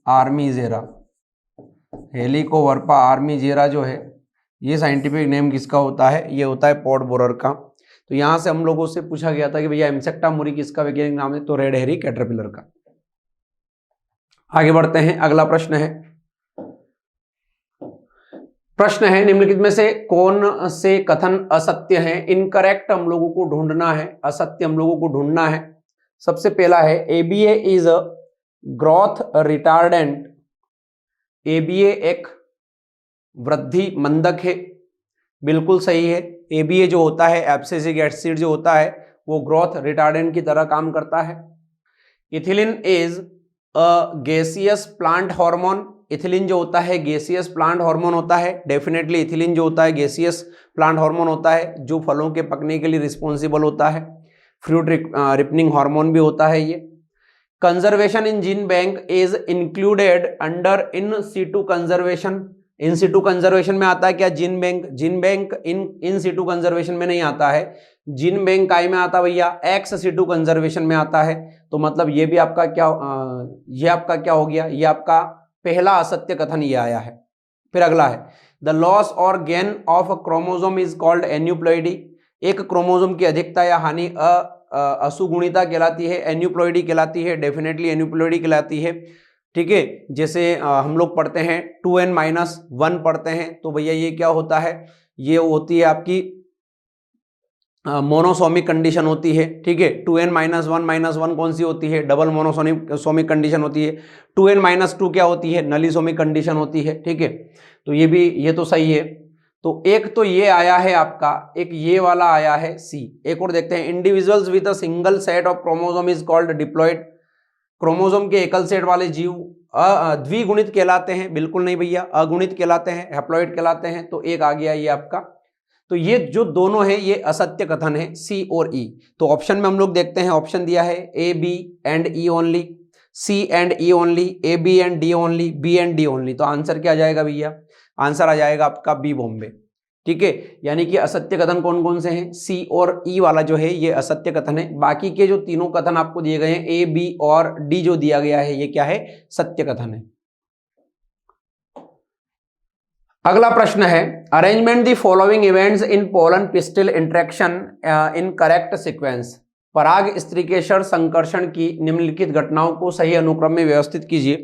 Speaker 4: armigera, Helicoverpa armigera जो है ये साइंटिफिक नेम किसका होता है? ये होता है पॉट बोरर का। तो यहां से हम लोगों से पूछा गया था कि भैया एम्सेक्टा मोरिकिस का वैज्ञानिक नाम है, तो रेड हेरी कैटरपिलर का। आगे बढ़ते हैं, अगला प्रश्न है निम्नलिखित में से कौन से कथन असत्य हैं? इनकरेक्ट हम लोगों को ढूंढना है, असत्य हम लोगों को ढूंढना है। सबसे पहला है ABA is a growth retardant, ABA एक वृद्धि मंदक है, बिल्कुल सही है। ABA जो होता है एब्सिसिक एसिड जो होता है वो ग्रोथ रिटार्डेंट की तरह काम करता है। Ethylene is a gaseous plant hormone, ethylene जो होता है गैसियस प्लांट हार्मोन होता है, डेफिनेटली इथिलीन जो होता है गैसियस प्लांट हार्मोन होता है जो फलों के पकने के लिए रिस्पॉन्सिबल होता है। फ्रूट रिपनिंग हार्मोन भी होता है ये। Conservation in gene bank is included under in situ conservation, in situ conservation में आता है क्या gene bank? Gene bank in situ conservation में नहीं आता है, जीन बैंक काय में आता भैया? एक्स सीटू कंजर्वेशन में आता है। तो मतलब ये भी आपका क्या ये आपका क्या हो गया? ये आपका पहला असत्य कथन ये आया है। फिर अगला है द लॉस और gain of a chromosome is called aneuploidy, एक क्रोमोसोम की अधिकता या हानि असुगुणिता कहलाती है, एन्यूप्लॉइडी कहलाती है, डेफिनेटली एन्यूप्लॉइडी कहलाती है। ठीक है, जैसे हम लोग पढ़ते हैं 2n-1 पढ़ते हैं, तो भैया ये क्या होता है? ये होती है आपकी मोनोसोमिक कंडीशन होती है। ठीक है, 2n-1 कौन सी होती है? डबल मोनोसोमिक कंडीशन होती है। 2n-2 क्या होती है? नलीसोमिक कंडीशन होती है। ठीक है, तो ये तो सही है। तो एक तो ये आया है आपका, एक ये वाला आया है सी। एक और देखते हैं, individuals with a single set of chromosome is called diploid, chromosome के एकल सेट वाले जीव द्विगुणित कहलाते हैं, बिल्कुल नहीं भैया, अगुणित कहलाते हैं, हैप्लॉइड कहलाते हैं। तो एक आ गया ये आपका। तो ये जो दोनों है ये असत्य कथन है, सी और ई। तो ऑप्शन में हम लोग देखते हैं, ऑप्शन दिया है A B and E only, C and E only, A B and D only, B and D only. तो आंसर क्या आ जाएगा भैया? आंसर आ जाएगा आपका बी बॉम्बे। ठीक है, यानी कि असत्य कथन कौन कौन से हैं? सी और ई वाला जो है ये असत्य कथन है। बाकी के जो तीनों कथन आपको दिए गए हैं ए बी और डी जो दिया गया है ये क्या है? सत्य कथन है। अगला प्रश्न है arrangement the following events in pollen pistil interaction in correct sequence, पराग स्त्रीकेशर संकर्षण की निम्नलिखित घटनाओं को सही अनुक्रम में व्यवस्थित कीजिए।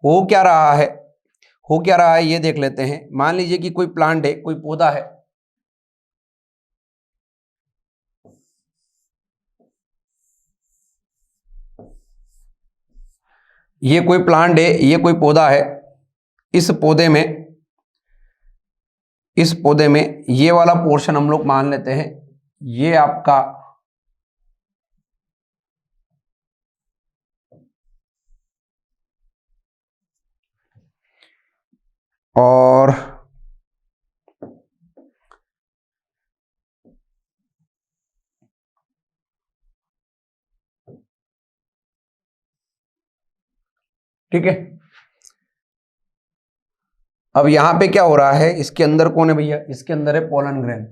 Speaker 4: हो क्या रहा है ये देख लेते हैं। मान लीजिए कि कोई प्लांट है, कोई पौधा है, ये कोई प्लांट है, ये कोई पौधा है। इस पौधे में ये वाला पोर्शन हम लोग मान लेते हैं ये आपका और ठीक है। अब यहां पे क्या हो रहा है? इसके अंदर कौन है भैया? इसके अंदर है पोलन ग्रेन।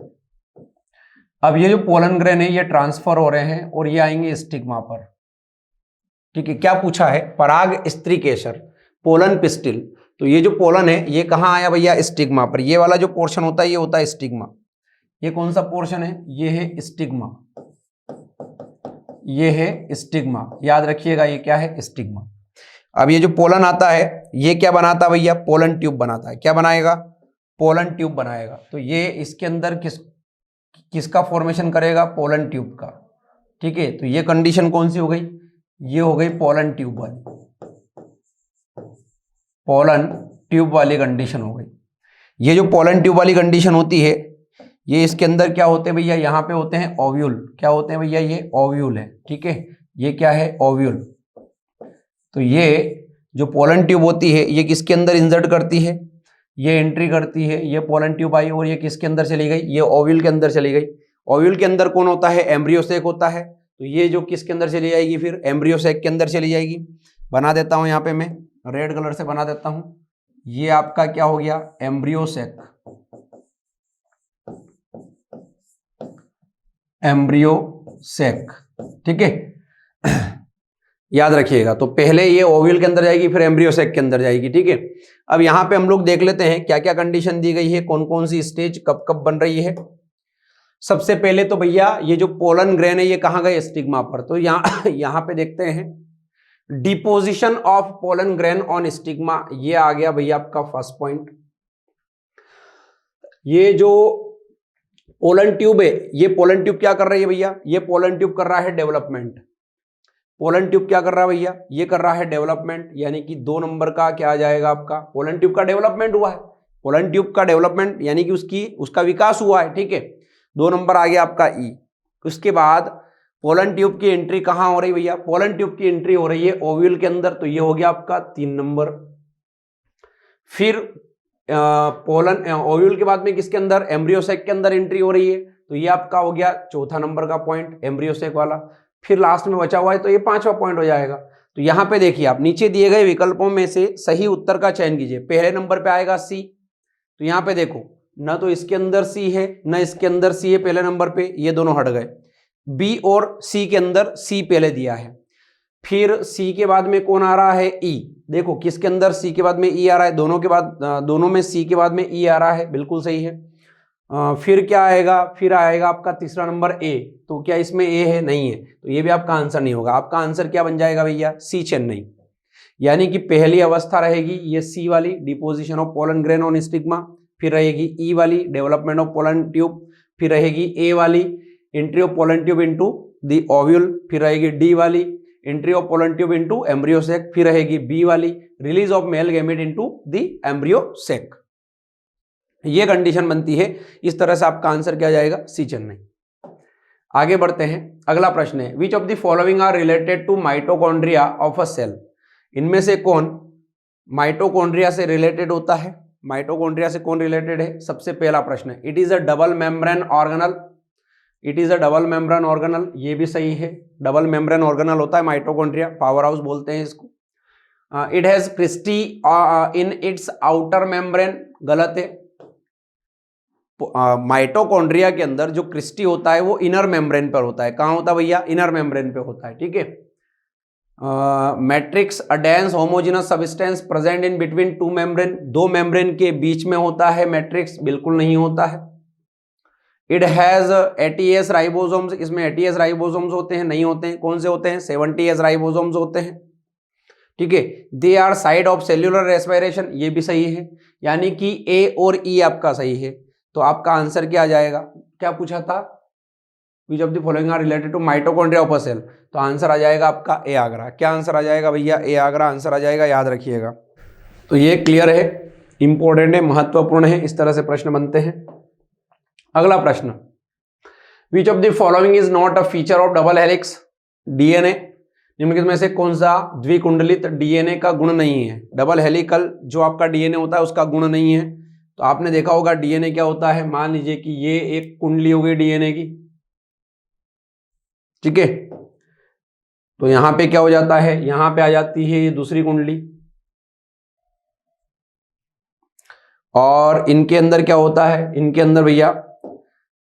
Speaker 4: अब ये जो पोलन ग्रेन है ये ट्रांसफर हो रहे हैं और ये आएंगे स्टिग्मा पर। ठीक है, क्या पूछा है? पराग स्त्रीकेशर, पोलन पिस्टिल। तो ये जो पोलन है ये कहां आया भैया? स्टिग्मा पर। ये वाला जो पोर्शन होता है ये होता है स्टिग्मा। ये कौन सा पोर्शन है? ये है स्टिग्मा, ये है स्टिग्मा। याद रखिएगा ये क्या है? स्टिग्मा। अब ये जो पोलन आता है ये क्या बनाता है भैया? पोलन ट्यूब बनाता है। क्या बनाएगा? पोलन ट्यूब बनाएगा। तो ये इसके अंदर किसका फॉर्मेशन करेगा? पोलन ट्यूब का। ठीक है, तो ये कंडीशन कौन सी हो गई? ये हो गई पोलन ट्यूब वाली, पोलन ट्यूब वाली कंडीशन हो गई। ये जो पोलन ट्यूब वाली कंडीशन होती है, ये इसके अंदर क्या होते हैं भैया, यहाँ पे होते हैं ओव्यूल। क्या होते हैं भैया, ये ओव्यूल है, ठीक है, ये क्या है, ओव्यूल। तो ये जो पोलन ट्यूब होती है ये किसके अंदर इंसर्ट करती है, ये एंट्री करती है, ये पोलन ट्यूब आई और ये किसके अंदर चली गई, ये ओव्यूल के अंदर चली गई। ओव्यूल के अंदर कौन होता है, एम्ब्रियो सेक होता है। तो ये जो किसके अंदर चली जाएगी, फिर एम्ब्रियो सेक के अंदर चली जाएगी। बना देता हूं यहाँ पे, मैं रेड कलर से बना देता हूं। ये आपका क्या हो गया, एम्ब्रियो सेक, एम्ब्रियो सेक, ठीक है। याद रखिएगा, तो पहले ये ओव्यूल के अंदर जाएगी, फिर एम्ब्रियो सेक के अंदर जाएगी, ठीक है। अब यहाँ पे हम लोग देख लेते हैं क्या क्या कंडीशन दी गई है, कौन कौन सी स्टेज कब कब बन रही है। सबसे पहले तो भैया ये जो पोलन ग्रेन है ये कहाँ गए, स्टिग्मा पर। तो यहाँ पे देखते हैं deposition of pollen grain on stigma, ये आ गया भैया आपका फर्स्ट पॉइंट। ये जो पोलन ट्यूब है, ये पोलन ट्यूब क्या कर रही है भैया, ये पोलन ट्यूब कर रहा है डेवलपमेंट। पोलन ट्यूब क्या कर रहा है भैया, ये कर रहा है डेवलपमेंट, यानी कि 2 नंबर का क्या आ जाएगा आपका, पोलन ट्यूब का डेवलपमेंट हुआ है। पोलन ट्यूब का डेवलपमेंट यानी कि उसका विकास हुआ है, ठीक है। 2 नंबर आ गया आपका ई। उसके बाद पोलन ट्यूब की एंट्री कहाँ हो रही भैया, पोलन ट्यूब की एंट्री हो रही है ओव्यूल के अंदर, तो ये हो गया आपका 3 नंबर। फिर पोलन ओव्यूल के बाद में किसके अंदर, एम्ब्रियो सेक के अंदर एंट्री हो रही है, तो ये आपका हो गया 4था नंबर का पॉइंट, एम्ब्रियो सेक वाला। फिर लास्ट में बचा हुआ है तो ये 5वां पॉइंट हो जाएगा। तो यहाँ पे देखिए आप, नीचे दिए गए विकल्पों में से सही उत्तर का चयन कीजिए। पहले नंबर पे आएगा सी, तो यहाँ पे देखो ना तो इसके अंदर सी है ना इसके अंदर सी है, पहले नंबर पे ये दोनों हट गए। बी और सी के अंदर सी पहले दिया है। फिर सी के बाद में कौन आ रहा है, ई। देखो किसके अंदर सी के बाद में ई आ रहा है, दोनों के बाद, दोनों में सी के बाद में ई आ रहा है, बिल्कुल सही है। फिर क्या आएगा, फिर आएगा आपका तीसरा नंबर ए। तो क्या इसमें ए है, नहीं है, तो ये भी आपका आंसर नहीं होगा। आपका आंसर क्या बन जाएगा भैया, सी चेन्नई। यानी कि पहली अवस्था रहेगी ये सी वाली, deposition of pollen grain on stigma. फिर रहेगी ई वाली, डेवलपमेंट ऑफ पोलन ट्यूब। फिर रहेगी ए वाली, entry of pollen tube into the ovule. फिर रहेगी डी वाली, entry of pollen tube into embryo sac. फिर रहेगी बी वाली, release of male gamete into the embryo sac. ये कंडीशन बनती है। इस तरह से आपका आंसर क्या जाएगा, सी चेन्नई। आगे बढ़ते हैं, अगला प्रश्न है, which of the following are related to mitochondria of a cell. इनमें से कौन माइटोकॉन्ड्रिया से रिलेटेड होता है, माइटोकॉन्ड्रिया से कौन रिलेटेड है। सबसे पहला प्रश्न, it is a double membrane organelle. It is a double membrane organelle, ये भी सही है, डबल मेम्ब्रेन ऑर्गेनल होता है माइटोकॉन्ड्रिया, पावर हाउस बोलते हैं इसको। It has cristae in its outer membrane, गलत है। माइटोकॉन्ड्रिया के अंदर जो क्रिस्टी होता है वो इनर मेम्ब्रेन पर होता है। कहाँ होता है भैया, इनर मेम्ब्रेन पे होता है, ठीक है। Matrix a dense homogeneous substance present in between 2 membrane, 2 membrane के बीच में होता है मैट्रिक्स, बिल्कुल नहीं होता है। इट हैज 80S राइबोसोम्स, इसमें 80S राइबोसोम्स होते हैं, नहीं होते हैं। कौन से होते हैं, 70S राइबोसोम्स होते हैं, ठीक है। They are site of cellular respiration, ये भी सही है, यानी कि ए और ई आपका सही है। तो आपका आंसर क्या आ जाएगा, क्या पूछा था, which of the following are related to mitochondria of a cell. तो आंसर आ जाएगा आपका ए आगरा। क्या आंसर आ जाएगा भैया, ए आगरा आंसर आ जाएगा, याद रखिएगा। तो ये क्लियर है, इंपॉर्टेंट है, महत्वपूर्ण है, इस तरह से प्रश्न बनते हैं। अगला प्रश्न, विच of the following is not a feature of double helix DNA. निम्नलिखित में से कौन सा द्विकुंडलित डीएनए का गुण नहीं है। डबल हेलिकल जो आपका डीएनए होता है उसका गुण नहीं है। तो आपने देखा होगा डीएनए क्या होता है, मान लीजिए कि ये एक कुंडली हो गई डीएनए की, ठीक है। तो यहां पे क्या हो जाता है, यहां पे आ जाती है ये दूसरी कुंडली, और इनके अंदर क्या होता है, इनके अंदर भैया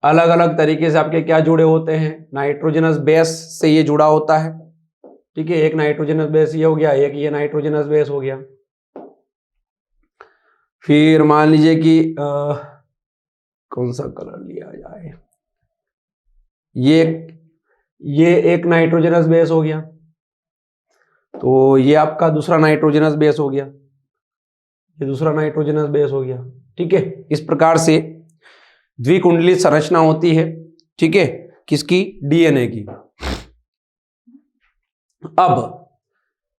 Speaker 4: अलग अलग तरीके से आपके क्या जुड़े होते हैं, नाइट्रोजनस बेस से ये जुड़ा होता है, ठीक है। एक नाइट्रोजनस बेस ये हो गया, एक ये नाइट्रोजनस बेस हो गया। फिर मान लीजिए कि कौन सा कलर लिया जाए, ये एक नाइट्रोजनस बेस हो गया, तो ये आपका दूसरा नाइट्रोजनस बेस हो गया, ये दूसरा नाइट्रोजनस बेस हो गया, ठीक है। इस प्रकार से द्विकुंडलित संरचना होती है, ठीक है, किसकी, डीएनए की। अब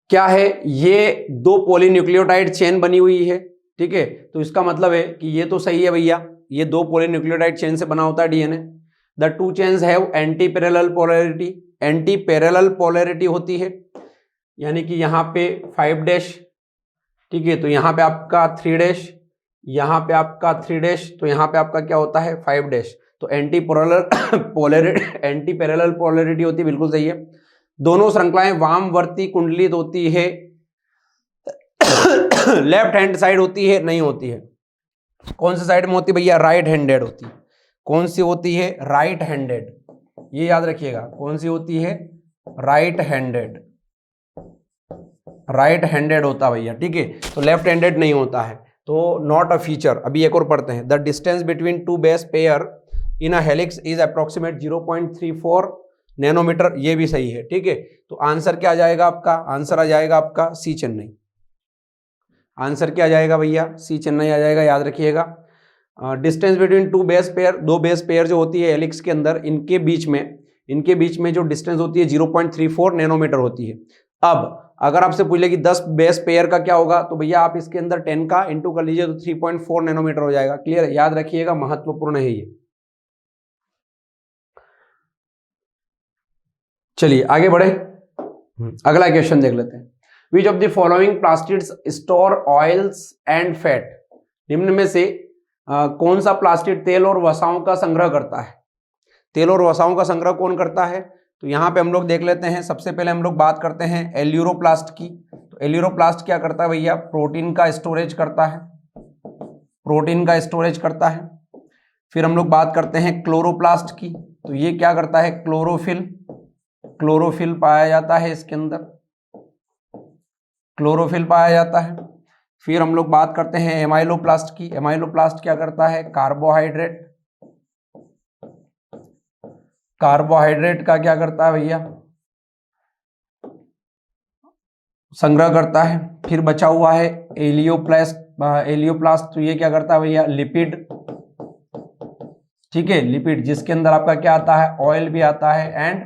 Speaker 4: क्या है, ये 2 पॉलीन्यूक्लियोटाइड चेन बनी हुई है, ठीक है, तो इसका मतलब है कि ये तो सही है भैया, ये 2 पॉलीन्यूक्लियोटाइड चेन से बना होता है DNA. The 2 chains have anti parallel polarity, anti parallel polarity होती है, यानी कि यहाँ पे 5 डैश, ठीक है, तो यहाँ पे आपका 3 डैश, यहाँ पे आपका 3 डैश, तो यहाँ पे आपका क्या होता है 5 डैश। तो एंटी पैरेलल पोलैरिटी होती है, बिल्कुल सही है। दोनों श्रृंखलाएं वामवर्ती कुंडलित होती है, लेफ्ट हैंड साइड होती है, नहीं होती है। कौन सी साइड में होती है भैया? राइट हैंडेड होती है। कौन सी होती है? राइट हैंडेड, ये याद रखिएगा। कौन सी होती है? राइट हैंडेड, राइट हैंडेड होता भैया, ठीक है, तो लेफ्ट हैंडेड नहीं होता है, तो नॉट अ फीचर। अभी एक और पढ़ते हैं। The distance between 2 base pair in a helix is approximate 0.34 nanometre, ये भी सही है, ठीक है। तो आंसर क्या आ जाएगा आपका? आंसर आ जाएगा आपका सी चेन्नई। आंसर क्या आ जाएगा भैया? सी चेन्नई आ जाएगा, याद रखिएगा। Distance between 2 base pair, 2 base pair जो होती है हेलिक्स के अंदर, इनके बीच में जो डिस्टेंस होती है 0.34 नैनोमीटर होती है। अब अगर आपसे पूछ ले कि 10 बेस पेयर का क्या होगा, तो भैया आप इसके अंदर 10 का इंटू कर लीजिए, तो 3.4 नैनोमीटर हो जाएगा। क्लियर? याद रखिएगा, महत्वपूर्ण है ये। चलिए आगे बढ़े, अगला क्वेश्चन देख लेते हैं। Which of the following plastids store oils and fat? निम्न में से कौन सा प्लास्टिड तेल और वसाओं का संग्रह करता है? तेल और वसाओं का संग्रह कौन करता है? तो यहाँ पे हम लोग देख लेते हैं। सबसे पहले हम लोग बात करते हैं एल्यूरोप्लास्ट की। तो एल्यूरोप्लास्ट क्या करता है भैया? प्रोटीन का स्टोरेज करता है, प्रोटीन का स्टोरेज करता है। फिर हम लोग बात करते हैं क्लोरोप्लास्ट की। तो ये क्या करता है? क्लोरोफिल पाया जाता है इसके अंदर, क्लोरोफिल पाया जाता है। फिर हम लोग बात करते हैं एमाइलोप्लास्ट की। एमाइलोप्लास्ट क्या करता है? कार्बोहाइड्रेट का क्या करता है भैया? संग्रह करता है। फिर बचा हुआ है एलियोप्लास्ट। तो ये क्या करता है भैया? लिपिड, ठीक है, लिपिड, जिसके अंदर आपका क्या आता है? ऑयल भी आता है एंड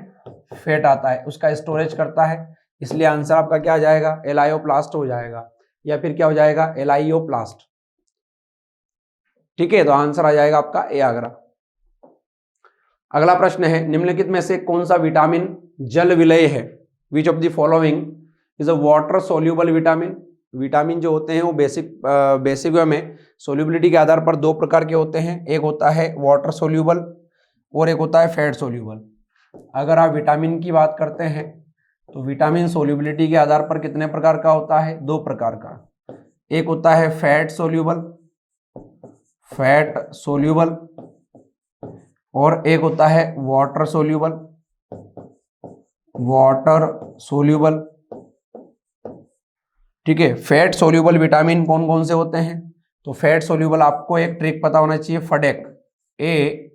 Speaker 4: फैट आता है, उसका स्टोरेज करता है। इसलिए आंसर आपका क्या आ जाएगा? एलायोप्लास्ट हो जाएगा, या फिर क्या हो जाएगा? एलाइयोप्लास्ट, ठीक है। तो आंसर आ जाएगा आपका ए आगरा। अगला प्रश्न है, निम्नलिखित में से कौन सा विटामिन जल विलय है? Which of the following is a water soluble vitamin? Vitamin जो होते हैं वो बेसिक वे में सोल्यूबिलिटी के आधार पर 2 प्रकार के होते हैं। एक होता है वाटर सोल्यूबल और एक होता है फैट सोल्यूबल। अगर आप विटामिन की बात करते हैं तो विटामिन सोल्यूबिलिटी के आधार पर कितने प्रकार का होता है? 2 प्रकार का। एक होता है फैट सोल्यूबल और एक होता है वाटर सोल्यूबल, ठीक है। फैट सोल्यूबल विटामिन कौन कौन से होते हैं? तो फैट सोल्यूबल आपको एक ट्रिक पता होना चाहिए, फडेक, ADEK,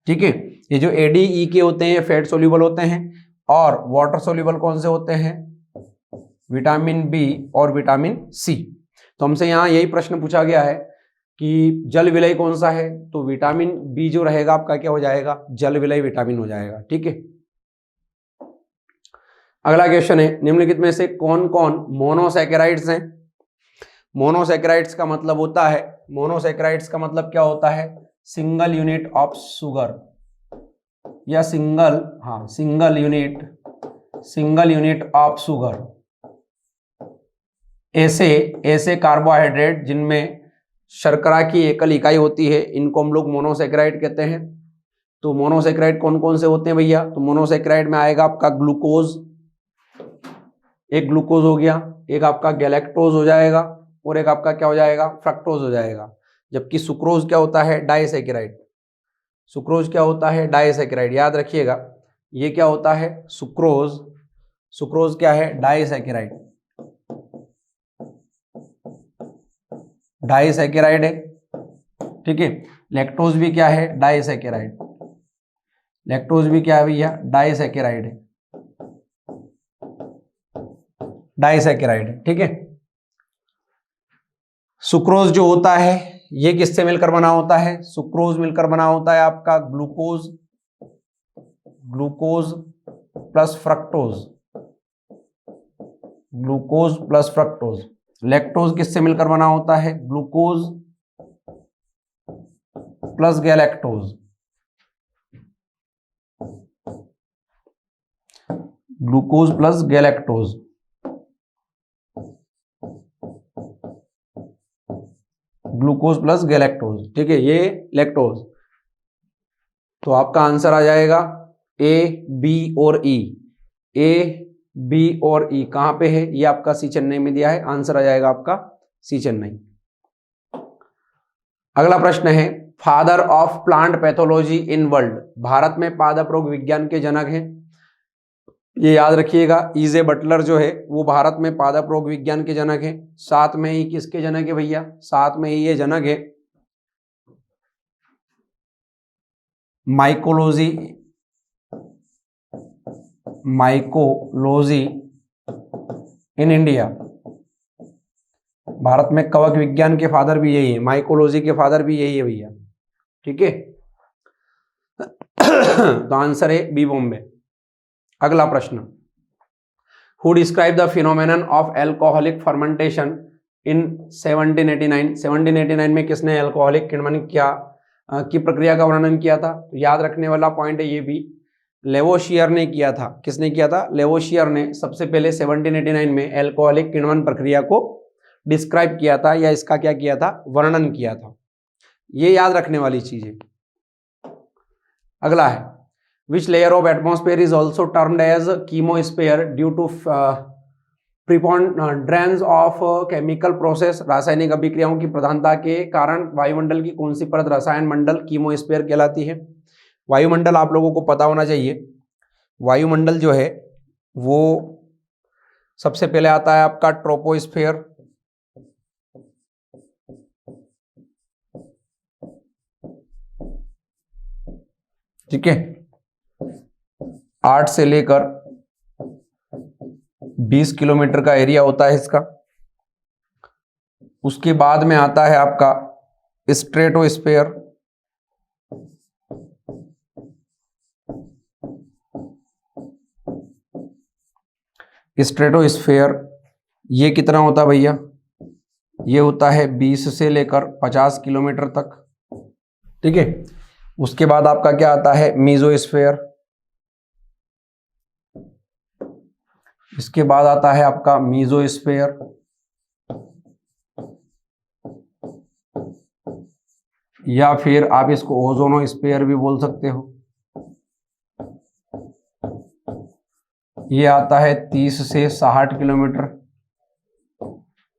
Speaker 4: ठीक है। ये जो ADEK होते हैं ये फैट सोल्यूबल होते हैं। और वाटर सोल्यूबल कौन से होते हैं? विटामिन बी और विटामिन सी। तो हमसे यहाँ यही प्रश्न पूछा गया है कि जल विलय कौन सा है, तो विटामिन बी जो रहेगा आपका क्या हो जाएगा? जल विलय विटामिन हो जाएगा, ठीक है। अगला क्वेश्चन है, निम्नलिखित में से कौन कौन मोनोसैकेराइड्स हैं? मोनोसैकेराइड्स का मतलब होता है, मोनोसैकेराइड्स का मतलब क्या होता है? सिंगल यूनिट ऑफ शुगर या सिंगल यूनिट ऑफ शुगर। ऐसे कार्बोहाइड्रेट जिनमें शर्करा की एकल इकाई होती है, इनको हम लोग मोनोसैकेराइड कहते हैं। तो मोनोसैकेराइड कौन कौन से होते हैं भैया? तो मोनोसैकेराइड में आएगा आपका ग्लूकोज, एक ग्लूकोज हो गया, एक आपका गैलेक्टोज हो जाएगा और एक आपका क्या हो जाएगा? फ्रक्टोज हो जाएगा। जबकि सुक्रोज क्या होता है? डाइसैकेराइड। सुक्रोज क्या होता है? डाइसैकेराइड। याद रखिएगा, ये क्या होता है? सुक्रोज क्या है? डाइसैकेराइड है, ठीक है। लैक्टोज भी क्या है? डाइसैकेराइड। लैक्टोज भी क्या है भैया? डाइसैकेराइड है, डाइसैकेराइड है, ठीक है। सुक्रोज जो होता है ये किससे मिलकर बना होता है? सुक्रोज मिलकर बना होता है आपका glucose plus fructose, glucose plus fructose. Lactose किससे मिलकर बना होता है? Glucose plus galactose. Glucose plus galactose. Glucose plus galactose, ठीक है, ये लैक्टोज। तो आपका आंसर आ जाएगा ए, बी और ई। ए, बी और ई कहां पे है? ये आपका सी चेन्नई में दिया है, आंसर आ जाएगा आपका सी चेन्नई। अगला प्रश्न है, father of plant pathology in world. Bharat में पादप रोग विज्ञान के जनक हैं, ये याद रखिएगा। ईजे बटलर जो है वो भारत में पादप रोग विज्ञान के जनक हैं। साथ में ही किसके जनक है भैया? साथ में ही ये जनक है माइकोलॉजी इन इंडिया। भारत में कवक विज्ञान के फादर भी यही है, माइकोलॉजी के फादर भी यही है भैया, ठीक है। तो आंसर है बी, बॉम्बे। अगला प्रश्न, who describe the phenomenon of alcoholic fermentation in 1789। 1789 में किसने एल्कोहलिक किण्वन की प्रक्रिया का वर्णन किया था? तो याद रखने वाला पॉइंट है ये भी, लेवोशियर ने किया था। किसने किया था? लेवोशियर ने सबसे पहले 1789 में एल्कोहलिक किण्वन प्रक्रिया को डिस्क्राइब किया था, या इसका क्या किया था? वर्णन किया था। ये याद रखने वाली चीज है। अगला है, which layer of atmosphere is also termed as chemosphere due to preponderance of chemical process। रासायनिक अभिक्रियाओं की प्रधानता के कारण वायुमंडल की कौन सी परत रसायन मंडल कीमोस्फीयर कहलाती है? वायुमंडल आप लोगों को पता होना चाहिए। वायुमंडल जो है वो सबसे पहले आता है आपका ट्रोपोस्फीयर, ठीक है, 8 से लेकर 20 किलोमीटर का एरिया होता है इसका। उसके बाद में आता है आपका स्ट्रेटोस्फीयर, स्ट्रेटोस्फीयर ये कितना होता है भैया? ये होता है 20 से लेकर 50 किलोमीटर तक, ठीक है। उसके बाद आपका क्या आता है? मीजोस्फीयर। इसके बाद आता है आपका मीजोस्फीयर, या फिर आप इसको ओजोनोस्फीयर भी बोल सकते हो। ये आता है 30 से 60 किलोमीटर,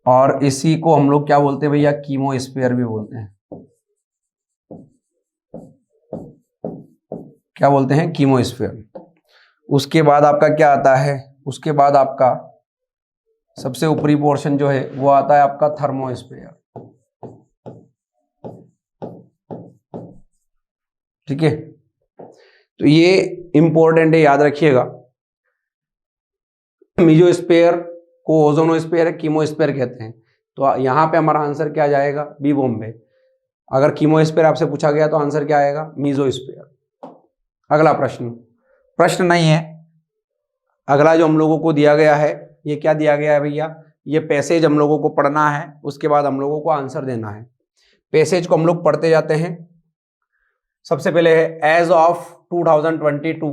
Speaker 4: और इसी को हम लोग क्या बोलते हैं भैया? कीमोस्फीयर भी बोलते हैं। क्या बोलते हैं? कीमोस्फीयर। उसके बाद आपका क्या आता है? उसके बाद आपका सबसे ऊपरी पोर्शन जो है वो आता है आपका थर्मोस्फीयर, ठीक है। तो ये इंपॉर्टेंट है, याद रखिएगा। मीजोस्फीयर को ओजोनोस्फीयर, कीमोस्फीयर कहते हैं। तो यहां पे हमारा आंसर क्या जाएगा? बी, बॉम्बे। अगर कीमोस्फीयर आपसे पूछा गया तो आंसर क्या आएगा? मीजोस्फीयर। अगला प्रश्न नहीं है, अगला जो हम लोगों को दिया गया है, ये क्या दिया गया है भैया? ये पैसेज हम लोगों को पढ़ना है, उसके बाद हम लोगों को आंसर देना है। पैसेज को हम लोग पढ़ते जाते हैं। सबसे पहले है, as of 2022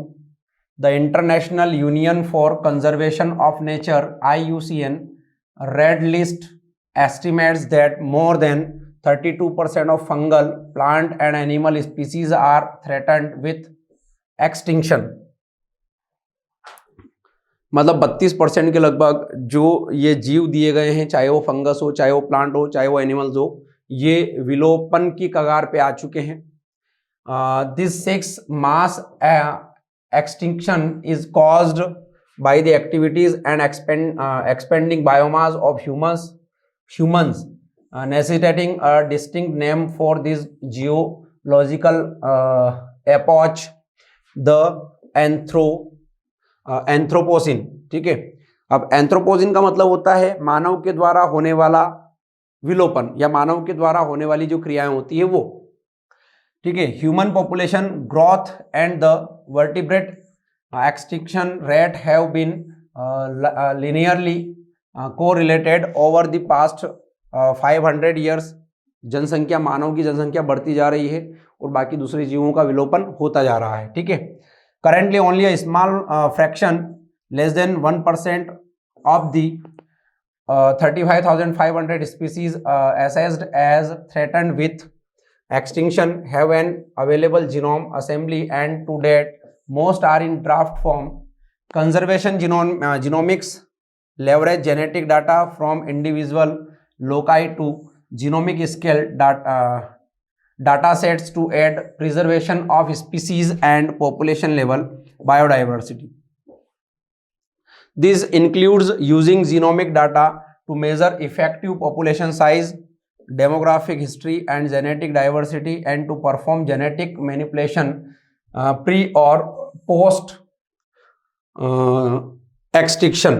Speaker 4: the international union for conservation of nature IUCN red list estimates that more than 32% of fungal, plant and animal species are threatened with extinction. मतलब 32% के लगभग जो ये जीव दिए गए हैं, चाहे वो फंगस हो, चाहे वो प्लांट हो, चाहे वो एनिमल्स हो, ये विलोपन की कगार पे आ चुके हैं। This 6 mass extinction is caused by the activities and expanding biomass of humans necessitating a distinct name for this geological epoch, the Anthropocene, ठीक है। अब एंथ्रोपोसिन का मतलब होता है मानव के द्वारा होने वाला विलोपन, या मानव के द्वारा होने वाली जो क्रियाएं होती है वो, ठीक है। Human population growth and the vertebrate extinction rate have been linearly correlated over the past 500 years. जनसंख्या, मानव की जनसंख्या बढ़ती जा रही है और बाकी दूसरे जीवों का विलोपन होता जा रहा है, ठीक है। Currently only a small fraction less than 1% of the 35,500 species assessed as threatened with extinction have an available genome assembly, and to date most are in draft form. Conservation genomics leverage genetic data from individual loci to genomic scale data sets to aid preservation of species and population level biodiversity. This includes using genomic data to measure effective population size, demographic history, and genetic diversity, and to perform genetic manipulation pre or post extinction.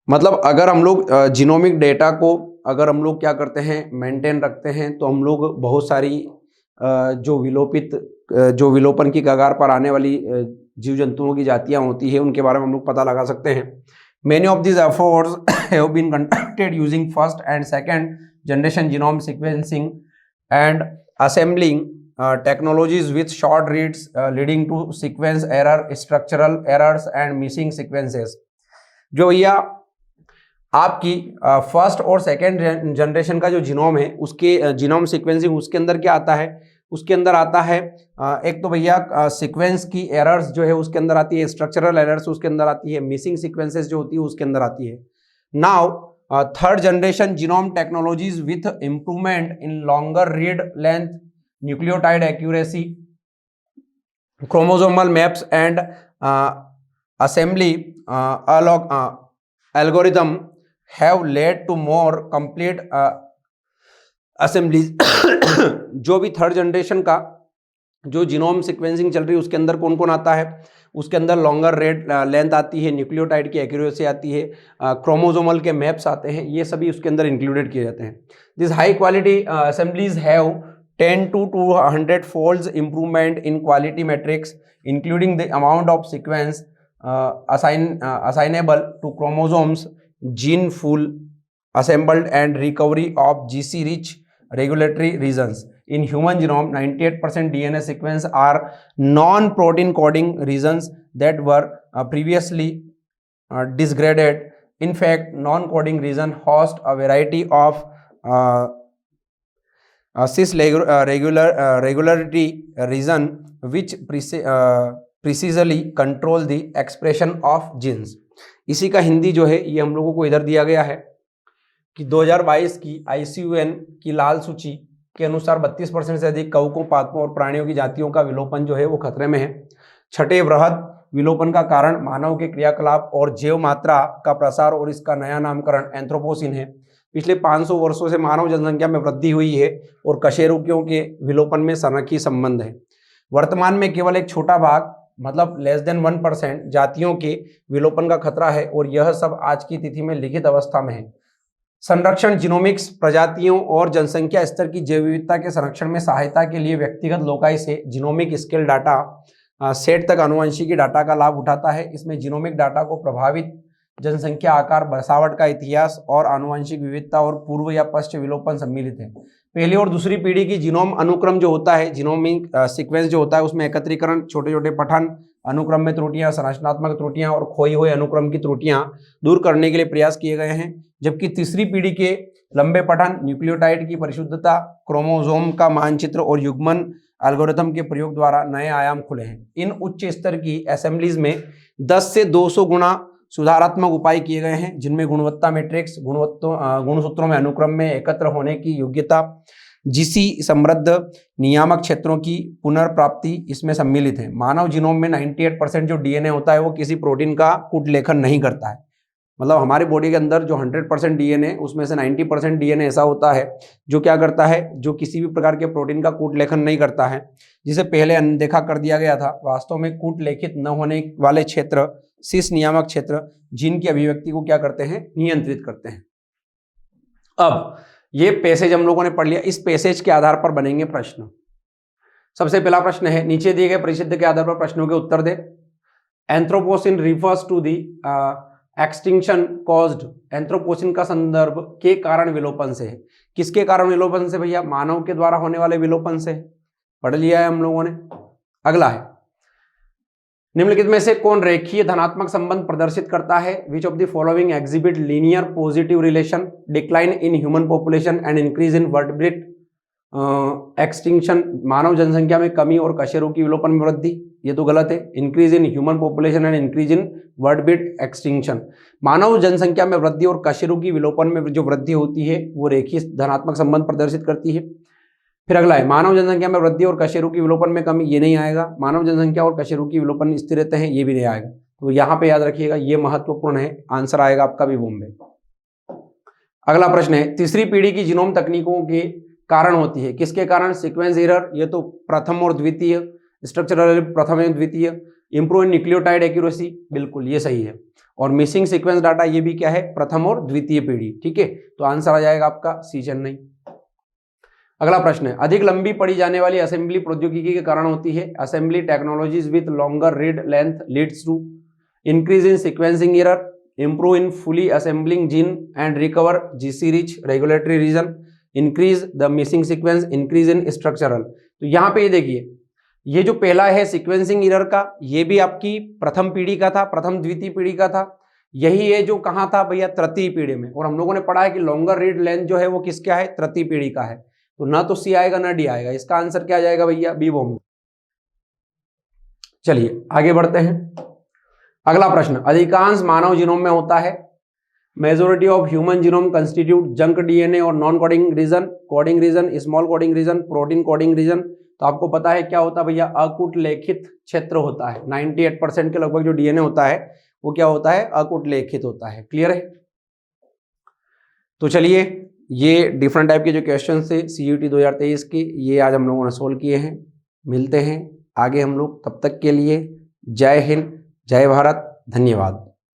Speaker 4: मतलब अगर हम लोग genomic data को अगर हम लोग क्या करते हैं, मेंटेन रखते हैं, तो हम लोग बहुत सारी जो विलोपन की कगार पर आने वाली जीव जंतुओं की जातियां होती है उनके बारे में हम लोग पता लगा सकते हैं। Many of these efforts have been conducted using first and second generation genome sequencing and assembling technologies with short reads leading to sequence error, structural errors and missing sequences. जो भैया आपकी फर्स्ट और सेकेंड जनरेशन का जो genome है उसके genome sequencing, उसके अंदर क्या आता है, उसके अंदर आता है एक तो भैया सीक्वेंस की एरर्स जो है उसके अंदर आती है, स्ट्रक्चरल एरर्स उसके अंदर आती है, मिसिंग सीक्वेंसेस जो होती है उसके अंदर आती है। Now third generation genome technologies with improvement in longer read length, nucleotide accuracy, chromosomal maps and assembly algorithm have led to more complete assemblies. जो भी थर्ड जनरेशन का जो जीनोम सीक्वेंसिंग चल रही है उसके अंदर कौन कौन आता है, उसके अंदर लॉन्गर रेड लेंथ आती है, न्यूक्लियोटाइड की एक्यूरेसी आती है, क्रोमोसोमल के मैप्स आते हैं, ये सभी उसके अंदर इंक्लूडेड किए जाते हैं। This high quality assemblies have 10 to 200 folds improvement in quality metrics, including the amount of sequence assignable to chromosomes, gene pool assembled, and recovery of GC rich regulatory regions. In human genome, 98% DNA sequence are non-protein coding regions that were previously disgraded. In fact, non-coding region host a variety of cis-regularity region which precisely control the expression of genes. इसी का हिंदी जो है ये हम लोगों को इधर दिया गया है कि 2022 की ICUN की लाल सूची के अनुसार 32% से अधिक कवकों, पादपों और प्राणियों की जातियों का विलोपन जो है वो खतरे में है। छठे वृहद विलोपन का कारण मानव के क्रियाकलाप और जैव मात्रा का प्रसार और इसका नया नामकरण एंथ्रोपोसिन है। पिछले 500 वर्षों से मानव जनसंख्या में वृद्धि हुई है और कशेरुकियों के विलोपन में संरक्षी संबंध है। वर्तमान में केवल एक छोटा भाग मतलब लेस देन 1% जातियों के विलोपन का खतरा है और यह सब आज की तिथि में लिखित अवस्था में है। संरक्षण जीनोमिक्स प्रजातियों और जनसंख्या स्तर की जैव विविधता के संरक्षण में सहायता के लिए व्यक्तिगत लोकाई से जीनोमिक स्केल डाटा सेट तक आनुवंशिकी डाटा का लाभ उठाता है। इसमें जीनोमिक डाटा को प्रभावित जनसंख्या, आकार, बसावट का इतिहास और आनुवंशिक विविधता और पूर्व या पश्च विलोपन सम्मिलित है। पहली और दूसरी पीढ़ी की जीनोम अनुक्रम जो होता है, जीनोमिक सीक्वेंस जो होता है, उसमें एकत्रीकरण, छोटे छोटे पठन, अनुक्रम में त्रुटियां, संरचनात्मक त्रुटियां और खोई हुए अनुक्रम की त्रुटियां दूर करने के लिए प्रयास किए गए हैं। जबकि तीसरी पीढ़ी के लंबे पठन, न्यूक्लियोटाइड की परिशुद्धता, क्रोमोसोम का मानचित्र और युग्मन एल्गोरिथम के प्रयोग द्वारा नए आयाम खुले हैं। इन उच्च स्तर की असेंबलीज में 10 से 200 गुना सुधारात्मक उपाय किए गए हैं, जिनमें गुणवत्ता मैट्रिक्स, गुणसूत्रों में अनुक्रम में एकत्र होने की योग्यता, जीसी समृद्ध नियामक क्षेत्रों की पुनर्प्राप्ति इसमें सम्मिलित है। मानव जीनोम में 98% जो डीएनए होता है वो किसी प्रोटीन का कूटलेखन नहीं करता है। मतलब हमारी बॉडी के अंदर जो 100% डीएनए, उसमें से 90% डीएनए ऐसा होता है जो क्या करता है, जो किसी भी प्रकार के प्रोटीन का कूटलेखन नहीं करता है, जिसे पहले अनदेखा कर दिया गया था। वास्तव में कूटलेखित न होने वाले क्षेत्र, सिस नियामक क्षेत्र, जीन की अभिव्यक्ति को क्या करते हैं, नियंत्रित करते हैं। अब ये पैसेज हम लोगों ने पढ़ लिया। इस पैसेज के आधार पर बनेंगे प्रश्न। सबसे पहला प्रश्न है, नीचे दिए गए परिचित के आधार पर प्रश्नों के उत्तर दे। Anthropocene refers to the extinction caused anthropocene का संदर्भ के कारण विलोपन से है। किसके कारण विलोपन से भैया? मानव के द्वारा होने वाले विलोपन से। पढ़ लिया है हम लोगों ने। अगला है, निम्नलिखित में से कौन रेखीय धनात्मक संबंध प्रदर्शित करता है? Which of the following exhibit linear positive relation, decline in human population and increase in vertebrate extinction, मानव जनसंख्या में कमी और कशेरुकी की विलोपन में वृद्धि। ये तो गलत है। Increase in human population and increase in vertebrate extinction, मानव जनसंख्या में वृद्धि और कशेरुकी की विलोपन में जो वृद्धि होती है वो रेखीय धनात्मक संबंध प्रदर्शित करती है। फिर अगला है, मानव जनसंख्या में वृद्धि और कशेरुकी की विलोपन में कमी, ये नहीं आएगा। मानव जनसंख्या और कशेरुकी की विलोपन स्थिर रहते हैं, ये भी नहीं आएगा। तो यहाँ पे याद रखिएगा, ये महत्वपूर्ण है। आंसर आएगा आपका बी बॉम्बे। अगला प्रश्न है, तीसरी पीढ़ी की जीनोम तकनीकों के कारण होती है, किसके कारण? सीक्वेंस एरर, ये तो प्रथम और द्वितीय, स्ट्रक्चरल प्रथम एवं द्वितीय, इंप्रूव इन न्यूक्लियोटाइड एक्यूरेसी, बिल्कुल ये सही है। और मिसिंग सीक्वेंस डाटा, ये भी क्या है? प्रथम और द्वितीय पीढ़ी। ठीक है, तो आंसर आ जाएगा आपका सी चेन्नई। अगला प्रश्न है, अधिक लंबी पड़ी जाने वाली असेंबली प्रौद्योगिकी के कारण होती है। Assembly technologies with longer read length leads to increase in sequencing error, improve in fully assembling gene and recover GC rich regulatory region, increase the missing sequence, increase in structural. तो यहाँ पे ये देखिए, ये जो पहला है सीक्वेंसिंग एरर का, ये भी आपकी प्रथम पीढ़ी का था, प्रथम द्वितीय पीढ़ी का था। यही है जो कहाँ था भैया? तृतीय पीढ़ी में। और हम लोगों ने पढ़ा है कि लॉन्गर रीड लेंथ जो है वो किसका है? तृतीय पीढ़ी का है। तो ना तो सी आएगा ना डी आएगा। इसका आंसर क्या आ जाएगा भैया? बी बॉम्बे। चलिए आगे बढ़ते हैं। अगला प्रश्न, अधिकांश मानव जीनोम में होता है। Majority of human genome constitute junk DNA और non coding region, coding region, small coding region, protein coding region. तो आपको पता है क्या होता है भैया? अकुट लेखित क्षेत्र होता है। 98% के लगभग जो डीएनए होता है वो क्या होता है? अकुट लेखित होता है। क्लियर है? तो चलिए, ये डिफरेंट टाइप के जो क्वेश्चन थे CUET 2023 के, ये आज हम लोगों ने सोल्व किए हैं। मिलते हैं आगे हम लोग, तब तक के लिए जय हिंद, जय भारत, धन्यवाद।